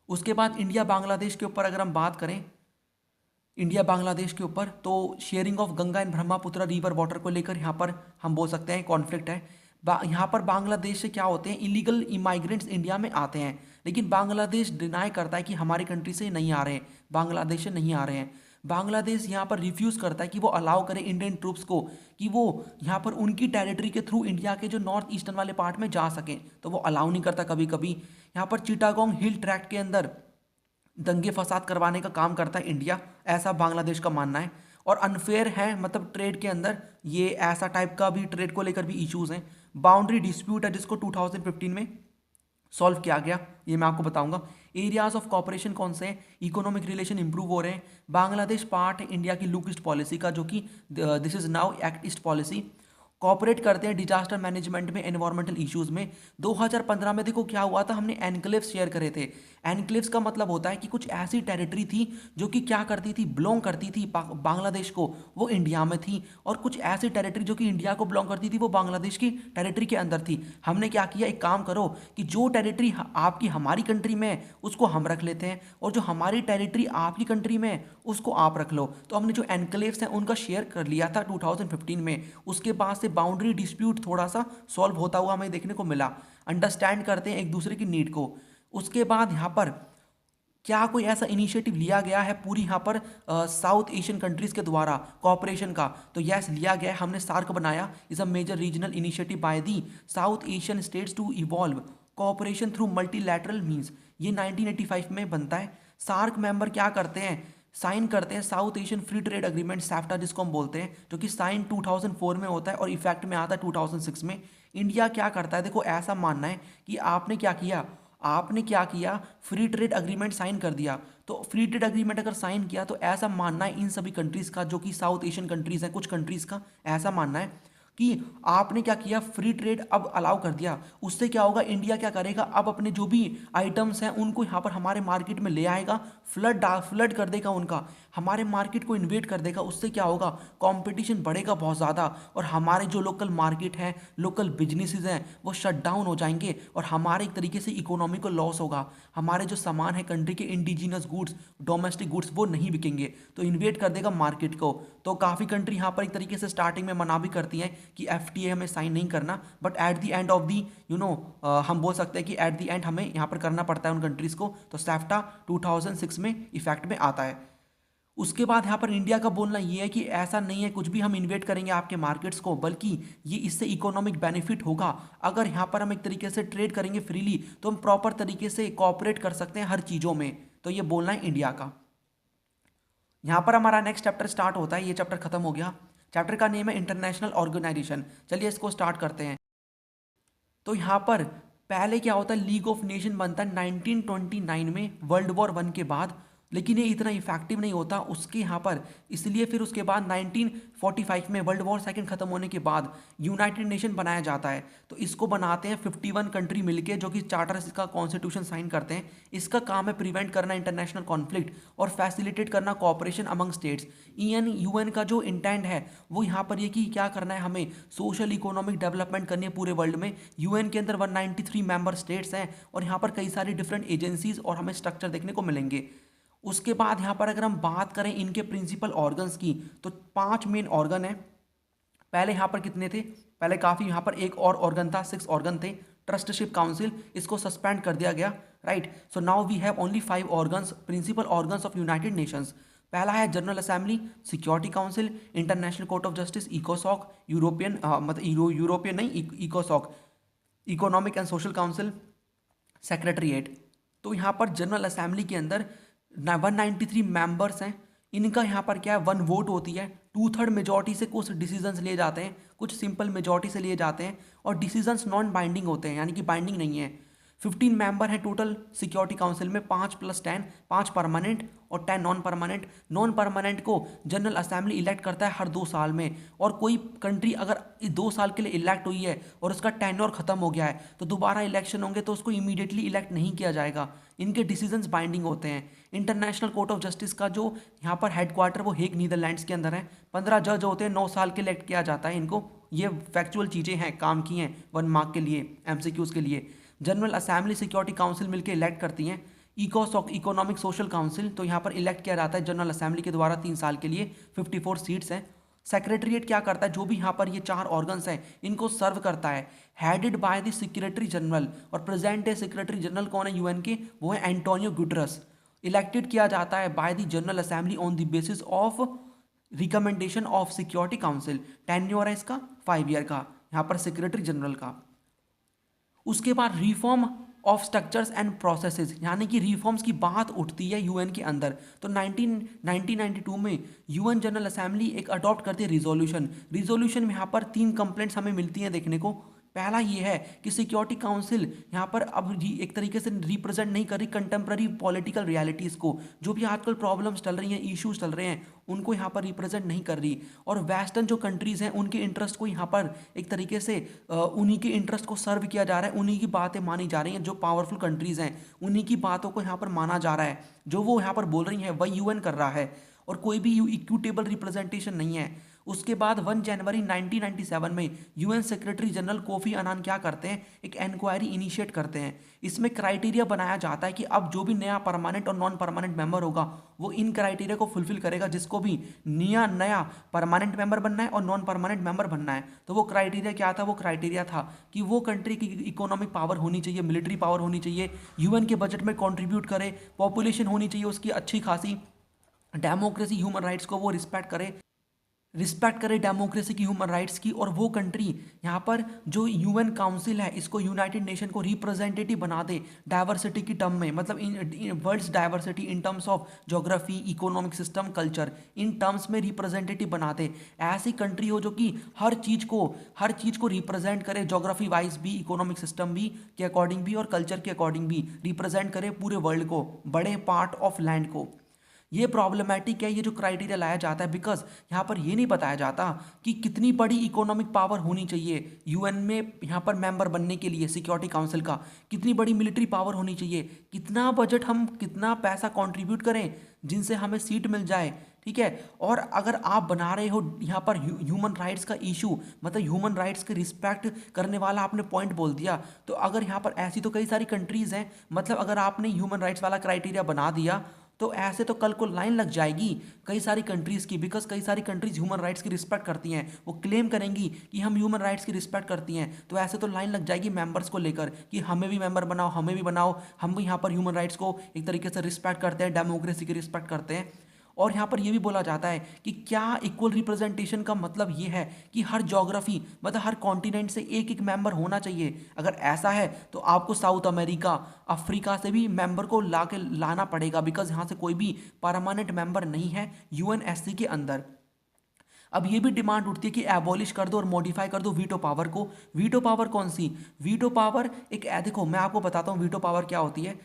उसके बाद इंडिया बांग्लादेश के ऊपर अगर हम बात करें, इंडिया बांग्लादेश के ऊपर, तो sharing of Ganga and Brahmaputra river water को लेकर यहाँ पर हम बोल सकते हैं कॉन्फ्लिक्ट है। यहाँ पर बांग्लादेश से क्या होते हैं, इलीगल इमाइग्रेंट्स इंडिया में आते हैं, लेकिन बांग्लादेश डिनाई करता है कि हमारी कंट्री से नहीं आ रहे हैं, बांग्लादेश से नहीं आ रहे हैं। बांग्लादेश यहाँ पर रिफ्यूज़ करता है कि वो अलाउ करे इंडियन ट्रूप्स को कि वो यहाँ पर उनकी टेरिटरी के थ्रू इंडिया के जो नॉर्थ ईस्टर्न वाले पार्ट में जा सकें, तो वो अलाउ नहीं करता। कभी कभी यहाँ पर चिटागोंग हिल ट्रैक्ट के अंदर दंगे फसाद करवाने का काम करता है इंडिया, ऐसा बांग्लादेश का मानना है। और अनफेयर है मतलब ट्रेड के अंदर, ये ऐसा टाइप का भी ट्रेड को लेकर भी इश्यूज हैं। बाउंड्री डिस्प्यूट है जिसको 2015 में सॉल्व किया गया, ये मैं आपको बताऊंगा। एरियाज ऑफ कॉपरेशन कौन से हैं, इकोनॉमिक रिलेशन इंप्रूव हो रहे हैं। बांग्लादेश पार्ट है इंडिया की लुक ईस्ट पॉलिसी का, जो कि this is now act east policy. Cooperate करते हैं डिजास्टर मैनेजमेंट में, एनवायरमेंटल इश्यूज में। 2015 में देखो क्या हुआ था, हमने एनक्लेव्स शेयर करे थे। एनक्लेव्स का मतलब होता है कि कुछ ऐसी टेरिटरी थी जो कि क्या करती थी, बिलोंग करती थी बांग्लादेश को, वो इंडिया में थी, और कुछ ऐसी टेरिटरी जो कि इंडिया को बिलोंग करती थी वो बांग्लादेश की टेरिटरी के अंदर थी। हमने क्या किया, एक काम करो कि जो टेरिटरी आपकी हमारी कंट्री में है उसको हम रख लेते हैं, और जो हमारी टेरिटरी आपकी कंट्री में है उसको आप रख लो। तो हमने जो एनक्लेव्स हैं उनका शेयर कर लिया था 2015 में। उसके बाद से बाउंड्री डिस्प्यूट थोड़ा सा सॉल्व होता हुआ हमें देखने को मिला, अंडरस्टैंड करते हैं एक दूसरे की नीड को। उसके बाद यहाँ पर क्या कोई ऐसा इनिशिएटिव लिया गया है पूरी यहाँ पर साउथ एशियन कंट्रीज़ के द्वारा कॉपरेशन का? तो यस, लिया गया है। हमने सार्क बनाया, is a major regional initiative by the South Asian states to evolve cooperation through multilateral means. ये 1985 में बनता है। सार्क मेंबर क्या करते हैं, साइन करते हैं South Asian free trade agreement SAFTA जिसको हम बोलते हैं, जो कि साइन 2004 में होता है और इफेक्ट में आता है 2006 में। इंडिया क्या करता है, देखो ऐसा मानना है कि आपने क्या किया, फ्री ट्रेड अग्रीमेंट साइन कर दिया। तो फ्री ट्रेड अग्रीमेंट अगर साइन किया तो ऐसा मानना है इन सभी कंट्रीज़ का, जो कि साउथ एशियन कंट्रीज़ हैं, कुछ कंट्रीज़ का ऐसा मानना है कि आपने क्या किया, फ्री ट्रेड अब अलाउ कर दिया। उससे क्या होगा, इंडिया क्या करेगा, अब अपने जो भी आइटम्स हैं उनको यहाँ पर हमारे मार्केट में ले आएगा, फ्लड कर देगा उनका, हमारे मार्केट को इन्वेट कर देगा। उससे क्या होगा, कंपटीशन बढ़ेगा बहुत ज़्यादा, और हमारे जो लोकल मार्केट हैं, लोकल बिजनेसेस हैं, वो शट डाउन हो जाएंगे, और हमारे एक तरीके से इकोनॉमी को लॉस होगा। हमारे जो सामान है कंट्री के, इंडिजिनस गुड्स, डोमेस्टिक गुड्स, वो नहीं बिकेंगे, तो इन्वेट कर देगा मार्केट को। तो काफ़ी कंट्री यहाँ पर एक तरीके से स्टार्टिंग में मना भी करती हैं कि एफटीए हमें साइन नहीं करना, but at the end of the हम बोल सकते हैं कि एट द एंड हमें यहाँ पर करना पड़ता है उन कंट्रीज़ को। तो सैफ्टा 2006 में इफेक्ट में आता है। उसके बाद यहाँ पर इंडिया का बोलना ये है कि ऐसा नहीं है कुछ भी हम इन्वेट करेंगे आपके मार्केट्स को, बल्कि ये इससे इकोनॉमिक बेनिफिट होगा। अगर यहाँ पर हम एक तरीके से ट्रेड करेंगे फ्रीली, तो हम प्रॉपर तरीके से कॉपरेट कर सकते हैं हर चीज़ों में। तो ये बोलना है इंडिया का। यहाँ पर हमारा नेक्स्ट चैप्टर स्टार्ट होता है, ये चैप्टर खत्म हो गया। चैप्टर का नेम है इंटरनेशनल ऑर्गेनाइजेशन। चलिए इसको स्टार्ट करते हैं। तो यहाँ पर पहले क्या होता है, लीग ऑफ नेशन बनता है 1929 में, वर्ल्ड वॉर 1 के बाद। लेकिन ये इतना इफेक्टिव नहीं होता उसके यहाँ पर, इसलिए फिर उसके बाद 1945 में वर्ल्ड वॉर सेकंड खत्म होने के बाद यूनाइटेड नेशन बनाया जाता है। तो इसको बनाते हैं 51 कंट्री मिलके, जो कि चार्टर इसका कॉन्स्टिट्यूशन साइन करते हैं। इसका काम है प्रिवेंट करना इंटरनेशनल कॉन्फ्लिक्ट और फैसिलिटेट करना कोऑपरेशन अमंग स्टेट्स। यूएन का जो इंटेंट है वो यहाँ पर ये कि क्या करना है, हमें सोशल इकोनॉमिक डेवलपमेंट करनी है पूरे वर्ल्ड में। यूएन के अंदर 193 मेंबर स्टेट्स हैं, और यहाँ पर कई सारी डिफरेंट एजेंसीज और हमें स्ट्रक्चर देखने को मिलेंगे। उसके बाद यहाँ पर अगर हम बात करें इनके प्रिंसिपल ऑर्गन्स की, तो 5 मेन ऑर्गन है। पहले यहाँ पर कितने थे, पहले काफ़ी, यहाँ पर एक और ऑर्गन था, 6 ऑर्गन थे। ट्रस्टशिप काउंसिल, इसको सस्पेंड कर दिया गया, right. So now we have only 5 organs, principal organs of United Nations. पहला है General Assembly, Security Council, International Court of Justice, इकोसॉक, यूरोपियन यूरोपियन नहीं, इकोसॉक, Economic and Social Council, Secretariat. तो यहाँ पर जनरल असेंबली के अंदर 193 मेंबर्स हैं। इनका यहाँ पर क्या है, 1 वोट होती है। 2/3 मेजॉरिटी से कुछ डिसीजंस लिए जाते हैं, कुछ सिंपल मेजॉरिटी से लिए जाते हैं, और डिसीजंस नॉन बाइंडिंग होते हैं, यानी कि बाइंडिंग नहीं है। 15 मेंबर हैं टोटल सिक्योरिटी काउंसिल में, 5 + 10, 5 परमानेंट और 10 नॉन परमानेंट। नॉन परमानेंट को जनरल असेंबली इलेक्ट करता है हर 2 साल में, और कोई कंट्री अगर 2 साल के लिए इलेक्ट हुई है और उसका टेन्योर खत्म हो गया है, तो दोबारा इलेक्शन होंगे तो उसको इमीडिएटली इलेक्ट नहीं किया जाएगा। इनके डिसीजंस बाइंडिंग होते हैं। इंटरनेशनल कोर्ट ऑफ जस्टिस का जो यहाँ पर हेडक्वार्टर वो हेग नीदरलैंड्स के अंदर है। 15 जज होते हैं, 9 साल के इलेक्ट किया जाता है इनको। ये फैक्चुअल चीज़ें हैं, काम की हैं 1 मार्क के लिए, एमसीक्यूज़ के लिए। जनरल असेंबली सिक्योरिटी काउंसिल मिलकर इलेक्ट करती हैं। इकोसॉक, इकोनॉमिक सोशल काउंसिल, तो यहाँ पर इलेक्ट किया जाता है जनरल असेंबली के द्वारा 3 साल के लिए, 54 सीट्स हैं। सेक्रेटरीट क्या करता है, जो भी यहाँ पर ये 4 ऑर्गन्स हैं इनको सर्व करता है, headed by the secretary general. और प्रेजेंट डे सेक्रेटरी जनरल कौन है यूएन के, वो है एंटोनियो गुटरस। इलेक्टेड किया जाता है by the general assembly on the basis of recommendation of security council. Tenure है इसका 5 ईयर का, यहाँ पर सेक्रेटरी जनरल का। उसके बाद reform of structures and processes, यानी कि रिफॉर्म्स की बात उठती है यूएन के अंदर। तो 1992 में यूएन जनरल असेंबली एक अडॉप्ट करती है रिजोल्यूशन में यहाँ पर 3 कंप्लेंट्स हमें मिलती हैं देखने को। पहला ये है कि सिक्योरिटी काउंसिल यहाँ पर अब एक तरीके से रिप्रेजेंट नहीं कर रही कंटेम्प्रेरी पॉलिटिकल रियलिटीज़ को, जो भी आजकल प्रॉब्लम्स चल रही हैं, इश्यूज चल रहे हैं, उनको यहाँ पर रिप्रेजेंट नहीं कर रही। और वेस्टर्न जो कंट्रीज़ हैं उनके इंटरेस्ट को यहाँ पर एक तरीके से उन्हीं के इंटरेस्ट को सर्व किया जा रहा है, उन्हीं की बातें मानी जा रही हैं। जो पावरफुल कंट्रीज़ हैं उन्हीं की बातों को यहाँ पर माना जा रहा है, जो वो यहाँ पर बोल रही हैं वही यूएन कर रहा है, और कोई भी इक्विटेबल रिप्रेजेंटेशन नहीं है। उसके बाद 1 जनवरी 1997 में यूएन सेक्रेटरी जनरल कोफी अनान क्या करते हैं, एक इंक्वायरी इनिशिएट करते हैं। इसमें क्राइटेरिया बनाया जाता है कि अब जो भी नया परमानेंट और नॉन परमानेंट मेंबर होगा वो इन क्राइटेरिया को फुलफिल करेगा, जिसको भी नया नया परमानेंट मेंबर बनना है और नॉन परमानेंट मेंबर बनना है। तो वो क्राइटेरिया क्या था, वो क्राइटेरिया था कि वो कंट्री की इकोनॉमिक पावर होनी चाहिए, मिलिट्री पावर होनी चाहिए, यूएन के बजट में कंट्रीब्यूट करे, पॉपुलेशन होनी चाहिए उसकी अच्छी खासी, डेमोक्रेसी ह्यूमन राइट्स को वो रिस्पेक्ट करे डेमोक्रेसी की, ह्यूमन राइट्स की। और वो कंट्री यहाँ पर जो यूएन काउंसिल है इसको यूनाइटेड नेशन को रिप्रेजेंटेटिव बना दे डाइवर्सिटी की टर्म में, मतलब in world's diversity in terms of geography, economic system, culture, in terms में रिप्रेजेंटेटिव बना दे। ऐसी कंट्री हो जो कि हर चीज़ को रिप्रेजेंट करे, ज्योग्राफी वाइज भी, इकोनॉमिक सिस्टम भी के अकॉर्डिंग भी और कल्चर के अकॉर्डिंग भी रिप्रेजेंट करे पूरे वर्ल्ड को, बड़े पार्ट ऑफ लैंड को। ये प्रॉब्लमेटिक है ये जो क्राइटेरिया लाया जाता है, बिकॉज यहाँ पर ये नहीं बताया जाता कि कितनी बड़ी इकोनॉमिक पावर होनी चाहिए यूएन में यहाँ पर मेंबर बनने के लिए, सिक्योरिटी काउंसिल का कितनी बड़ी मिलिट्री पावर होनी चाहिए, कितना बजट, हम कितना पैसा कंट्रीब्यूट करें जिनसे हमें सीट मिल जाए, ठीक है। और अगर आप बना रहे हो यहाँ पर ह्यूमन राइट्स का इशू, मतलब ह्यूमन राइट्स के रिस्पेक्ट करने वाला आपने पॉइंट बोल दिया, तो अगर यहाँ पर ऐसी तो कई सारी कंट्रीज़ हैं, मतलब अगर आपने ह्यूमन राइट्स वाला क्राइटेरिया बना दिया तो ऐसे तो कल को लाइन लग जाएगी कई सारी कंट्रीज़ की, बिकॉज कई सारी कंट्रीज ह्यूमन राइट्स की रिस्पेक्ट करती हैं, वो क्लेम करेंगी कि हम ह्यूमन राइट्स की रिस्पेक्ट करती हैं, तो ऐसे तो लाइन लग जाएगी मेंबर्स को लेकर कि हमें भी मेंबर बनाओ, हमें भी बनाओ, हम भी यहाँ पर ह्यूमन राइट्स को एक तरीके से रिस्पेक्ट करते हैं, डेमोक्रेसी की रिस्पेक्ट करते हैं। और यहाँ पर यह भी बोला जाता है कि क्या इक्वल रिप्रेजेंटेशन का मतलब ये है कि हर ज्योग्राफी, मतलब हर कॉन्टिनेंट से एक एक मेंबर होना चाहिए। अगर ऐसा है तो आपको साउथ अमेरिका, अफ्रीका से भी मेंबर को लाना पड़ेगा, बिकॉज यहाँ से कोई भी परमानेंट मेंबर नहीं है यूएनएससी के अंदर। अब ये भी डिमांड उठती है कि एबॉलिश कर दो और मॉडिफाई कर दो वीटो पावर को। वीटो पावर कौन सी? वीटो पावर एक देखो मैं आपको बताता हूँ वीटो पावर क्या होती है।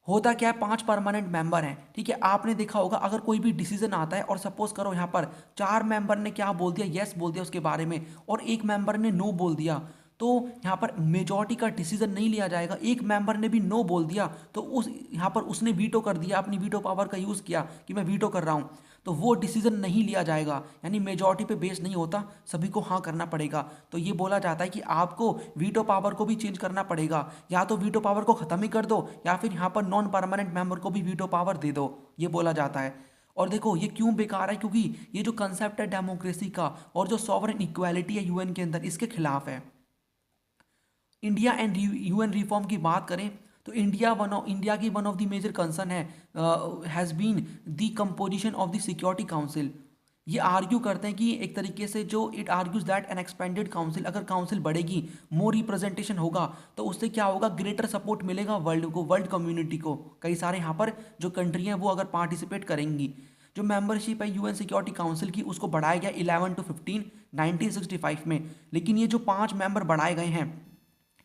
होता क्या है, 5 परमानेंट मेंबर हैं, ठीक है। आपने देखा होगा अगर कोई भी डिसीजन आता है और सपोज करो यहाँ पर 4 मेंबर ने क्या बोल दिया, यस बोल दिया उसके बारे में, और एक मेंबर ने नो बोल दिया, तो यहाँ पर मेजॉरिटी का डिसीजन नहीं लिया जाएगा। एक मेंबर ने भी नो बोल दिया तो उस यहाँ पर उसने वीटो कर दिया, अपनी वीटो पावर का यूज़ किया कि मैं वीटो कर रहा हूँ, तो वो डिसीजन नहीं लिया जाएगा, यानी मेजॉरिटी पे बेस नहीं होता, सभी को हाँ करना पड़ेगा। तो ये बोला जाता है कि आपको वीटो पावर को भी चेंज करना पड़ेगा, या तो वीटो पावर को ख़त्म ही कर दो या फिर यहाँ पर नॉन परमानेंट मेंबर को भी वीटो पावर दे दो, ये बोला जाता है। और देखो ये क्यों बेकार है, क्योंकि ये जो कंसेप्ट है डेमोक्रेसी का और जो सॉवरेन इक्वालिटी है यूएन के अंदर, इसके खिलाफ है। इंडिया एंड यूएन रिफॉर्म की बात करें तो इंडिया की one of the major concern है has been the composition of the Security Council. ये आर्ग्यू करते हैं कि एक तरीके से जो it argues that an expanded council, अगर काउंसिल बढ़ेगी, मोर रिप्रेजेंटेशन होगा, तो उससे क्या होगा, ग्रेटर सपोर्ट मिलेगा वर्ल्ड को, वर्ल्ड कम्युनिटी को। कई सारे यहाँ पर जो कंट्री हैं वो अगर पार्टिसिपेट करेंगी, जो मेंबरशिप है यूएन सिक्योरिटी काउंसिल की उसको बढ़ाया गया 11 to 15 1965 में। लेकिन ये जो 5 मेंबर बढ़ाए गए हैं,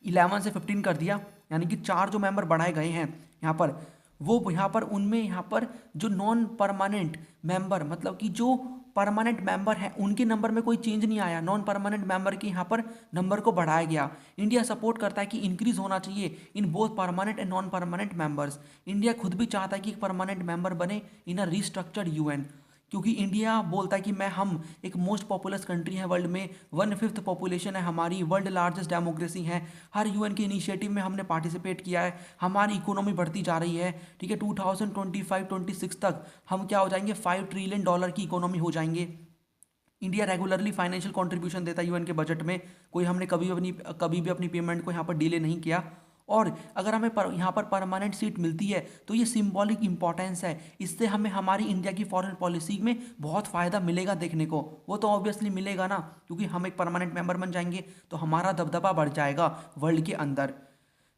11 से 15 कर दिया, यानी कि 4 जो मेंबर बढ़ाए गए हैं यहाँ पर, वो यहाँ पर उनमें यहाँ पर जो नॉन परमानेंट मेंबर, मतलब कि जो परमानेंट मेंबर हैं उनके नंबर में कोई चेंज नहीं आया, नॉन परमानेंट मेंबर के यहाँ पर नंबर को बढ़ाया गया। इंडिया सपोर्ट करता है कि इंक्रीज होना चाहिए in both permanent and non permanent members. India खुद भी चाहता है कि एक परमानेंट मेंबर बने इन अ रिस्ट्रक्चर्ड यूएन, क्योंकि इंडिया बोलता है कि हम एक मोस्ट पॉपुलस कंट्री है वर्ल्ड में, 1/5 पॉपुलेशन है हमारी, वर्ल्ड लार्जेस्ट डेमोक्रेसी है, हर यूएन के इनिशिएटिव में हमने पार्टिसिपेट किया है, हमारी इकोनॉमी बढ़ती जा रही है, ठीक है। 2025-26 तक हम क्या हो जाएंगे, $5 ट्रिलियन की इकोनॉमी हो जाएंगे। इंडिया रेगुलरली फाइनेंशियल कंट्रीब्यूशन देता है यूएन के बजट में, कोई हमने कभी भी अपनी पेमेंट को यहाँ पर डिले नहीं किया। और अगर हमें यहाँ पर परमानेंट सीट मिलती है तो ये सिंबॉलिक इंपॉर्टेंस है, इससे हमें हमारी इंडिया की फॉरेन पॉलिसी में बहुत फ़ायदा मिलेगा देखने को। वो तो ऑब्वियसली मिलेगा ना, क्योंकि हम एक परमानेंट मेंबर बन जाएंगे तो हमारा दबदबा बढ़ जाएगा वर्ल्ड के अंदर।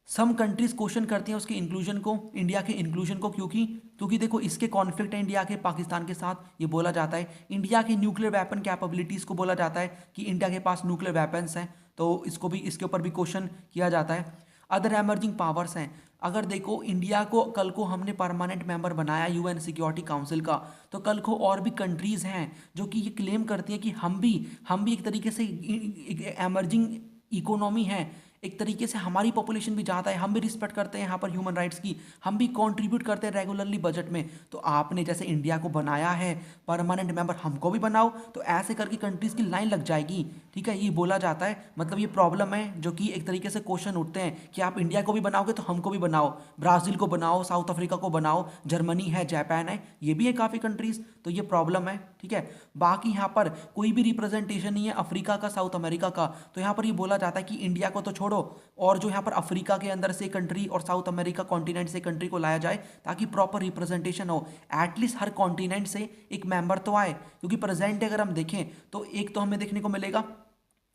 सम कंट्रीज क्वेश्चन करती हैं उसके इंक्लूजन को, इंडिया के इंक्लूजन को, क्योंकि देखो इसके कॉन्फ्लिक्ट है इंडिया के पाकिस्तान के साथ, ये बोला जाता है। इंडिया की न्यूक्लियर वेपन कैपेबिलिटीज़ को बोला जाता है कि इंडिया के पास न्यूक्लियर वेपन्स हैं, तो इसके ऊपर भी क्वेश्चन किया जाता है। अदर एमर्जिंग पावर्स हैं, अगर देखो इंडिया को कल को हमने परमानेंट मेंबर बनाया यूएन सिक्योरिटी काउंसिल का, तो कल को और भी कंट्रीज़ हैं जो कि ये क्लेम करती हैं कि हम भी एक तरीके से एक एमर्जिंग इकोनॉमी है, एक तरीके से हमारी पॉपुलेशन भी ज़्यादा है, हम भी रिस्पेक्ट करते हैं यहाँ पर ह्यूमन राइट्स की, हम भी कंट्रीब्यूट करते हैं रेगुलरली बजट में। तो आपने जैसे इंडिया को बनाया है परमानेंट मेंबर, हमको भी बनाओ। तो ऐसे करके कंट्रीज़ की लाइन लग जाएगी, ठीक है, ये बोला जाता है। मतलब ये प्रॉब्लम है जो कि एक तरीके से क्वेश्चन उठते हैं कि आप इंडिया को भी बनाओगे तो हमको भी बनाओ, ब्राज़ील को बनाओ, साउथ अफ्रीका को बनाओ, जर्मनी है, जापान है, ये भी है काफ़ी कंट्रीज़। तो ये प्रॉब्लम है, ठीक है। बाकी यहाँ पर कोई भी रिप्रेजेंटेशन नहीं है अफ्रीका का, साउथ अमेरिका का। तो यहाँ पर ये बोला जाता है कि इंडिया को तो छोड़ो, और जो यहाँ पर अफ्रीका के अंदर से कंट्री और साउथ अमेरिका कॉन्टिनेंट से कंट्री को लाया जाए ताकि प्रॉपर रिप्रेजेंटेशन हो, एटलीस्ट हर कॉन्टिनेंट से एक मेंबर तो आए। क्योंकि प्रेजेंट अगर हम देखें तो एक तो हमें देखने को मिलेगा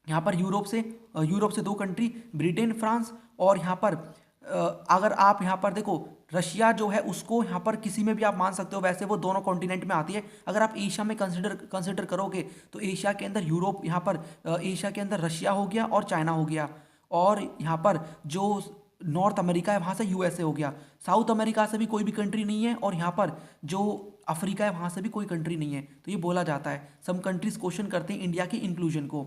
यहाँ पर यूरोप से दो कंट्री, ब्रिटेन, फ्रांस, और यहाँ पर अगर आप यहाँ पर देखो रशिया जो है उसको यहाँ पर किसी में भी आप मान सकते हो, वैसे वो दोनों कॉन्टिनेंट में आती है। अगर आप एशिया में कंसिडर करोगे तो एशिया के अंदर यूरोप, यहाँ पर एशिया के अंदर रशिया हो गया और चाइना हो गया, और यहाँ पर जो नॉर्थ अमेरिका है वहाँ से यूएसए हो गया, साउथ अमेरिका से भी कोई भी कंट्री नहीं है, और यहाँ पर जो अफ्रीका है वहाँ से भी कोई कंट्री नहीं है। तो ये बोला जाता है, सम कंट्रीज क्वेश्चन करते हैं इंडिया की इंक्लूजन को।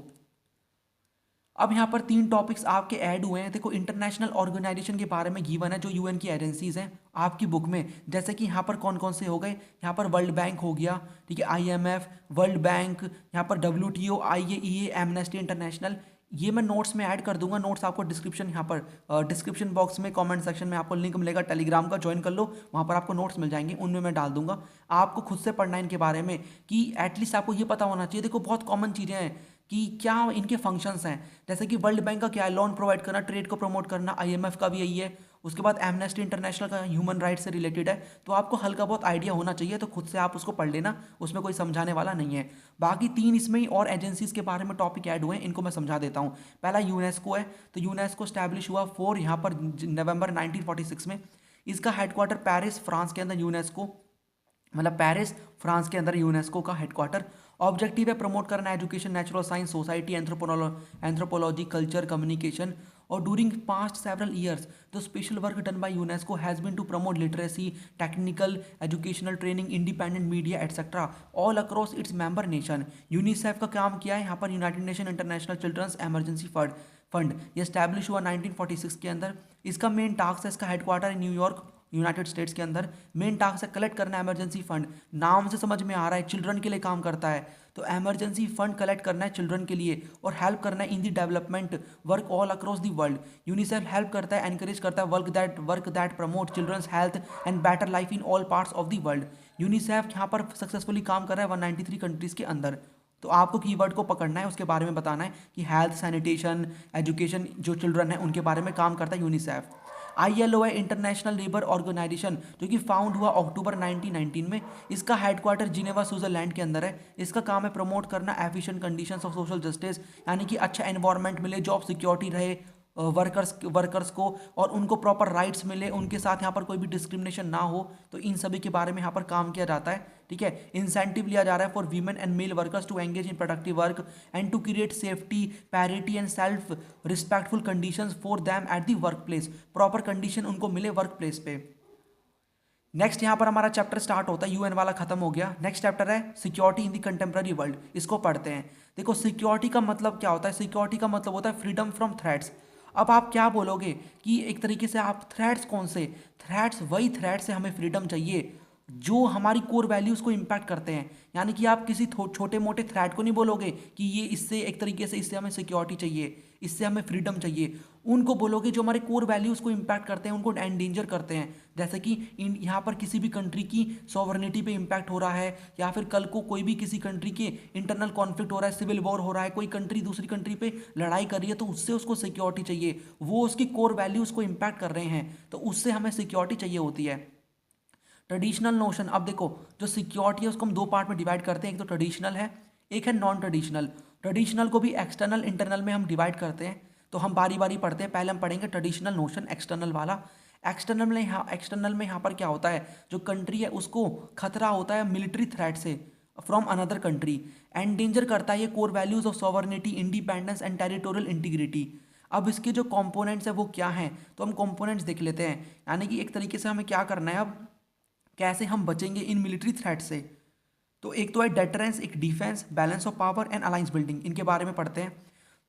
अब यहाँ पर 3 टॉपिक्स आपके ऐड हुए हैं। देखो इंटरनेशनल ऑर्गेनाइजेशन के बारे में गिवन है जो यूएन की एजेंसीज हैं आपकी बुक में, जैसे कि यहाँ पर कौन कौन से हो गए। यहाँ पर वर्ल्ड बैंक हो गया, ठीक है, आईएमएफ, वर्ल्ड बैंक, यहाँ पर डब्ल्यूटीओ, आईएईए, एमनेस्टी इंटरनेशनल। ये मैं नोट्स में ऐड कर दूंगा, नोट्स आपको डिस्क्रिप्शन यहाँ पर डिस्क्रिप्शन बॉक्स में कमेंट सेक्शन में आपको लिंक मिलेगा टेलीग्राम का, ज्वाइन कर लो, वहाँ पर आपको नोट्स मिल जाएंगे, उनमें मैं डाल दूंगा। आपको खुद से पढ़ना है इनके बारे में कि एटलीस्ट आपको ये पता होना चाहिए। देखो बहुत कॉमन चीज़ें हैं कि क्या इनके फंक्शंस हैं, जैसे कि वर्ल्ड बैंक का क्या है, लोन प्रोवाइड करना, ट्रेड को प्रमोट करना, आईएमएफ का भी यही है। उसके बाद एमनेस्टी इंटरनेशनल का ह्यूमन राइट्स से रिलेटेड है। तो आपको हल्का बहुत आइडिया होना चाहिए, तो खुद से आप उसको पढ़ लेना, उसमें कोई समझाने वाला नहीं है। बाकी 3 इसमें ही और एजेंसीज के बारे में टॉपिक ऐड हुए हैं, इनको मैं समझा देता हूँ। पहला यूनेस्को है, तो यूनेस्को स्टैब्लिश हुआ यहाँ पर नवंबर 1946 में। इसका हेडक्वार्टर पेरिस, फ्रांस के अंदर यूनेस्को, मतलब पेरिस फ्रांस के अंदर यूनेस्को का हेडक्वार्टर। ऑब्जेक्टिव है प्रमोट करना education, natural science, society, anthropology, culture, communication. और during past several years the special work done by UNESCO has been to promote literacy, technical educational training, independent media etcetera all across its member nation. UNICEF का काम किया है यहाँ पर, United Nation International children's emergency fund. ये establish हुआ 1946 के अंदर। इसका मेन टास्क है, इसका हेडक्वार्टर है न्यूयॉर्क, यूनाइटेड स्टेट्स के अंदर। मेन टास्क है कलेक्ट करना इमरजेंसी फंड, नाम से समझ में आ रहा है चिल्ड्रन के लिए काम करता है। तो इमरजेंसी फंड कलेक्ट करना है चिल्ड्रन के लिए और हेल्प करना है in the development work all across the world. UNICEF help करता है, एनकरेज करता है work that promote children's health and better life in all parts of the world. UNICEF यहाँ पर सक्सेसफुली काम कर रहा है 193 कंट्रीज के अंदर। तो आपको कीवर्ड को पकड़ना है, उसके बारे में बताना है कि हेल्थ, सैनिटेशन, एजुकेशन, जो चिल्ड्रन है उनके बारे में काम करता है यूनिसेफ। आईएलओ है, इंटरनेशनल लेबर ऑर्गेनाइजेशन, जो कि फाउंड हुआ अक्टूबर 1919 में। इसका हेडक्वार्टर जिनेवा, स्विट्जरलैंड के अंदर है। इसका काम है प्रमोट करना efficient conditions of social justice, यानी कि अच्छा एनवायरनमेंट मिले, जॉब सिक्योरिटी रहे वर्कर्स को, और उनको प्रॉपर राइट्स मिले, उनके साथ यहाँ पर कोई भी डिस्क्रिमिनेशन ना हो। तो इन सभी के बारे में यहाँ पर काम किया जाता है, ठीक है। इंसेंटिव लिया जा रहा है for women and male workers to engage in productive work and to create safety, parity and self respectful conditions for them at the work place. Proper condition उनको मिले वर्क प्लेस पे। नेक्स्ट यहाँ पर हमारा चैप्टर स्टार्ट होता है, UN वाला खत्म हो गया। नेक्स्ट चैप्टर है security in the contemporary world, इसको पढ़ते हैं। देखो सिक्योरिटी का मतलब क्या होता है, सिक्योरिटी का मतलब होता है फ्रीडम फ्रॉम थ्रेट्स। अब आप क्या बोलोगे कि एक तरीके से आप थ्रेट्स कौन से, थ्रेट्स वही थ्रेट्स से हमें फ्रीडम चाहिए जो हमारी कोर वैल्यूज़ को इम्पैक्ट करते हैं। यानी कि आप किसी छोटे मोटे थ्रेट को नहीं बोलोगे कि ये इससे एक तरीके से इससे हमें सिक्योरिटी चाहिए, इससे हमें फ्रीडम चाहिए। उनको बोलोगे जो हमारे कोर वैल्यूज़ को इम्पैक्ट करते हैं, उनको एंडेंजर करते हैं। जैसे कि यहाँ पर किसी भी कंट्री की सॉवरेनिटी पे इम्पैक्ट हो रहा है, या फिर कल को कोई भी किसी कंट्री के इंटरनल कॉन्फ्लिक्ट हो रहा है, सिविल वॉर हो रहा है, कोई कंट्री दूसरी कंट्री पे लड़ाई कर रही है, तो उससे उसको सिक्योरिटी चाहिए। वो उसकी कोर वैल्यूज़ को इम्पैक्ट कर रहे हैं, तो उससे हमें सिक्योरिटी चाहिए होती है। ट्रेडिशनल नोशन, अब देखो जो सिक्योरिटी है उसको हम 2 पार्ट में डिवाइड करते हैं, एक तो ट्रेडिशनल है, एक है नॉन ट्रेडिशनल। ट्रेडिशनल को भी एक्सटर्नल इंटरनल में हम डिवाइड करते हैं, तो हम बारी बारी पढ़ते हैं। पहले हम पढ़ेंगे ट्रेडिशनल नोशन, एक्सटर्नल वाला। एक्सटर्नल में यहाँ पर क्या होता है, जो कंट्री है उसको खतरा होता है मिलिट्री थ्रेट से फ्रॉम अनदर कंट्री, एंडेंजर करता है ये core values of sovereignty, independence and territorial integrity. अब इसके जो कंपोनेंट्स है वो क्या हैं, तो हम कंपोनेंट्स देख लेते हैं। यानी कि एक तरीके से हमें क्या करना है, अब कैसे हम बचेंगे इन मिलिट्री थ्रेट से। तो एक तो है डेटरेंस, एक defence, balance of power and alliance building, इनके बारे में पढ़ते हैं।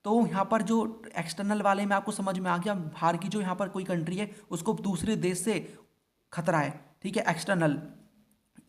तो यहाँ पर जो एक्सटर्नल वाले में आपको समझ में आ गया, बाहर की जो यहाँ पर कोई कंट्री है उसको दूसरे देश से खतरा है, ठीक है, एक्सटर्नल।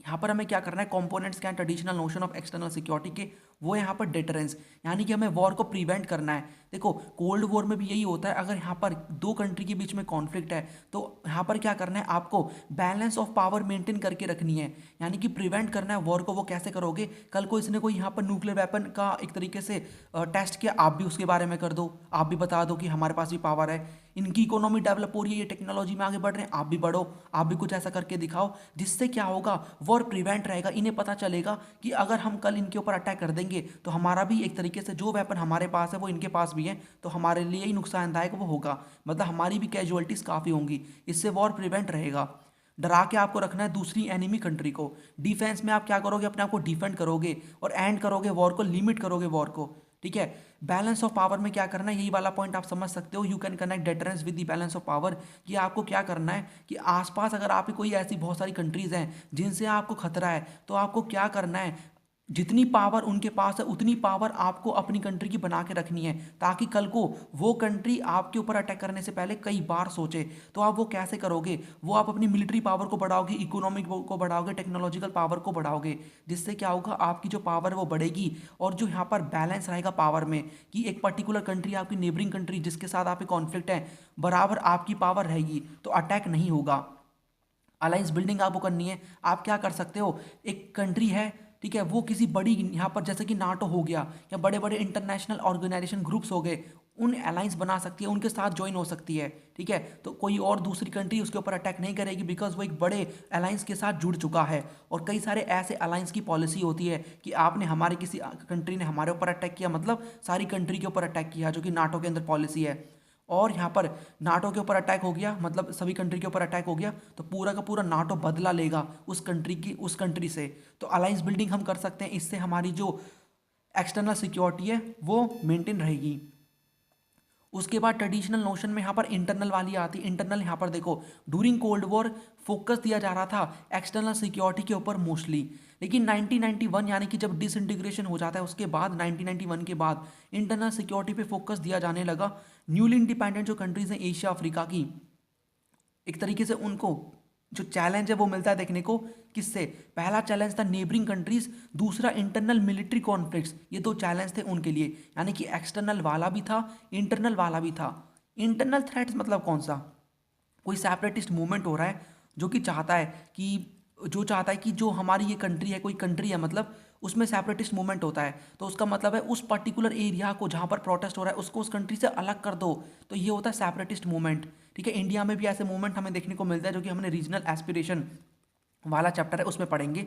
यहाँ पर हमें क्या करना है, कंपोनेंट्स क्या है traditional notion of external security के, वो यहाँ पर डिटरेंस, यानी कि हमें वॉर को प्रिवेंट करना है। देखो कोल्ड वॉर में भी यही होता है, अगर यहाँ पर दो कंट्री के बीच में कॉन्फ्लिक्ट है तो यहाँ पर क्या करना है, आपको बैलेंस ऑफ पावर मेंटेन करके रखनी है, यानी कि प्रिवेंट करना है वॉर को। वो कैसे करोगे, कल को इसने कोई यहाँ पर न्यूक्लियर वेपन का एक तरीके से टेस्ट किया, आप भी उसके बारे में कर दो, आप भी बता दो कि हमारे पास भी पावर है, इनकी इकोनॉमी डेवलप हो रही है, ये टेक्नोलॉजी में आगे बढ़ रहे हैं, आप भी बढ़ो, आप भी कुछ ऐसा करके दिखाओ, जिससे क्या होगा, वॉर प्रिवेंट रहेगा। इन्हें पता चलेगा कि अगर हम कल इनके ऊपर अटैक कर देंगे तो हमारा भी एक तरीके से जो वेपन हमारे पास है वो इनके पास भी है, तो हमारे लिए ही नुकसानदायक वो होगा, मतलब हमारी भी कैजुअलिटीज काफ़ी होंगी, इससे वॉर प्रिवेंट रहेगा। डरा के आपको रखना है दूसरी एनिमी कंट्री को। डिफेंस में आप क्या करोगे, अपने आप को डिफेंड करोगे और एंड करोगे वॉर को, लिमिट करोगे वॉर को, ठीक है। बैलेंस ऑफ पावर में क्या करना है, यही वाला पॉइंट आप समझ सकते हो, you can connect deterrence with the balance of power. कि आपको क्या करना है कि आसपास अगर आपकी कोई ऐसी बहुत सारी कंट्रीज हैं जिनसे आपको खतरा है, तो आपको क्या करना है, जितनी पावर उनके पास है उतनी पावर आपको अपनी कंट्री की बना के रखनी है, ताकि कल को वो कंट्री आपके ऊपर अटैक करने से पहले कई बार सोचे। तो आप वो कैसे करोगे, वो आप अपनी मिलिट्री पावर को बढ़ाओगे, इकोनॉमिक को बढ़ाओगे, टेक्नोलॉजिकल पावर को बढ़ाओगे, जिससे क्या होगा, आपकी जो पावर है वो बढ़ेगी। और जो यहाँ पर बैलेंस रहेगा पावर में, कि एक पर्टिकुलर कंट्री, आपकी नेबरिंग कंट्री जिसके साथ आपके कॉन्फ्लिक्ट है, बराबर आपकी पावर रहेगी, तो अटैक नहीं होगा। अलायंस बिल्डिंग आपको करनी है। आप क्या कर सकते हो, एक कंट्री है, ठीक है, वो किसी बड़ी यहाँ पर जैसे कि नाटो हो गया या बड़े बड़े इंटरनेशनल ऑर्गेनाइजेशन ग्रुप्स हो गए, उन अलायंस बना सकती है, उनके साथ ज्वाइन हो सकती है, ठीक है। तो कोई और दूसरी कंट्री उसके ऊपर अटैक नहीं करेगी, बिकॉज वो एक बड़े अलायंस के साथ जुड़ चुका है। और कई सारे ऐसे अलायंस की पॉलिसी होती है कि आपने हमारे किसी कंट्री ने हमारे ऊपर अटैक किया, मतलब सारी कंट्री के ऊपर अटैक किया, जो कि नाटो के अंदर पॉलिसी है। और यहाँ पर नाटो के ऊपर अटैक हो गया, मतलब सभी कंट्री के ऊपर अटैक हो गया, तो पूरा का पूरा नाटो बदला लेगा उस कंट्री से। तो अलायंस बिल्डिंग हम कर सकते हैं, इससे हमारी जो एक्सटर्नल सिक्योरिटी है वो मेंटेन रहेगी। उसके बाद ट्रेडिशनल नोशन में यहाँ पर इंटरनल वाली आती है। इंटरनल यहाँ पर देखो, ड्यूरिंग कोल्ड वॉर फोकस दिया जा रहा था एक्सटर्नल सिक्योरिटी के ऊपर मोस्टली, लेकिन 1991 यानी कि जब डिसइंटीग्रेशन हो जाता है उसके बाद 1991 के बाद इंटरनल सिक्योरिटी पे फोकस दिया जाने लगा। न्यूली इंडिपेंडेंट जो कंट्रीज हैं एशिया अफ्रीका की, एक तरीके से उनको जो चैलेंज है वो मिलता है देखने को, किससे, पहला चैलेंज था नेबरिंग कंट्रीज, दूसरा इंटरनल मिलिट्री कॉन्फ्लिक्ट्स, ये दो चैलेंज थे उनके लिए, यानी कि एक्सटर्नल वाला भी था, इंटरनल वाला भी था। इंटरनल थ्रेट्स मतलब कौन सा, कोई सेपरेटिस्ट मूवमेंट हो रहा है जो कि चाहता है कि जो हमारी ये कंट्री है, कोई कंट्री है मतलब उसमें सेपरेटिस्ट मूवमेंट होता है, तो उसका मतलब है उस पर्टिकुलर एरिया को जहाँ पर प्रोटेस्ट हो रहा है उसको उस कंट्री से अलग कर दो, तो ये होता है सेपरेटिस्ट मूवमेंट, ठीक है। इंडिया में भी ऐसे मूवमेंट हमें देखने को मिलता है, जो कि हमने रीजनल एस्पिरेशन वाला चैप्टर है उसमें पढ़ेंगे।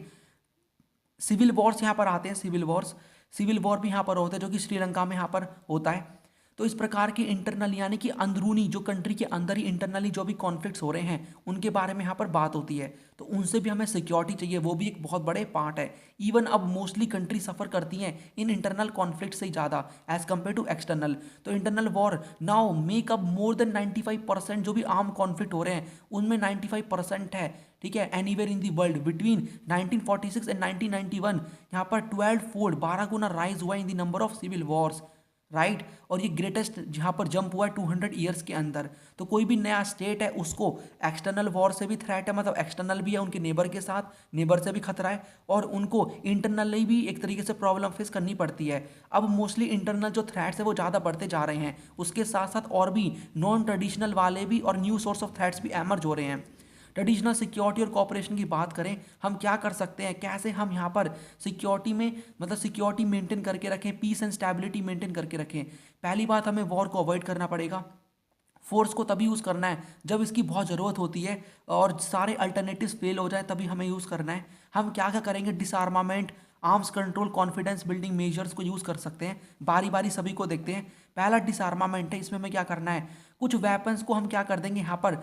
सिविल वॉर्स यहाँ पर आते हैं, सिविल वॉर भी यहाँ पर होते हैं, जो कि श्रीलंका में यहाँ पर होता है। तो इस प्रकार के इंटरनल यानी कि अंदरूनी, जो कंट्री के अंदर ही इंटरनली जो भी कॉन्फ्लिक्ट्स हो रहे हैं उनके बारे में यहाँ पर बात होती है, तो उनसे भी हमें सिक्योरिटी चाहिए, वो भी एक बहुत बड़े पार्ट है। इवन अब मोस्टली कंट्री सफ़र करती हैं इन इंटरनल कॉन्फ्लिक्ट से ही ज़्यादा एज कम्पेयर टू एक्सटर्नल। तो internal war now make up more than 95%, जो भी आर्म कॉन्फ्लिक्ट हो रहे हैं उनमें 95% है, ठीक है, anywhere in the world between 1946 and 1991। यहाँ पर 12 फोल्ड 12 गुना राइज हुआ in the number of civil wars, right. और ये ग्रेटेस्ट जहाँ पर जंप हुआ है 200 ईयर्स के अंदर। तो कोई भी नया स्टेट है उसको एक्सटर्नल वॉर से भी थ्रेट है, मतलब एक्सटर्नल भी है, उनके नेबर के साथ, नेबर से भी खतरा है, और उनको इंटरनली भी एक तरीके से प्रॉब्लम फेस करनी पड़ती है। अब मोस्टली इंटरनल जो थ्रेट्स है वो ज़्यादा बढ़ते जा रहे हैं, उसके साथ साथ और भी नॉन ट्रेडिशनल वाले भी और न्यू सोर्स ऑफ थ्रेट्स भी एमर्ज हो रहे हैं। ट्रेडिशनल सिक्योरिटी और कॉपरेशन की बात करें, हम क्या कर सकते हैं, कैसे हम यहाँ पर सिक्योरिटी में मतलब सिक्योरिटी मेंटेन करके रखें, पीस एंड स्टेबिलिटी मेंटेन करके रखें। पहली बात, हमें वॉर को अवॉइड करना पड़ेगा। फोर्स को तभी यूज़ करना है जब इसकी बहुत ज़रूरत होती है और सारे अल्टरनेटिव्स फेल हो जाए, तभी हमें यूज़ करना है। हम क्या क्या करेंगे, डिसआर्मामेंट, arms control, confidence building measures को यूज़ कर सकते हैं। बारी बारी सभी को देखते हैं। पहला डिसआर्मामेंट है, इसमें हमें क्या करना है, कुछ वेपन्स को हम क्या कर देंगे, यहाँ पर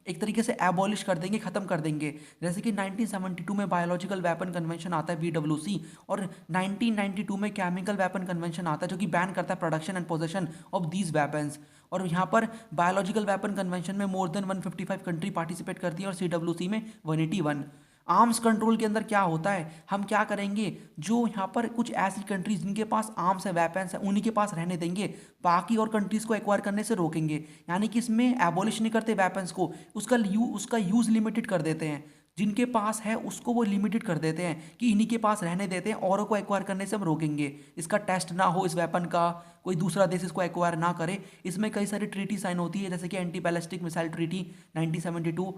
एक तरीके से एबॉलिश कर देंगे, ख़त्म कर देंगे। जैसे कि 1972 में बायोलॉजिकल वेपन कन्वेंशन आता है BWC, और 1992 में केमिकल वेपन कन्वेंशन आता है जो कि बैन करता है production and possession of these weapons. और यहाँ पर बायोलॉजिकल वेपन कन्वेंशन में मोर देन 155 कंट्री पार्टिसिपेट करती है और CWC में 181। आर्म्स कंट्रोल के अंदर क्या होता है, हम क्या करेंगे, जो यहाँ पर कुछ ऐसी कंट्रीज जिनके पास आर्म्स है, वेपन्स है, उन्हीं के पास रहने देंगे, बाकी और कंट्रीज को एक्वायर करने से रोकेंगे। यानी कि इसमें एबॉलिश नहीं करते वेपन्स को, उसका यूज लिमिटेड कर देते हैं। जिनके पास है उसको वो लिमिटेड कर देते हैं कि इन्हीं के पास रहने देते हैं, औरों को एक्वायर करने से हम रोकेंगे। इसका टेस्ट ना हो, इस वेपन का कोई दूसरा देश इसको एक्वायर ना करे। इसमें कई सारी ट्रीटी साइन होती है, जैसे कि एंटी बैलिस्टिक मिसाइल ट्रीटी 1972,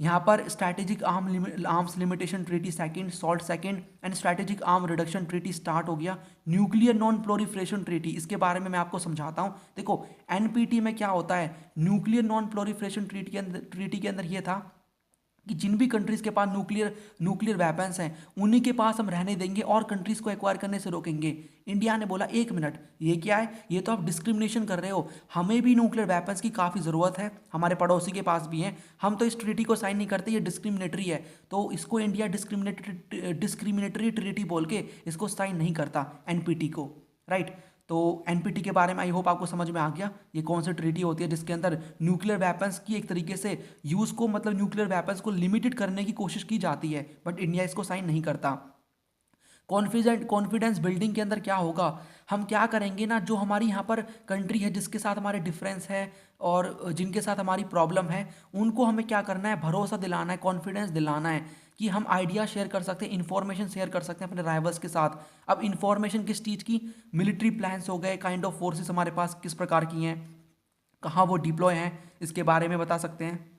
यहाँ पर strategic arms limitation treaty second, salt second, and strategic arm reduction treaty start हो गया। न्यूक्लियर नॉन प्रोलिफरेशन ट्रीटी, इसके बारे में मैं आपको समझाता हूँ। देखो एनपीटी में क्या होता है, न्यूक्लियर नॉन प्रोलिफरेशन ट्रीटी के अंदर ये था कि जिन भी कंट्रीज के पास न्यूक्लियर वेपन्स हैं उन्हीं के पास हम रहने देंगे और कंट्रीज को एक्वायर करने से रोकेंगे। इंडिया ने बोला एक मिनट, ये क्या है, ये तो आप डिस्क्रिमिनेशन कर रहे हो, हमें भी न्यूक्लियर वेपन्स की काफ़ी ज़रूरत है, हमारे पड़ोसी के पास भी हैं, हम तो इस ट्रीटी को साइन नहीं करते, ये डिस्क्रिमिनेटरी है। तो इसको इंडिया डिस्क्रिमिनेटरी ट्रीटी बोल के इसको साइन नहीं करता, एनपीटी को, राइट। तो एनपीटी के बारे में आई होप आपको समझ में आ गया, ये कौन सी ट्रीटी होती है जिसके अंदर न्यूक्लियर वेपन्स की एक तरीके से यूज़ को, मतलब न्यूक्लियर वेपन्स को लिमिटेड करने की कोशिश की जाती है, बट इंडिया इसको साइन नहीं करता। कॉन्फिडेंस बिल्डिंग के अंदर क्या होगा, हम क्या करेंगे ना, जो हमारी यहाँ पर कंट्री है जिसके साथ हमारे डिफरेंस है और जिनके साथ हमारी प्रॉब्लम है, उनको हमें क्या करना है, भरोसा दिलाना है, कॉन्फिडेंस दिलाना है कि हम आइडिया शेयर कर सकते हैं, इन्फॉर्मेशन शेयर कर सकते हैं अपने राइवल्स के साथ। अब इन्फॉर्मेशन किस चीज़ की, मिलिट्री प्लान्स हो गए, काइंड ऑफ फोर्सेस हमारे पास किस प्रकार की हैं, कहाँ वो डिप्लॉय हैं, इसके बारे में बता सकते हैं,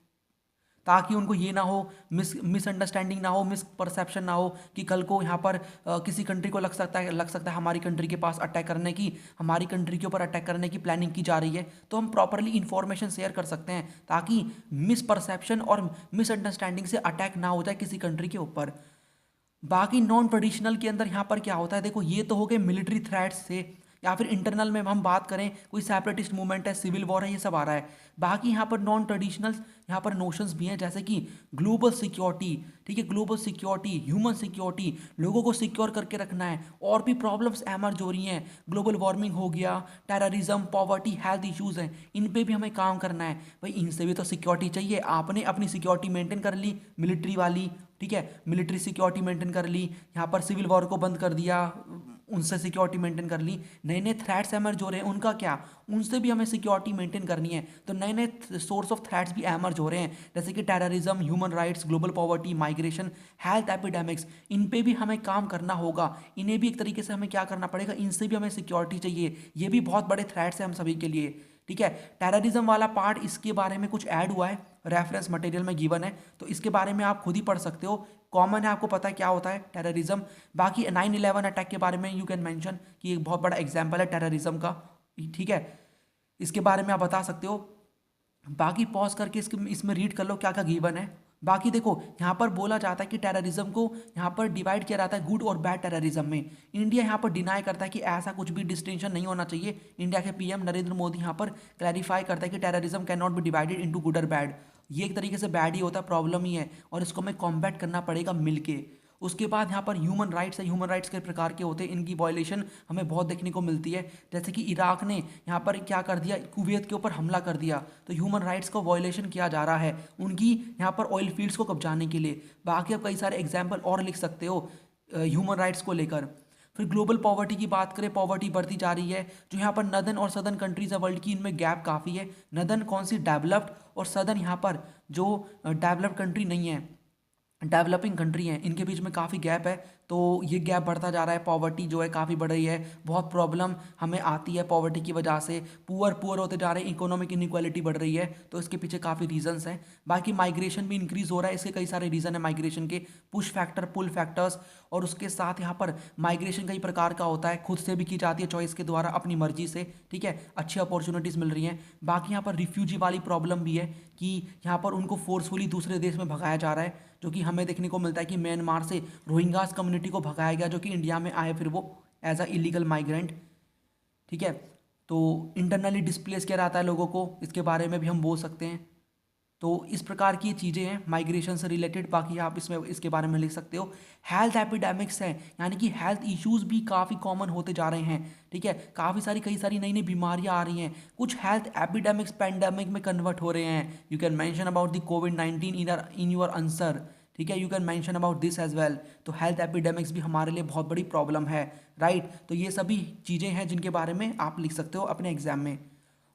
ताकि उनको ये ना हो, मिसअंडरस्टैंडिंग ना हो, मिस परसेप्शन ना हो कि कल को यहाँ पर किसी कंट्री को लग सकता है हमारी कंट्री के पास अटैक करने की, हमारी कंट्री के ऊपर अटैक करने की प्लानिंग की जा रही है। तो हम प्रॉपरली इन्फॉर्मेशन शेयर कर सकते हैं ताकि मिस परसेप्शन और मिसअंडरस्टैंडिंग से अटैक ना हो जाए किसी कंट्री के ऊपर। बाकी नॉन ट्रेडिशनल के अंदर यहाँ पर क्या होता है, देखो ये तो हो गए मिलिट्री थ्रेट्स से, या फिर इंटरनल में हम बात करें कोई सेपरेटिस्ट मूवमेंट है, सिविल वॉर है, ये सब आ रहा है। बाकी यहाँ पर नॉन ट्रेडिशनल यहाँ पर नोशंस भी हैं, जैसे कि ग्लोबल सिक्योरिटी, ठीक है, ग्लोबल सिक्योरिटी, ह्यूमन सिक्योरिटी, लोगों को सिक्योर करके रखना है। और भी प्रॉब्लम्स एमर्ज हो रही हैं, ग्लोबल वार्मिंग हो गया, टेररिज्म, पॉवर्टी, हेल्थ इश्यूज हैं, इन पे भी हमें काम करना है। भाई इनसे भी तो सिक्योरिटी चाहिए, आपने अपनी सिक्योरिटी मेंटेन कर ली मिलिट्री वाली, ठीक है, मिलिट्री सिक्योरिटी मेंटेन कर ली, यहाँ पर सिविल वॉर को बंद कर दिया, उनसे सिक्योरिटी मेंटेन कर ली। नए नए थ्रेट्स एमर्ज हो रहे हैं, उनका क्या, उनसे भी हमें सिक्योरिटी मेंटेन करनी है। तो नए नए सोर्स ऑफ थ्रेट्स भी एमर्ज हो रहे हैं, जैसे कि terrorism, human rights, global poverty, migration, health epidemics, इन पे भी हमें काम करना होगा। इन्हें भी एक तरीके से हमें क्या करना पड़ेगा, इनसे भी हमें सिक्योरिटी चाहिए। ये भी बहुत बड़े थ्रेट्स हैं हम सभी के लिए, ठीक है। टेररिज्म वाला पार्ट, इसके बारे में कुछ ऐड हुआ है, रेफरेंस मटेरियल में गिवन है, तो इसके बारे में आप खुद ही पढ़ सकते हो, कॉमन है, आपको पता है क्या होता है टेररिज्म। बाकी 9/11 अटैक के बारे में यू कैन मेंशन कि एक बहुत बड़ा एग्जांपल है टेररिज्म का, ठीक है, इसके बारे में आप बता सकते हो। बाकी पॉज करके इसमें रीड कर लो क्या क्या गिवन है। बाकी देखो यहाँ पर बोला जाता है कि टेररिज्म को यहाँ पर डिवाइड किया जाता है गुड और बैड टेररिज्म में। इंडिया यहाँ पर डिनाई करता है कि ऐसा कुछ भी डिस्टिंक्शन नहीं होना चाहिए। इंडिया के पीएम नरेंद्र मोदी यहाँ पर क्लैरिफाई करता है कि terrorism can not be divided into good और बैड, ये एक तरीके से बैड ही होता है, प्रॉब्लम ही है, और इसको हमें कॉम्बैट करना पड़ेगा मिलके। उसके बाद यहाँ पर ह्यूमन राइट्स है, ह्यूमन राइट्स के प्रकार के होते हैं, इनकी वायलेशन हमें बहुत देखने को मिलती है। जैसे कि इराक ने यहाँ पर क्या कर दिया, कुवैत के ऊपर हमला कर दिया, तो ह्यूमन राइट्स का वायलेशन किया जा रहा है उनकी यहाँ पर ऑयल फील्ड्स को कब्जाने के लिए। बाकी आप कई सारे एग्जाम्पल और लिख सकते हो ह्यूमन राइट्स को लेकर। फिर ग्लोबल पॉवर्टी की बात करें, पॉवर्टी बढ़ती जा रही है। जो यहाँ पर नदर्न और सदर्न कंट्रीज है वर्ल्ड की, इनमें गैप काफ़ी है। नदर्न कौन सी, डेवलप्ड, और सदर्न यहाँ पर जो डेवलप्ड कंट्री नहीं है, डेवलपिंग कंट्री हैं, इनके बीच में काफ़ी गैप है। तो ये गैप बढ़ता जा रहा है, पॉवर्टी जो है काफ़ी बढ़ रही है, बहुत प्रॉब्लम हमें आती है पॉवर्टी की वजह से, पुअर होते जा रहे हैं, इकोनॉमिक इनइक्वालिटी बढ़ रही है, तो इसके पीछे काफ़ी रीजंस हैं। बाकी माइग्रेशन भी इंक्रीज हो रहा है, इसके कई सारे रीज़न है माइग्रेशन के, पुश फैक्टर, पुल फैक्टर्स, और उसके साथ यहाँ पर माइग्रेशन कई प्रकार का होता है, खुद से भी की जाती है चॉइस के द्वारा, अपनी मर्जी से, ठीक है, अच्छी अपॉर्चुनिटीज़ मिल रही हैं। बाकी यहाँ पर रिफ्यूजी वाली प्रॉब्लम भी है कि यहाँ पर उनको फोर्सफुली दूसरे देश में भगाया जा रहा है, जो कि हमें देखने को मिलता है कि म्यांमार से रोहिंग्यास कम्युनिटी को भगाया गया, जो कि इंडिया में आए फिर वो एज अ इलीगल माइग्रेंट, ठीक है। तो इंटरनली डिस्प्लेस किया जाता है लोगों को, इसके बारे में भी हम बोल सकते हैं। तो इस प्रकार की ये चीज़ें हैं माइग्रेशन से रिलेटेड। बाकी आप इसमें इसके बारे में लिख सकते हो। हेल्थ एपिडेमिक्स हैं, यानी कि हेल्थ इश्यूज भी काफ़ी कॉमन होते जा रहे हैं, ठीक है, काफ़ी सारी कई सारी नई नई बीमारियां आ रही हैं, कुछ हेल्थ एपिडेमिक्स पैंडेमिक में कन्वर्ट हो रहे हैं। You can mention about the कोविड-19 इन योर आंसर, ठीक है, you can mention about this as well. तो हेल्थ एपिडेमिक्स भी हमारे लिए बहुत बड़ी प्रॉब्लम है, राइट। तो ये सभी चीज़ें हैं जिनके बारे में आप लिख सकते हो अपने एग्जाम में।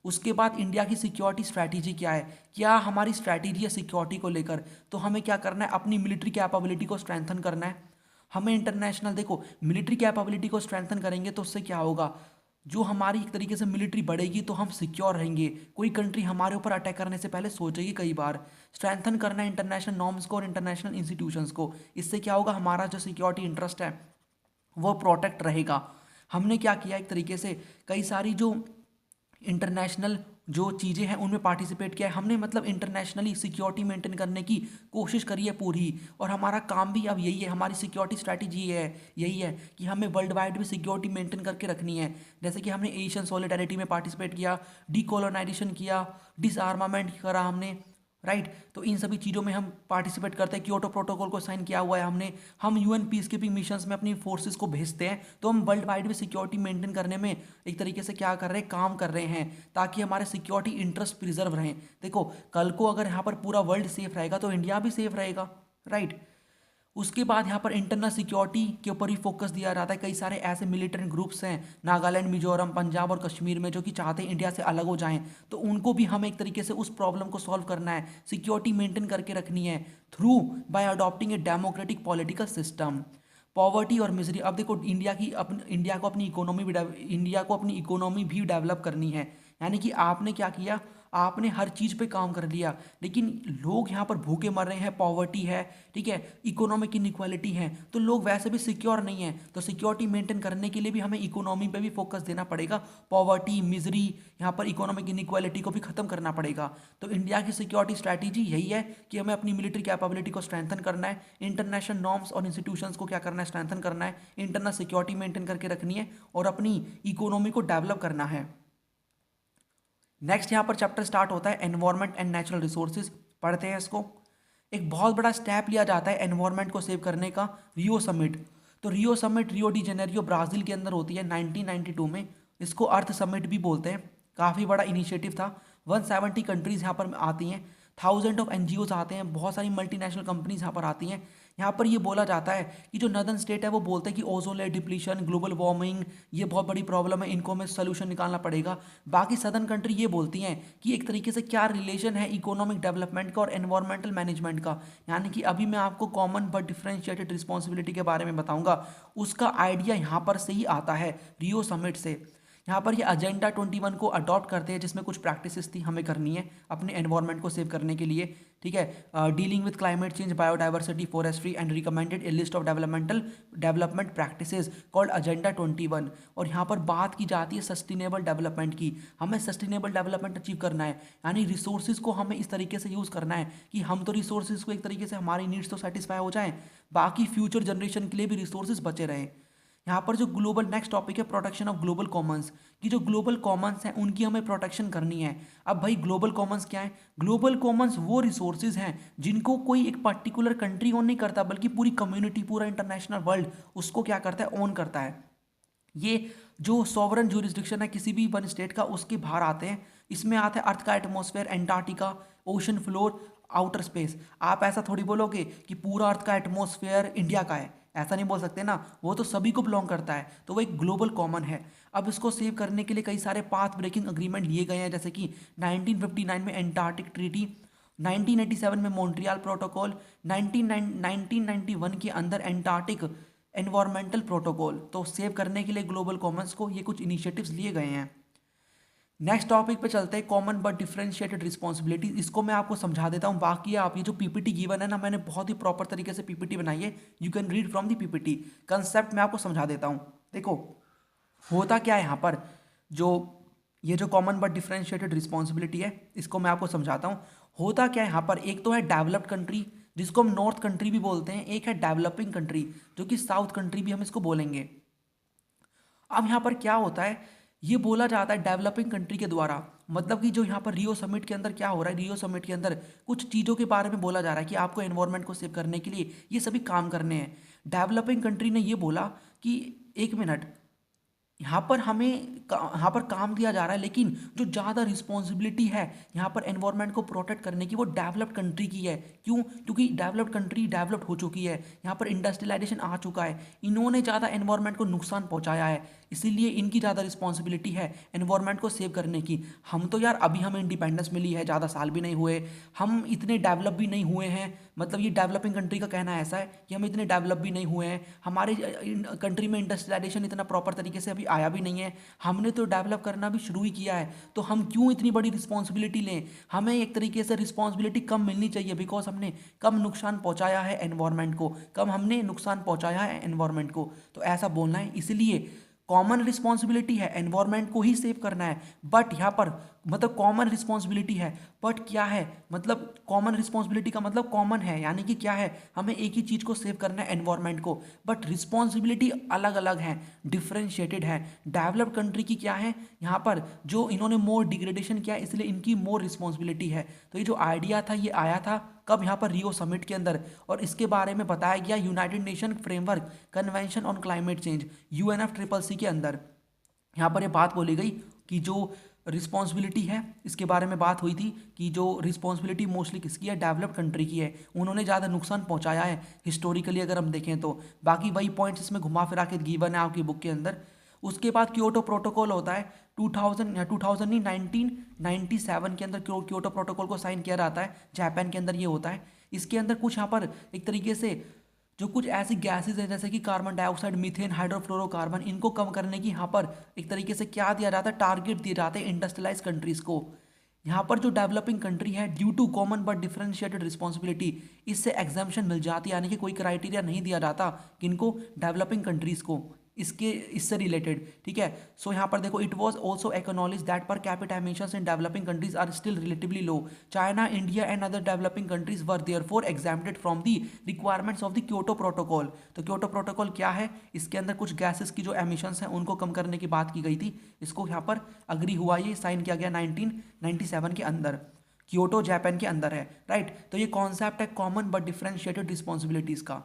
उसके बाद इंडिया की सिक्योरिटी स्ट्रैटेजी क्या है, क्या हमारी स्ट्रैटेजी है सिक्योरिटी को लेकर। तो हमें क्या करना है, अपनी मिलिट्री कैपेबिलिटी को स्ट्रेंथन करना है। हमें इंटरनेशनल, देखो मिलिट्री कैपेबिलिटी को स्ट्रेंथन करेंगे तो उससे क्या होगा, जो हमारी एक तरीके से मिलिट्री बढ़ेगी तो हम सिक्योर रहेंगे। कोई कंट्री हमारे ऊपर अटैक करने से पहले सोचेगी कई बार। स्ट्रेंथन करना है इंटरनेशनल नॉर्म्स को और इंटरनेशनल इंस्टीट्यूशंस को। इससे क्या होगा, हमारा जो सिक्योरिटी इंटरेस्ट है वो प्रोटेक्ट रहेगा। हमने क्या किया, एक तरीके से कई सारी जो इंटरनेशनल जो चीज़ें हैं उनमें पार्टिसिपेट किया है हमने, मतलब इंटरनेशनली सिक्योरिटी मेंटेन करने की कोशिश करी है पूरी। और हमारा काम भी अब यही है, हमारी सिक्योरिटी स्ट्रैटेजी है यही है कि हमें वर्ल्ड वाइड भी सिक्योरिटी मेंटेन करके रखनी है। जैसे कि हमने एशियन सॉलिडारिटी में पार्टिसिपेट किया, डीकोलोनाइजेशन किया, डिसआर्मामेंट करा हमने, राइट। तो इन सभी चीज़ों में हम पार्टिसिपेट करते हैं। क्योटो प्रोटोकॉल को साइन किया हुआ है हमने। हम यूएन पीस कीपिंग मिशंस में अपनी फोर्सेस को भेजते हैं। तो हम वर्ल्ड वाइड में सिक्योरिटी मेंटेन करने में एक तरीके से क्या कर रहे हैं, काम कर रहे हैं, ताकि हमारे सिक्योरिटी इंटरेस्ट प्रिजर्व रहें। देखो कल को अगर यहाँ पर पूरा वर्ल्ड सेफ रहेगा तो इंडिया भी सेफ रहेगा, राइट। उसके बाद यहाँ पर इंटरनल सिक्योरिटी के ऊपर ही फोकस दिया जाता है। कई सारे ऐसे मिलिटेंट ग्रुप्स हैं नागालैंड, मिजोरम, पंजाब और कश्मीर में जो कि चाहते हैं इंडिया से अलग हो जाएं। तो उनको भी हमें एक तरीके से उस प्रॉब्लम को सॉल्व करना है, सिक्योरिटी मेंटेन करके रखनी है through bye adopting a democratic political system. Poverty और मिजरी, अब देखो इंडिया को अपनी इकोनॉमी भी डेवलप करनी है। यानी कि आपने क्या किया, आपने हर चीज़ पे काम कर लिया, लेकिन लोग यहाँ पर भूखे मर रहे हैं, पॉवर्टी है, ठीक है, इकोनॉमिक इनइक्वालिटी है, तो लोग वैसे भी सिक्योर नहीं है। तो सिक्योरिटी मेंटेन करने के लिए भी हमें इकोनॉमी पे भी फोकस देना पड़ेगा। पॉवर्टी, मिजरी, यहाँ पर इकोनॉमिक इनइक्वालिटी को भी खत्म करना पड़ेगा। तो इंडिया की सिक्योरिटी स्ट्रैटेजी यही है कि हमें अपनी मिलिट्री कैपेबिलिटी को स्ट्रेंथन करना है, इंटरनेशनल नॉर्म्स और इंस्टीट्यूशंस को क्या करना है, स्ट्रेंथन करना है, इंटरनल सिक्योरिटी मेंटेन करके रखनी है और अपनी इकोनॉमी को डेवलप करना है। नेक्स्ट यहाँ पर चैप्टर स्टार्ट होता है एनवायरनमेंट एंड नेचुरल रिसोर्सेज। पढ़ते हैं इसको। एक बहुत बड़ा स्टेप लिया जाता है एनवायरनमेंट को सेव करने का, रियो समिट। तो Rio summit Rio de Janeiro Brazil के अंदर होती है 1992 में। इसको अर्थ समिट भी बोलते हैं। काफ़ी बड़ा इनिशिएटिव था। 170 कंट्रीज़ यहाँ पर आती हैं, थाउजेंड ऑफ एनजीओज आते हैं, बहुत सारी मल्टीनेशनल कंपनीज यहाँ पर आती हैं। यहाँ पर ये बोला जाता है कि जो नदर्न स्टेट है वो बोलते हैं कि ozone layer depletion, global warming ये बहुत बड़ी प्रॉब्लम है, इनको हमें सोल्यूशन निकालना पड़ेगा। बाकी सदर्न कंट्री ये बोलती हैं कि एक तरीके से क्या रिलेशन है इकोनॉमिक डेवलपमेंट का और एनवायरमेंटल मैनेजमेंट का। यानी कि अभी मैं आपको कॉमन बट डिफरेंशिएटेड रिस्पॉन्सिबिलिटी के बारे में बताऊंगा, उसका आइडिया यहाँ पर से ही आता है, रियो समिट से। यहाँ पर ये एजेंडा 21 को अडॉप्ट करते हैं, जिसमें कुछ प्रैक्टिसेस थी हमें करनी है अपने एनवायरनमेंट को सेव करने के लिए, ठीक है। Dealing with climate change, biodiversity, forestry and recommended A list of development practices called agenda 21। और यहाँ पर बात की जाती है सस्टेनेबल डेवलपमेंट की। हमें सस्टेनेबल डेवलपमेंट अचीव करना है, यानी रिसोर्सेज को हमें इस तरीके से यूज़ करना है कि हम तो रिसोर्सेज को एक तरीके से हमारी नीड्स तो सेटिस्फाई हो जाएं, बाकी फ्यूचर जनरेशन के लिए भी रिसोर्सेज बचे रहें। यहाँ पर जो ग्लोबल नेक्स्ट टॉपिक है प्रोटेक्शन ऑफ ग्लोबल कॉमन्स, कि जो ग्लोबल कॉमन्स हैं उनकी हमें प्रोटेक्शन करनी है। अब भाई ग्लोबल कॉमन्स क्या है? ग्लोबल कॉमन्स वो रिसोर्सेज हैं जिनको कोई एक पर्टिकुलर कंट्री ओन नहीं करता, बल्कि पूरी कम्युनिटी, पूरा इंटरनेशनल वर्ल्ड उसको क्या करता है, ओन करता है। ये जो सॉवरन ज्यूरिसडिक्शन है किसी भी वन स्टेट का, उसके बाहर आते हैं। इसमें आता है अर्थ का atmosphere, Antarctica, ocean floor, outer space. आप ऐसा थोड़ी बोलोगे कि पूरा अर्थ का एटमॉस्फेयर इंडिया का है, ऐसा नहीं बोल सकते ना, वो तो सभी को बिलोंग करता है, तो वो एक ग्लोबल कॉमन है। अब इसको सेव करने के लिए कई सारे पाथ ब्रेकिंग अग्रीमेंट लिए गए हैं, जैसे कि 1959 में एंटार्क्टिक ट्रीटी, 1987 में मॉन्ट्रियल प्रोटोकॉल, 1991 के अंदर एंटार्क्टिक एनवायरमेंटल प्रोटोकॉल। तो सेव करने के लिए ग्लोबल कॉमन्स को ये कुछ इनिशिएटिव्स लिए गए हैं। नेक्स्ट टॉपिक पे चलते हैं, कॉमन बट डिफरेंशिएटेड रिस्पॉन्सिबिलिटी। इसको मैं आपको समझा देता हूँ, बाकी आप ये जो पीपीटी गिवन है ना, मैंने बहुत ही प्रॉपर तरीके से पीपीटी बनाई है, you can read from the PPT. Concept मैं आपको समझा देता हूँ। देखो होता क्या है यहाँ पर, जो ये जो कॉमन बट डिफरेंशिएटेड रिस्पॉन्सिबिलिटी है, इसको मैं आपको समझाता हूँ। होता क्या है यहाँ पर, एक तो है डेवलप्ड कंट्री जिसको हम नॉर्थ कंट्री भी बोलते हैं, एक है डेवलपिंग कंट्री जो कि साउथ कंट्री भी हम इसको बोलेंगे। अब यहाँ पर क्या होता है, ये बोला जाता है डेवलपिंग कंट्री के द्वारा, मतलब कि जो यहाँ पर रियो समिट के अंदर क्या हो रहा है, रियो समिट के अंदर कुछ चीज़ों के बारे में बोला जा रहा है कि आपको एनवायरनमेंट को सेव करने के लिए ये सभी काम करने हैं। डेवलपिंग कंट्री ने ये बोला कि एक मिनट, यहाँ पर हमें यहाँ पर काम दिया जा रहा है, लेकिन जो ज़्यादा रिस्पॉन्सिबिलिटी है यहाँ पर एनवायरनमेंट को प्रोटेक्ट करने की वो डेवलप्ड कंट्री की है। क्यों? क्योंकि डेवलप्ड कंट्री डेवलप्ड हो चुकी है, यहाँ पर इंडस्ट्रियलाइजेशन आ चुका है, इन्होंने ज़्यादा एनवायरनमेंट को नुकसान पहुँचाया है, इसीलिए इनकी ज़्यादा रिस्पॉन्सिबिलिटी है एनवायरनमेंट को सेव करने की। हम तो यार अभी हमें इंडिपेंडेंस मिली है, ज़्यादा साल भी नहीं हुए, हम इतने डेवलप भी नहीं हुए हैं, मतलब ये डेवलपिंग कंट्री का कहना ऐसा है कि हम इतने डेवलप भी नहीं हुए हैं, हमारे कंट्री में इंडस्ट्रियलाइजेशन इतना प्रॉपर तरीके से अभी आया भी नहीं है, हमने तो डेवलप करना भी शुरू ही किया है, तो हम क्यों इतनी बड़ी रिस्पॉन्सिबिलिटी लें? हमें एक तरीके से रिस्पॉन्सिबिलिटी कम मिलनी चाहिए, बिकॉज हमने कम नुकसान पहुंचाया है एनवायरनमेंट को, कम हमने नुकसान पहुंचाया है एनवायरनमेंट को, तो ऐसा बोलना है। इसलिए कॉमन रिस्पॉन्सिबिलिटी है एनवायरनमेंट को ही सेव करना है, बट यहाँ पर मतलब कॉमन रिस्पॉन्सिबिलिटी है, बट क्या है मतलब कॉमन रिस्पॉन्सिबिलिटी का मतलब कॉमन है, यानी कि क्या है, हमें एक ही चीज़ को सेव करना है एनवायरनमेंट को, बट रिस्पॉन्सिबिलिटी अलग अलग है, डिफ्रेंशिएटेड है। डेवलप्ड कंट्री की क्या है, यहाँ पर जो इन्होंने मोर डिग्रेडेशन किया है इसलिए इनकी मोर रिस्पॉन्सिबिलिटी है। तो ये जो आइडिया था ये आया था कब? यहाँ पर रियो समिट के अंदर, और इसके बारे में बताया गया United nation framework convention on climate change UNFCCC के अंदर। यहाँ पर ये बात बोली गई कि जो रिस्पॉन्सिबिलिटी है इसके बारे में बात हुई थी कि जो रिस्पॉन्सिबिलिटी मोस्टली किसकी है, डेवलप्ड कंट्री की है, उन्होंने ज़्यादा नुकसान पहुंचाया है हिस्टोरिकली अगर हम देखें तो। बाकी वही पॉइंट्स इसमें घुमा फिरा के गिवन है आपकी बुक के अंदर। उसके बाद क्योटो प्रोटोकॉल होता है 2000 या 2000 नहीं 1997 के अंदर क्योटो प्रोटोकॉल को साइन किया जाता है, जापान के अंदर ये होता है। इसके अंदर कुछ यहाँ पर एक तरीके से जो कुछ ऐसी गैसेज हैं जैसे कि कार्बन डाइऑक्साइड, मीथेन, हाइड्रोफ्लोरोकार्बन, इनको कम करने की यहाँ पर एक तरीके से क्या दिया जाता है, टारगेट दिए जाते हैं इंडस्ट्रियलाइज कंट्रीज को। यहाँ पर जो डेवलपिंग कंट्री है due to common but differentiated responsibility इससे एग्जाम्पशन मिल जाती है, यानी कि कोई क्राइटेरिया नहीं दिया जाता किनको, डेवलपिंग कंट्रीज को, इसके इससे रिलेटेड। ठीक है, सो यहाँ पर देखो, it was also acknowledge that per capita emissions in developing countries are still relatively low. China, India and other developing countries were therefore exempted from the requirements of the Kyoto protocol. तो Kyoto protocol क्या है, इसके अंदर कुछ gases की जो emissions हैं उनको कम करने की बात की गई थी, इसको यहाँ पर अग्री हुआ, ये साइन किया गया 1997 के अंदर, क्योटो जापान के अंदर है, राइट। तो ये कॉन्सेप्ट है कॉमन बट डिफरेंशिएटेड रिस्पॉन्सिबिलिटीज का।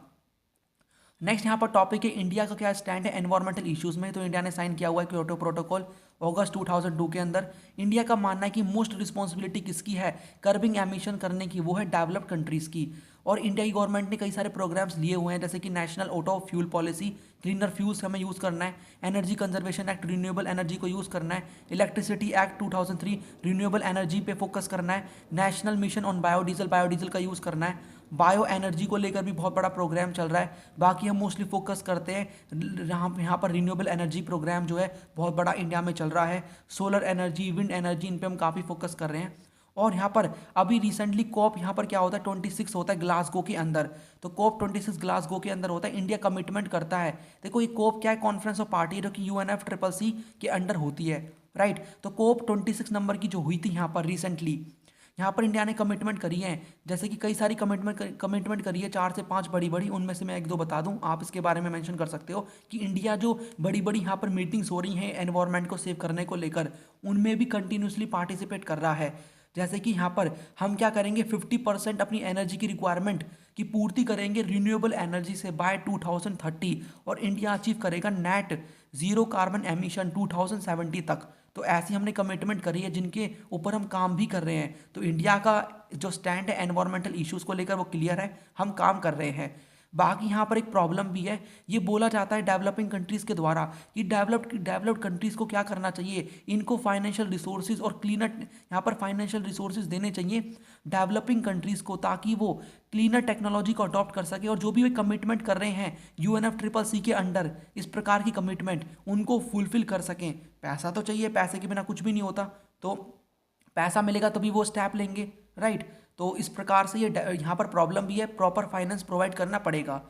नेक्स्ट यहाँ पर टॉपिक है इंडिया का क्या स्टैंड है एनवायरमेंटल इश्यूज में। तो इंडिया ने साइन किया हुआ है क्योटो प्रोटोकॉल अगस्त 2002 के अंदर। इंडिया का मानना है कि मोस्ट रिस्पॉन्सिबिलिटी किसकी है कर्बिंग एमिशन करने की, वो है डेवलप्ड कंट्रीज की। और इंडिया की गवर्नमेंट ने कई सारे प्रोग्राम्स लिए हुए हैं जैसे कि national auto fuel policy, cleaner fuels हमें यूज़ करना है, energy conservation act, renewable energy को यूज़ करना है, इलेक्ट्रिसिटी एक्ट 2003 रिन्यूएबल एनर्जी पे फोकस करना है, नेशनल मिशन ऑन बायोडीजल का यूज़ करना है, बायो एनर्जी को लेकर भी बहुत बड़ा प्रोग्राम चल रहा है। बाकी हम मोस्टली फोकस करते हैं यहाँ पर रिन्यूएबल एनर्जी प्रोग्राम जो है बहुत बड़ा इंडिया में चल रहा है, सोलर एनर्जी, विंड एनर्जी, इन पे हम काफ़ी फोकस कर रहे हैं। और यहाँ पर अभी रिसेंटली कॉप यहाँ पर क्या होता है 26 होता है ग्लासगो के अंदर। तो कॉप 26 ग्लासगो के अंदर होता है, इंडिया कमिटमेंट करता है। देखो ये कॉप क्या है, कॉन्फ्रेंस ऑफ पार्टी जो कि UNFCCC के अंडर होती है, राइट। तो कॉप 26 नंबर की जो हुई थी यहाँ पर रिसेंटली, यहाँ पर इंडिया ने कमिटमेंट करी है, जैसे कि कई सारी कमिटमेंट करी है, 4 से 5 बड़ी बड़ी, उनमें से मैं 1-2 बता दूं, आप इसके बारे में मेंशन कर सकते हो कि इंडिया जो बड़ी बड़ी यहाँ पर मीटिंग्स हो रही हैं एनवायरनमेंट को सेव करने को लेकर, उनमें भी कंटिन्यूसली पार्टिसिपेट कर रहा है। जैसे कि यहाँ पर हम क्या करेंगे, 50% अपनी एनर्जी की रिक्वायरमेंट की पूर्ति करेंगे रिन्यूएबल एनर्जी से बाय 2030, और इंडिया अचीव करेगा नेट जीरो कार्बन एमिशन 2070 तक। तो ऐसी हमने कमिटमेंट करी है जिनके ऊपर हम काम भी कर रहे हैं। तो इंडिया का जो स्टैंड है एनवायरमेंटल इश्यूज़ को लेकर वो क्लियर है, हम काम कर रहे हैं। बाकी यहाँ पर एक प्रॉब्लम भी है, ये बोला जाता है डेवलपिंग कंट्रीज़ के द्वारा कि डेवलप्ड कंट्रीज़ को क्या करना चाहिए, इनको फाइनेंशियल रिसोर्सेज और क्लीनर यहाँ पर फाइनेंशियल रिसोर्सेज देने चाहिए डेवलपिंग कंट्रीज़ को, ताकि वो क्लीनर टेक्नोलॉजी को अडॉप्ट कर सके, और जो भी वे कमिटमेंट कर रहे हैं UNFCCC के अंडर इस प्रकार की कमिटमेंट उनको फुलफिल कर सकें। पैसा तो चाहिए, पैसे के बिना कुछ भी नहीं होता, तो पैसा मिलेगा तभी वो स्टेप लेंगे, राइट। तो इस प्रकार से ये यहाँ पर प्रॉब्लम भी है, प्रॉपर फाइनेंस प्रोवाइड करना पड़ेगा।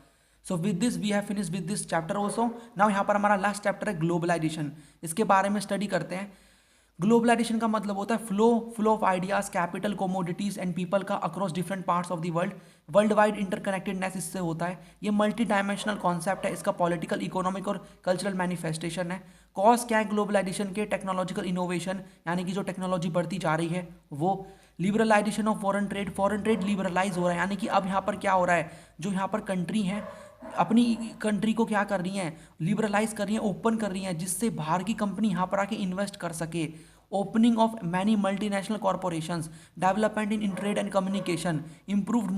So with this we have finish with this chapter also. Now यहाँ पर हमारा लास्ट चैप्टर है ग्लोबलाइजेशन, इसके बारे में स्टडी करते हैं। ग्लोबलाइजेशन का मतलब होता है flow of ideas, capital, commodities and people का across different parts of the world wide interconnectedness इससे होता है। ये मल्टी डायमेंशनल कॉन्सेप्ट है, इसका पॉलिटिकल, इकोनॉमिक और कल्चरल मैनिफेस्टेशन है। कॉज क्या है ग्लोबलाइजेशन के, टेक्नोलॉजिकल इनोवेशन, यानी कि जो टेक्नोलॉजी बढ़ती जा रही है वो, liberalisation of foreign trade liberalise हो रहा है, यानी कि अब यहाँ पर क्या हो रहा है, जो यहाँ पर कंट्री है अपनी कंट्री को क्या कर रही हैं, लिबरलाइज कर रही हैं, ओपन कर रही हैं, जिससे बाहर की कंपनी यहाँ पर आके इन्वेस्ट कर सके। Opening of many multinational corporations, development in trade and communication, improve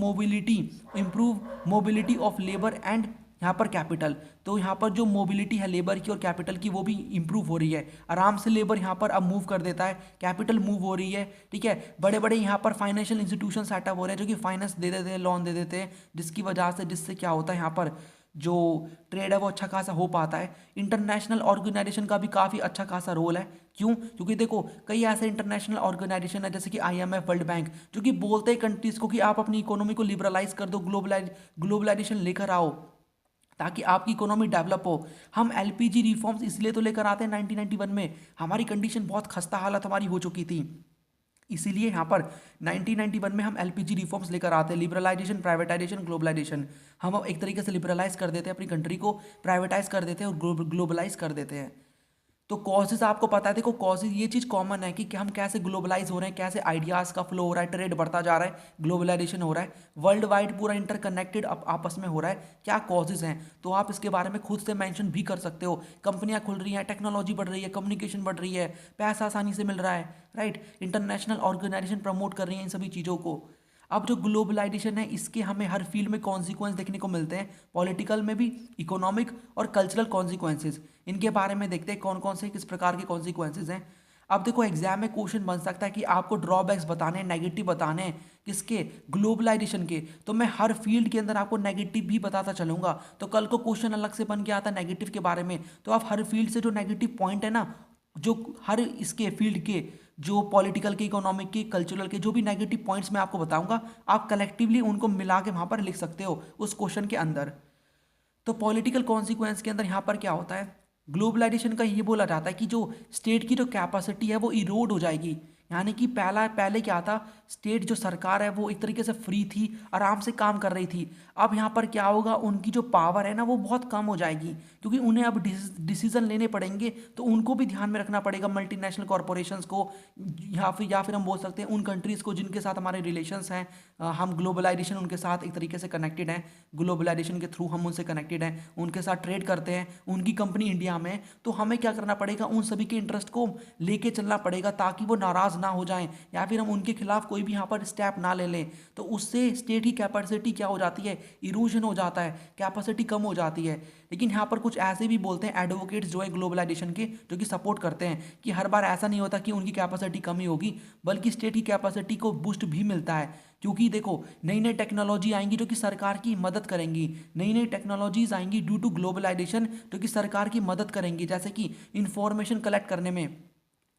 mobility of labour and यहाँ पर कैपिटल। तो यहाँ पर जो मोबिलिटी है लेबर की और कैपिटल की वो भी इंप्रूव हो रही है। आराम से लेबर यहाँ पर अब मूव कर देता है, कैपिटल मूव हो रही है, ठीक है। बड़े बड़े यहाँ पर फाइनेंशियल इंस्टीट्यूशन सेटअप हो रहे हैं जो कि फाइनेंस दे देते हैं, लोन दे देते हैं, जिसकी वजह से जिससे क्या होता है यहाँ पर जो ट्रेड है वो अच्छा खासा हो पाता है। इंटरनेशनल ऑर्गेनाइजेशन का भी काफ़ी अच्छा खासा रोल है। क्यों? क्योंकि देखो कई ऐसे इंटरनेशनल ऑर्गेनाइजेशन है जैसे कि IMF, वर्ल्ड बैंक, जो कि बोलते हैं कंट्रीज़ को कि आप अपनी इकोनॉमी को लिबरलाइज कर दो, ग्लोबलाइजेशन लेकर आओ ताकि आपकी इकोनॉमी डेवलप हो। हम LPG रिफॉर्म्स इसलिए तो लेकर आते हैं 1991 में, हमारी कंडीशन बहुत खस्ता हालत हमारी हो चुकी थी, इसीलिए यहाँ पर 1991 में हम LPG रिफॉर्म्स लेकर आते हैं, लिबरलाइजेशन, प्राइवेटाइजेशन, ग्लोबलाइजेशन। हम अब एक तरीके से लिबरलाइज कर देते हैं अपनी कंट्री को, प्राइवेटाइज कर देते हैं और ग्लोबलाइज कर देते हैं। तो कॉजेज आपको पता है, देखो कॉजेज ये चीज़ कॉमन है कि हम कैसे ग्लोबलाइज हो रहे हैं, कैसे आइडियाज़ का फ्लो हो रहा है, ट्रेड बढ़ता जा रहा है, ग्लोबलाइजेशन हो रहा है, वर्ल्ड वाइड पूरा इंटरकनेक्टेड आपस में हो रहा है, क्या कॉजेज हैं। तो आप इसके बारे में खुद से मेंशन भी कर सकते हो। कंपनियां खुल रही हैं, टेक्नोलॉजी बढ़ रही है, कम्युनिकेशन बढ़ रही है, पैसा आसानी से मिल रहा है, राइट। इंटरनेशनल ऑर्गेनाइजेशन प्रमोट कर रही है इन सभी चीज़ों को। अब जो ग्लोबलाइजेशन है इसके हमें हर फील्ड में कॉन्सिक्वेंस देखने को मिलते हैं, पॉलिटिकल में भी, इकोनॉमिक और कल्चरल कॉन्सिक्वेंसेज। इनके बारे में देखते हैं कौन कौन से किस प्रकार के कॉन्सिक्वेंसेज हैं। अब देखो एग्जाम में क्वेश्चन बन सकता है कि आपको ड्रॉबैक्स बताने हैं, नेगेटिव बताने हैं, किसके, ग्लोबलाइजेशन के। तो मैं हर फील्ड के अंदर आपको नेगेटिव भी बताता चलूंगा, तो कल को क्वेश्चन अलग से बन के आता है नेगेटिव के बारे में, तो आप हर फील्ड से जो नेगेटिव पॉइंट है ना, जो हर इसके फील्ड के, जो पॉलिटिकल के, इकोनॉमिक के, कल्चरल के जो भी नेगेटिव पॉइंट्स मैं आपको बताऊंगा, आप कलेक्टिवली उनको मिला के वहां पर लिख सकते हो उस क्वेश्चन के अंदर। तो पॉलिटिकल कॉन्सिक्वेंस के अंदर यहाँ पर क्या होता है, ग्लोबलाइजेशन का ये बोला जाता है कि जो स्टेट की जो कैपेसिटी है वो इरोड हो जाएगी। यानी कि पहले क्या था, स्टेट जो सरकार है वो एक तरीके से फ्री थी, आराम से काम कर रही थी। अब यहाँ पर क्या होगा, उनकी जो पावर है ना वो बहुत कम हो जाएगी, क्योंकि उन्हें अब डिसीजन लेने पड़ेंगे, तो उनको भी ध्यान में रखना पड़ेगा, मल्टीनेशनल कॉरपोरेशंस को, या फिर हम बोल सकते हैं उन कंट्रीज़ को जिनके साथ हमारे रिलेशंस हैं। हम ग्लोबलाइजेशन उनके साथ एक तरीके से कनेक्टेड हैं, ग्लोबलाइजेशन के थ्रू हम उनसे कनेक्टेड हैं, उनके साथ ट्रेड करते हैं, उनकी कंपनी इंडिया में। तो हमें क्या करना पड़ेगा, उन सभी के इंटरेस्ट को लेके चलना पड़ेगा ताकि वो नाराज़ ना हो जाएं, या फिर हम उनके खिलाफ कोई भी यहाँ पर स्टेप ना ले लें। तो उससे स्टेट की कैपेसिटी क्या हो जाती है, इरोजन हो जाता है, कैपेसिटी कम हो जाती है। लेकिन यहाँ पर कुछ ऐसे भी बोलते हैं एडवोकेट्स जो है ग्लोबलाइजेशन के, जो कि सपोर्ट करते हैं कि हर बार ऐसा नहीं होता कि उनकी कैपेसिटी कम ही होगी, बल्कि स्टेट की कैपेसिटी को बूस्ट भी मिलता है। क्योंकि देखो नई नई टेक्नोलॉजी आएंगी जो कि सरकार की मदद करेंगी, नई नई टेक्नोलॉजीज आएंगी ड्यू टू ग्लोबलाइजेशन जो कि सरकार की मदद करेंगी, जैसे कि इंफॉर्मेशन कलेक्ट करने में,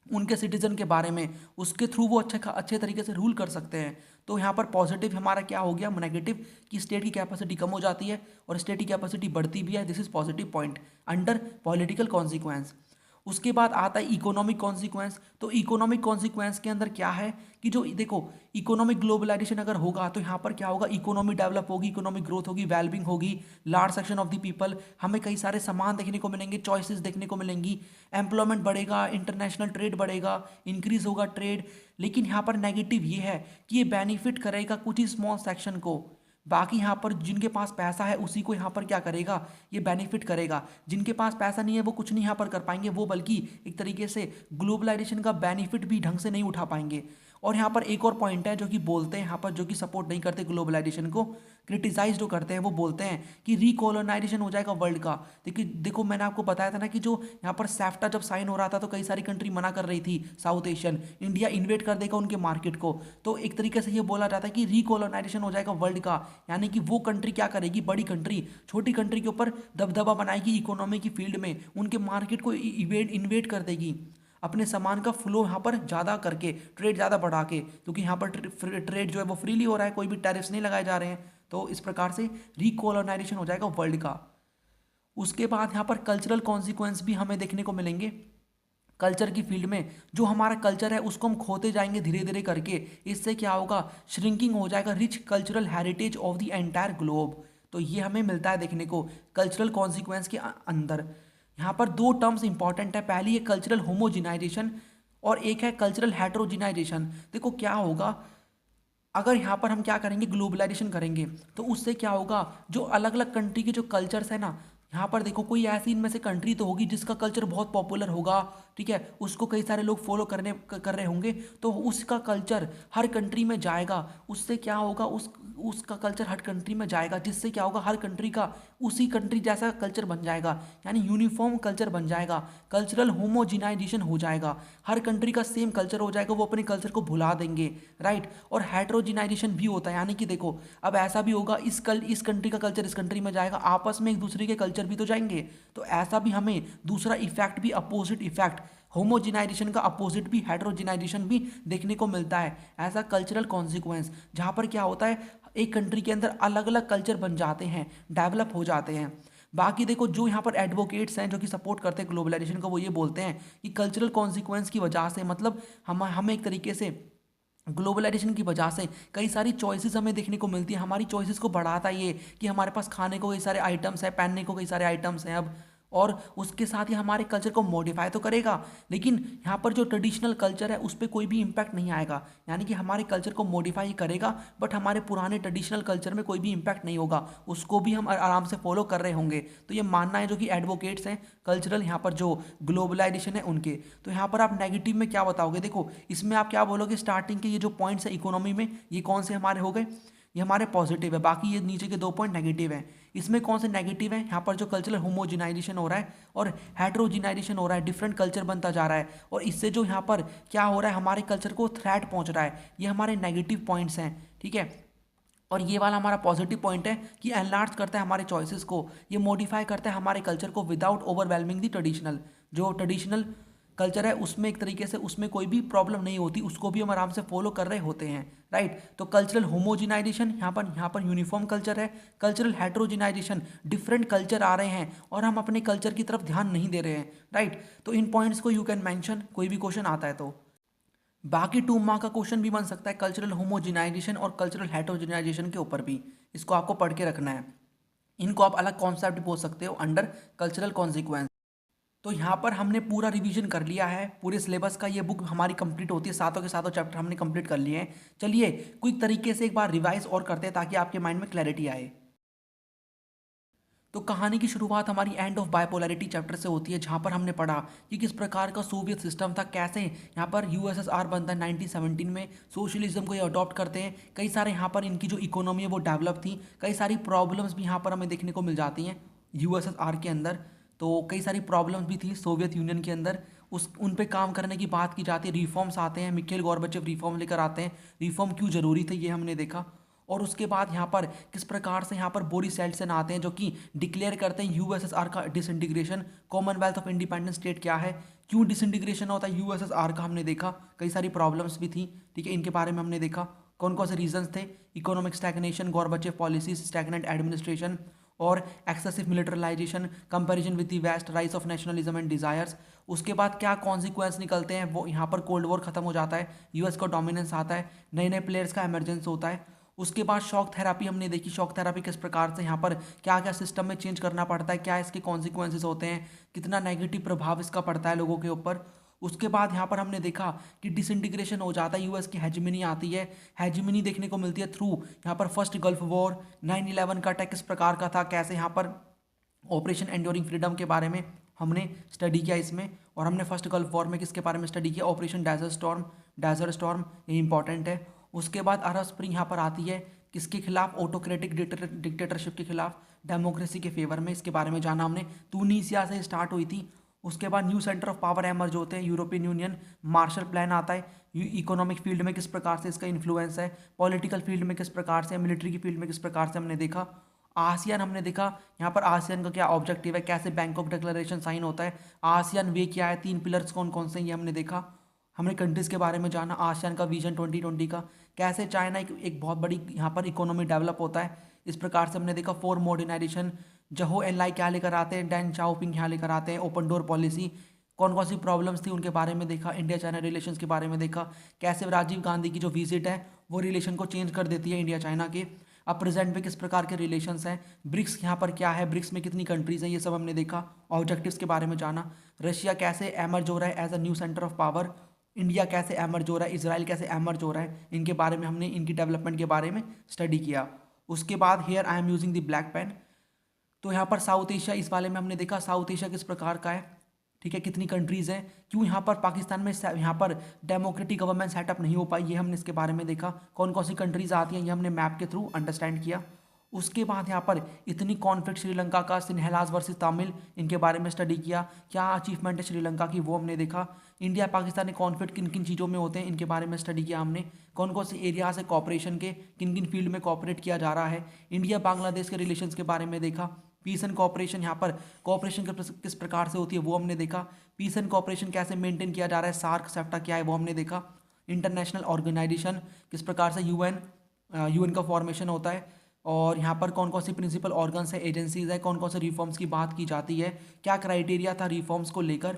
उनके सिटीजन के बारे में, उसके थ्रू वो अच्छे तरीके से रूल कर सकते हैं। तो यहाँ पर पॉजिटिव हमारा क्या हो गया, नेगेटिव, कि स्टेट की कैपेसिटी कम हो जाती है और स्टेट की कैपेसिटी बढ़ती भी है। This is positive point under political consequence. उसके बाद आता है इकोनॉमिक कॉन्सिक्वेंस। तो इकोनॉमिक कॉन्सिक्वेंस के अंदर क्या है कि जो देखो इकोनॉमिक ग्लोबलाइजेशन अगर होगा तो यहाँ पर क्या होगा, इकोनॉमी डेवलप होगी, इकोनॉमिक ग्रोथ होगी, वेलबिंग होगी, large section of the people, हमें कई सारे सामान देखने को मिलेंगे, चॉइसेस देखने को मिलेंगी, एम्प्लॉयमेंट बढ़ेगा, इंटरनेशनल ट्रेड बढ़ेगा, इंक्रीज होगा ट्रेड। लेकिन यहाँ पर नेगेटिव ये है कि ये बेनिफिट करेगा कुछ ही स्मॉल सेक्शन को, बाकी यहाँ पर जिनके पास पैसा है उसी को यहाँ पर क्या करेगा, ये बेनिफिट करेगा। जिनके पास पैसा नहीं है वो कुछ नहीं यहाँ पर कर पाएंगे, वो बल्कि एक तरीके से ग्लोबलाइजेशन का बेनिफिट भी ढंग से नहीं उठा पाएंगे। और यहाँ पर एक और पॉइंट है जो कि बोलते हैं यहाँ पर, जो कि सपोर्ट नहीं करते ग्लोबलाइजेशन को, क्रिटिसाइज जो करते हैं, वो बोलते हैं कि रिकोलोनाइजेशन हो जाएगा वर्ल्ड का। देखो मैंने आपको बताया था ना कि जो यहाँ पर सेफ्टा जब साइन हो रहा था तो कई सारी कंट्री मना कर रही थी, साउथ एशियन, इंडिया इन्वेट कर देगा उनके मार्केट को। तो एक तरीके से ये बोला जाता है कि रिकोलोनाइजेशन हो जाएगा वर्ल्ड का, यानी कि वो कंट्री क्या करेगी, बड़ी कंट्री छोटी कंट्री के ऊपर दबदबा बनाएगी इकोनॉमी की फील्ड में, उनके मार्केट को इन्वेट कर देगी, अपने सामान का फ्लो यहाँ पर ज़्यादा करके, ट्रेड ज़्यादा बढ़ा के, क्योंकि यहाँ पर ट्रेड जो है वो फ्रीली हो रहा है, कोई भी टैरिफ्स नहीं लगाए जा रहे हैं। तो इस प्रकार से रिकोलोनाइजेशन हो जाएगा वर्ल्ड का। उसके बाद यहाँ पर कल्चरल कॉन्सिक्वेंस भी हमें देखने को मिलेंगे। कल्चर की फील्ड में जो हमारा कल्चर है उसको हम खोते जाएंगे धीरे धीरे करके, इससे क्या होगा, श्रिंकिंग हो जाएगा rich cultural heritage of the entire globe. तो ये हमें मिलता है देखने को कल्चरल कॉन्सिक्वेंस के अंदर। यहाँ पर दो टर्म्स इंपॉर्टेंट है, पहली है कल्चरल होमोजिनाइजेशन और एक है कल्चरल हेट्रोजिनाइजेशन। देखो क्या होगा, अगर यहाँ पर हम क्या करेंगे, ग्लोबलाइजेशन करेंगे, तो उससे क्या होगा, जो अलग अलग कंट्री के जो कल्चर्स है ना, यहाँ पर देखो कोई ऐसी इनमें से कंट्री तो होगी जिसका कल्चर बहुत पॉपुलर होगा, ठीक है, उसको कई सारे लोग फॉलो कर रहे होंगे, तो उसका कल्चर हर कंट्री में जाएगा। उससे क्या होगा, उसका कल्चर हर कंट्री में जाएगा, जिससे क्या होगा, हर कंट्री का उसी कंट्री जैसा कल्चर बन जाएगा, यानी यूनिफॉर्म कल्चर बन जाएगा, कल्चरल होमोजिनाइजेशन हो जाएगा, हर कंट्री का सेम कल्चर हो जाएगा, वो अपने कल्चर को भुला देंगे, राइट। और हेट्रोजिनाइजेशन भी होता है, यानी कि देखो अब ऐसा भी होगा, इस कंट्री का कल्चर इस कंट्री में जाएगा, आपस में एक दूसरे के कल्चर भी तो जाएंगे, तो ऐसा भी हमें दूसरा इफेक्ट भी, अपोजिट इफेक्ट, होमोजिनाइजेशन का अपोजिट भी, हेट्रोजिनाइजेशन भी देखने को मिलता है, ऐसा कल्चरल कॉन्सिक्वेंस, जहाँ पर क्या होता है, एक कंट्री के अंदर अलग अलग कल्चर बन जाते हैं, डेवलप हो जाते हैं। बाकी देखो जो यहाँ पर एडवोकेट्स हैं जो कि सपोर्ट करते हैं ग्लोबलाइजेशन को, वो ये बोलते हैं कि कल्चरल कॉन्सिक्वेंस की वजह से, मतलब हम एक तरीके से ग्लोबलाइजेशन की वजह से कई सारी चॉइसेस हमें देखने को मिलती है, हमारी चॉइसेस को बढ़ाता है ये कि हमारे पास खाने को कई सारे आइटम्स हैं, पहनने को कई सारे आइटम्स हैं अब, और उसके साथ ही हमारे कल्चर को मॉडिफाई तो करेगा, लेकिन यहाँ पर जो ट्रेडिशनल कल्चर है उस पर कोई भी इम्पैक्ट नहीं आएगा, यानी कि हमारे कल्चर को मॉडिफाई करेगा, बट हमारे पुराने ट्रेडिशनल कल्चर में कोई भी इम्पैक्ट नहीं होगा, उसको भी हम आराम से फॉलो कर रहे होंगे। तो ये मानना है जो कि एडवोकेट्स हैं कल्चरल, यहाँ पर जो ग्लोबलाइजेशन है उनके। तो यहाँ पर आप नेगेटिव में क्या बताओगे, देखो इसमें आप क्या बोलोगे, स्टार्टिंग के ये जो पॉइंट्स है इकोनॉमी में, ये कौन से हमारे हो गए, ये हमारे पॉजिटिव है, बाकी ये नीचे के 2 पॉइंट नेगेटिव हैं। इसमें कौन से नेगेटिव है, यहाँ पर जो कल्चरल होमोजिनाइजेशन हो रहा है और हेट्रोजिनाइजेशन हो रहा है, डिफरेंट कल्चर बनता जा रहा है, और इससे जो यहाँ पर क्या हो रहा है, हमारे कल्चर को थ्रेट पहुँच रहा है, ये हमारे नेगेटिव पॉइंट्स हैं, ठीक है। और ये वाला हमारा पॉजिटिव पॉइंट है कि एनलार्ज करता है हमारे चॉइसेस को, ये मॉडिफाई करता है हमारे कल्चर को विदाउट ओवरवेलमिंग दी ट्रेडिशनल, जो ट्रेडिशनल कल्चर है उसमें एक तरीके से उसमें कोई भी प्रॉब्लम नहीं होती, उसको भी हम आराम से फॉलो कर रहे होते हैं, राइट। तो कल्चरल होमोजिनाइजेशन, यहाँ पर यूनिफॉर्म कल्चर है, कल्चरल हेट्रोजिनाइजेशन, डिफरेंट कल्चर आ रहे हैं और हम अपने कल्चर की तरफ ध्यान नहीं दे रहे हैं, राइट। तो इन पॉइंट्स को यू कैन मेंशन, कोई भी क्वेश्चन आता है तो। बाकी 2 मार्क का क्वेश्चन भी बन सकता है कल्चरल होमोजिनाइजेशन और कल्चरल हेट्रोजिनाइजेशन के ऊपर भी, इसको आपको पढ़ के रखना है, इनको आप अलग कॉन्सेप्ट भी बोल सकते हो अंडर कल्चरल कॉन्सिक्वेंस। तो यहाँ पर हमने पूरा रिवीजन कर लिया है, पूरे सिलेबस का ये बुक हमारी कंप्लीट होती है, सातों के सातों चैप्टर हमने कंप्लीट कर लिए हैं। चलिए क्विक तरीके से एक बार रिवाइज और करते हैं ताकि आपके माइंड में क्लैरिटी आए। तो कहानी की शुरुआत हमारी एंड ऑफ बायपोलैरिटी चैप्टर से होती है, जहाँ पर हमने पढ़ा कि किस प्रकार का सोवियत सिस्टम था, कैसे यहाँ पर यूएसएसआर बनता है 1917 में, सोशलिज्म को ये अडॉप्ट करते हैं, कई सारे यहाँ पर इनकी जो इकोनॉमी है वो डेवलप थी, कई सारी प्रॉब्लम्स भी यहाँ पर हमें देखने को मिल जाती हैं यूएसएसआर के अंदर, तो कई सारी प्रॉब्लम्स भी थी सोवियत यूनियन के अंदर, उन पे काम करने की बात की जाती है, रिफॉर्म्स आते हैं, मिखेल गॉर्बाचेव रिफॉर्म लेकर आते हैं, रिफॉर्म क्यों ज़रूरी थे ये हमने देखा। और उसके बाद यहाँ पर किस प्रकार से यहाँ पर बोरिस येल्टसिन आते हैं जो कि डिक्लेयर करते हैं यूएसएसआर का disintegration, Commonwealth of independent state क्या है, क्यों डिसइंटीग्रेशन होता है यूएसएसआर का, हमने देखा कई सारी प्रॉब्लम्स भी थी, ठीक है, इनके बारे में हमने देखा कौन कौन से रीजंस थे, economic stagnation, Gorbachev policies, stagnant administration और excessive militarisation, comparison with the west, rise of nationalism and desires. उसके बाद क्या कॉन्सिक्वेंस निकलते हैं, वो यहाँ पर कोल्ड वॉर खत्म हो जाता है, यूएस का डोमिनेंस आता है, नए नए प्लेयर्स का एमरजेंस होता है। उसके बाद शॉक थेरापी हमने देखी, शॉक थेरापी किस प्रकार से यहाँ पर क्या क्या सिस्टम में चेंज करना पड़ता है, क्या इसके कॉन्सिक्वेंसेज होते हैं, कितना नेगेटिव प्रभाव इसका पड़ता है लोगों के ऊपर। उसके बाद यहाँ पर हमने देखा कि डिसइंटीग्रेशन हो जाता है, यूएस की हेजमिनी आती है, हेजमिनी देखने को मिलती है थ्रू यहाँ पर फर्स्ट गल्फ वॉर, 9/11 का अटैक किस प्रकार का था, कैसे यहाँ पर ऑपरेशन एंड्योरिंग फ्रीडम के बारे में हमने स्टडी किया इसमें, और हमने फर्स्ट गल्फ वॉर में किसके बारे में स्टडी किया, ऑपरेशन डेजर्ट स्टॉर्म, ये इंपॉर्टेंट है। उसके बाद अरब स्प्रिंग यहाँ पर आती है, किसके खिलाफ, ऑटोक्रेटिक डिक्टेटरशिप के खिलाफ, डेमोक्रेसी के फेवर में, इसके बारे में जाना हमने, तुनीसिया से स्टार्ट हुई थी। उसके बाद new centre of power emerge होते हैं, यूरोपियन यूनियन, मार्शल प्लान आता है, इकोनॉमिक फील्ड में किस प्रकार से इसका इन्फ्लुएंस है, पॉलिटिकल फील्ड में किस प्रकार से, मिलिट्री की फील्ड में किस प्रकार से हमने देखा। आसियान हमने देखा, यहाँ पर आसियान का क्या ऑब्जेक्टिव है, कैसे बैंकॉक डिक्लेरेशन साइन होता है, आसियान वे क्या है, 3 पिलर्स कौन कौन से, ये हमने देखा। हमने कंट्रीज़ के बारे में जाना, आसियान का विजन 2020 का, कैसे चाइना एक बहुत बड़ी यहाँ पर इकोनॉमी डेवलप होता है, इस प्रकार से हमने देखा। 4 मॉडर्नाइजेशन, जहो एनलाई क्या लेकर आते हैं, डैन चाओपिंग यहाँ लेकर आते हैं, ओपन डोर पॉलिसी, कौन कौन सी प्रॉब्लम्स थी उनके बारे में देखा, इंडिया चाइना रिलेशंस के बारे में देखा, कैसे राजीव गांधी की जो विजिट है वो रिलेशन को चेंज कर देती है इंडिया चाइना के, अब प्रेजेंट में किस प्रकार के रिलेशंस हैं, ब्रिक्स यहाँ पर क्या है, ब्रिक्स में कितनी कंट्रीज हैं, ये सब हमने देखा, ऑब्जेक्टिव्स के बारे में जाना, रशिया कैसे एमर्ज हो रहा है as a new centre of power, India कैसे एमर्ज हो रहा है, इसराइल कैसे एमर्ज हो रहा है, इनके बारे में हमने इनकी डेवलपमेंट के बारे में स्टडी किया। उसके बाद here I am using the black pen. तो यहाँ पर साउथ एशिया, इस वाले में हमने देखा साउथ एशिया किस प्रकार का है, ठीक है, कितनी कंट्रीज़ हैं, क्यों यहाँ पर पाकिस्तान में यहाँ पर डेमोक्रेटिक गवर्नमेंट सेटअप नहीं हो पाई, ये हमने इसके बारे में देखा। कौन कौन सी कंट्रीज़ आती हैं ये हमने मैप के थ्रू अंडरस्टैंड किया। उसके बाद यहाँ पर इतनी कॉन्फ्लिक्ट श्रीलंका का, सिन्हलाज वर्सेस तमिल, इनके बारे में स्टडी किया, क्या अचीवमेंट है श्रीलंका की वो हमने देखा। इंडिया पाकिस्तानी कॉन्फ्लिक्ट किन किन चीज़ों में होते हैं इनके बारे में स्टडी किया हमने। कौन कौन से एरियाज है कॉपरेशन के, किन किन फील्ड में कॉपरेट किया जा रहा है। इंडिया बांग्लादेश के रिलेशंस के बारे में देखा। पीस एंड कॉपरेशन, यहाँ पर कॉपरेशन किस प्रकार से होती है वो हमने देखा। पीस एंड कॉपरेशन कैसे मेंटेन किया जा रहा है, सार्क सेप्टा क्या है वो हमने देखा। इंटरनेशनल ऑर्गेनाइजेशन किस प्रकार से यूएन का फॉर्मेशन होता है, और यहाँ पर कौन कौन सी प्रिंसिपल ऑर्गन्स है, एजेंसीज है, कौन कौन से रिफॉर्म्स की बात की जाती है, क्या क्राइटेरिया था रिफॉर्म्स को लेकर,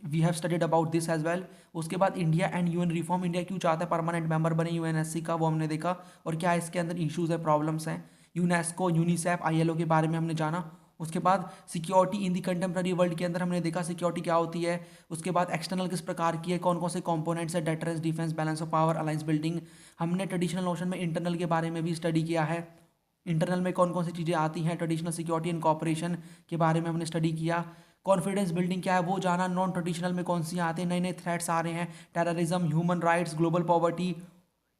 we have studied about this as well. उसके बाद India and UN reform, India क्यों चाहता है परमानेंट मेंबर बने यूएनएससी का, वो हमने देखा, और क्या इसके अंदर इश्यूज है, प्रॉब्लम्स हैं। यूनेस्को, यूनिसेफ, आईएलओ के बारे में हमने जाना। उसके बाद security in the contemporary world के अंदर हमने देखा सिक्योरिटी क्या होती है। उसके बाद एक्सटर्नल किस प्रकार की है, कौन कौन से कंपोनेंट्स है, deterrence, defence, balance of power, alliance building. हमने ट्रेडिशनल नोशन में इंटरनल के बारे में भी स्टडी किया है, इंटरनल में कौन कौन सी चीज़ें आती हैं, ट्रेडिशनल सिक्योरिटी एंड कॉपरेशन के बारे में हमने स्टडी किया। कॉन्फिडेंस बिल्डिंग क्या है वो जाना। नॉन ट्रेडिशनल में कौन सी आते हैं, नए नए थ्रेट्स आ रहे हैं, terrorism, human rights, global poverty,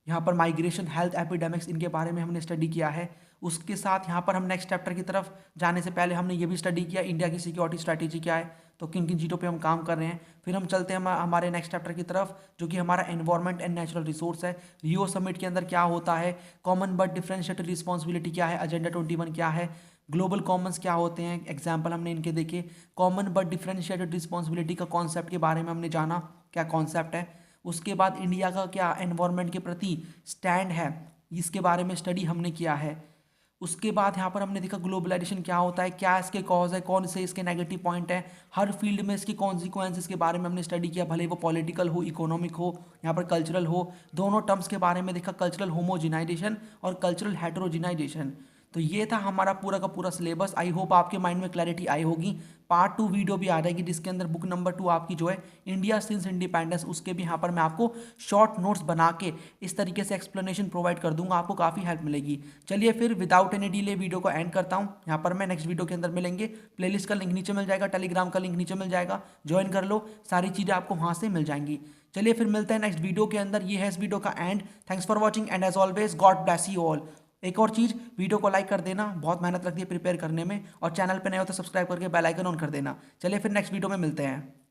यहाँ पर माइग्रेशन, हेल्थ एपिडेमिक्स, इनके बारे में हमने स्टडी किया है। उसके साथ यहाँ पर हम नेक्स्ट चैप्टर की तरफ जाने से पहले हमने ये भी स्टडी किया इंडिया की सिक्योरिटी स्ट्रैटेजी क्या है, तो किन किन चीज़ों पे हम काम कर रहे हैं। फिर हम चलते हैं हमारे नेक्स्ट चैप्टर की तरफ जो कि हमारा एनवायरनमेंट एंड नेचुरल रिसोर्स है। रियो समिट के अंदर क्या होता है, कॉमन बट डिफरेंशिएटेड रिस्पॉन्सिबिलिटी क्या है, एजेंडा 21 क्या है, ग्लोबल कॉमन्स क्या होते हैं, एग्जाम्पल हमने इनके देखे। कॉमन बट डिफरेंशिएटेड रिस्पॉन्सिबिलिटी का कॉन्सेप्ट के बारे में हमने जाना क्या कॉन्सेप्ट है। उसके बाद इंडिया का क्या एनवायरनमेंट के प्रति स्टैंड है, इसके बारे में स्टडी हमने किया है। उसके बाद यहाँ पर हमने देखा ग्लोबलाइजेशन क्या होता है, क्या इसके कॉज है, कौन से इसके नेगेटिव पॉइंट है, हर फील्ड में इसके कॉन्सिक्वेंसेस के बारे में हमने स्टडी किया, भले वो पॉलिटिकल हो, इकोनॉमिक हो, यहाँ पर कल्चरल हो। दोनों टर्म्स के बारे में देखा, कल्चरल होमोजिनाइजेशन और कल्चरल हेटेरोजिनाइजेशन। तो ये था हमारा पूरा का पूरा सिलेबस। आई होप आपके माइंड में क्लैरिटी आई होगी। पार्ट 2 वीडियो भी आ जाएगी जिसके अंदर बुक नंबर 2 आपकी जो है इंडिया सिंस इंडिपेंडेंस, उसके भी यहाँ पर मैं आपको शॉर्ट नोट्स बना के इस तरीके से एक्सप्लेनेशन प्रोवाइड कर दूंगा, आपको काफ़ी हेल्प मिलेगी। चलिए फिर विदाउट एनी डिले वीडियो को एंड करता हूँ। यहाँ पर मैं नेक्स्ट वीडियो के अंदर मिलेंगे। प्लेलिस्ट का लिंक नीचे मिल जाएगा, टेलीग्राम का लिंक नीचे मिल जाएगा, ज्वाइन कर लो, सारी चीज़ें आपको वहाँ से मिल जाएंगी। चलिए फिर मिलते हैं नेक्स्ट वीडियो के अंदर। ये है इस वीडियो का end. Thanks for watching and as always God bless you all. एक और चीज़, वीडियो को लाइक कर देना, बहुत मेहनत लगती है प्रिपेयर करने में, और चैनल पे नए हो तो सब्सक्राइब करके बेल आइकन ऑन कर देना। चलिए फिर नेक्स्ट वीडियो में मिलते हैं।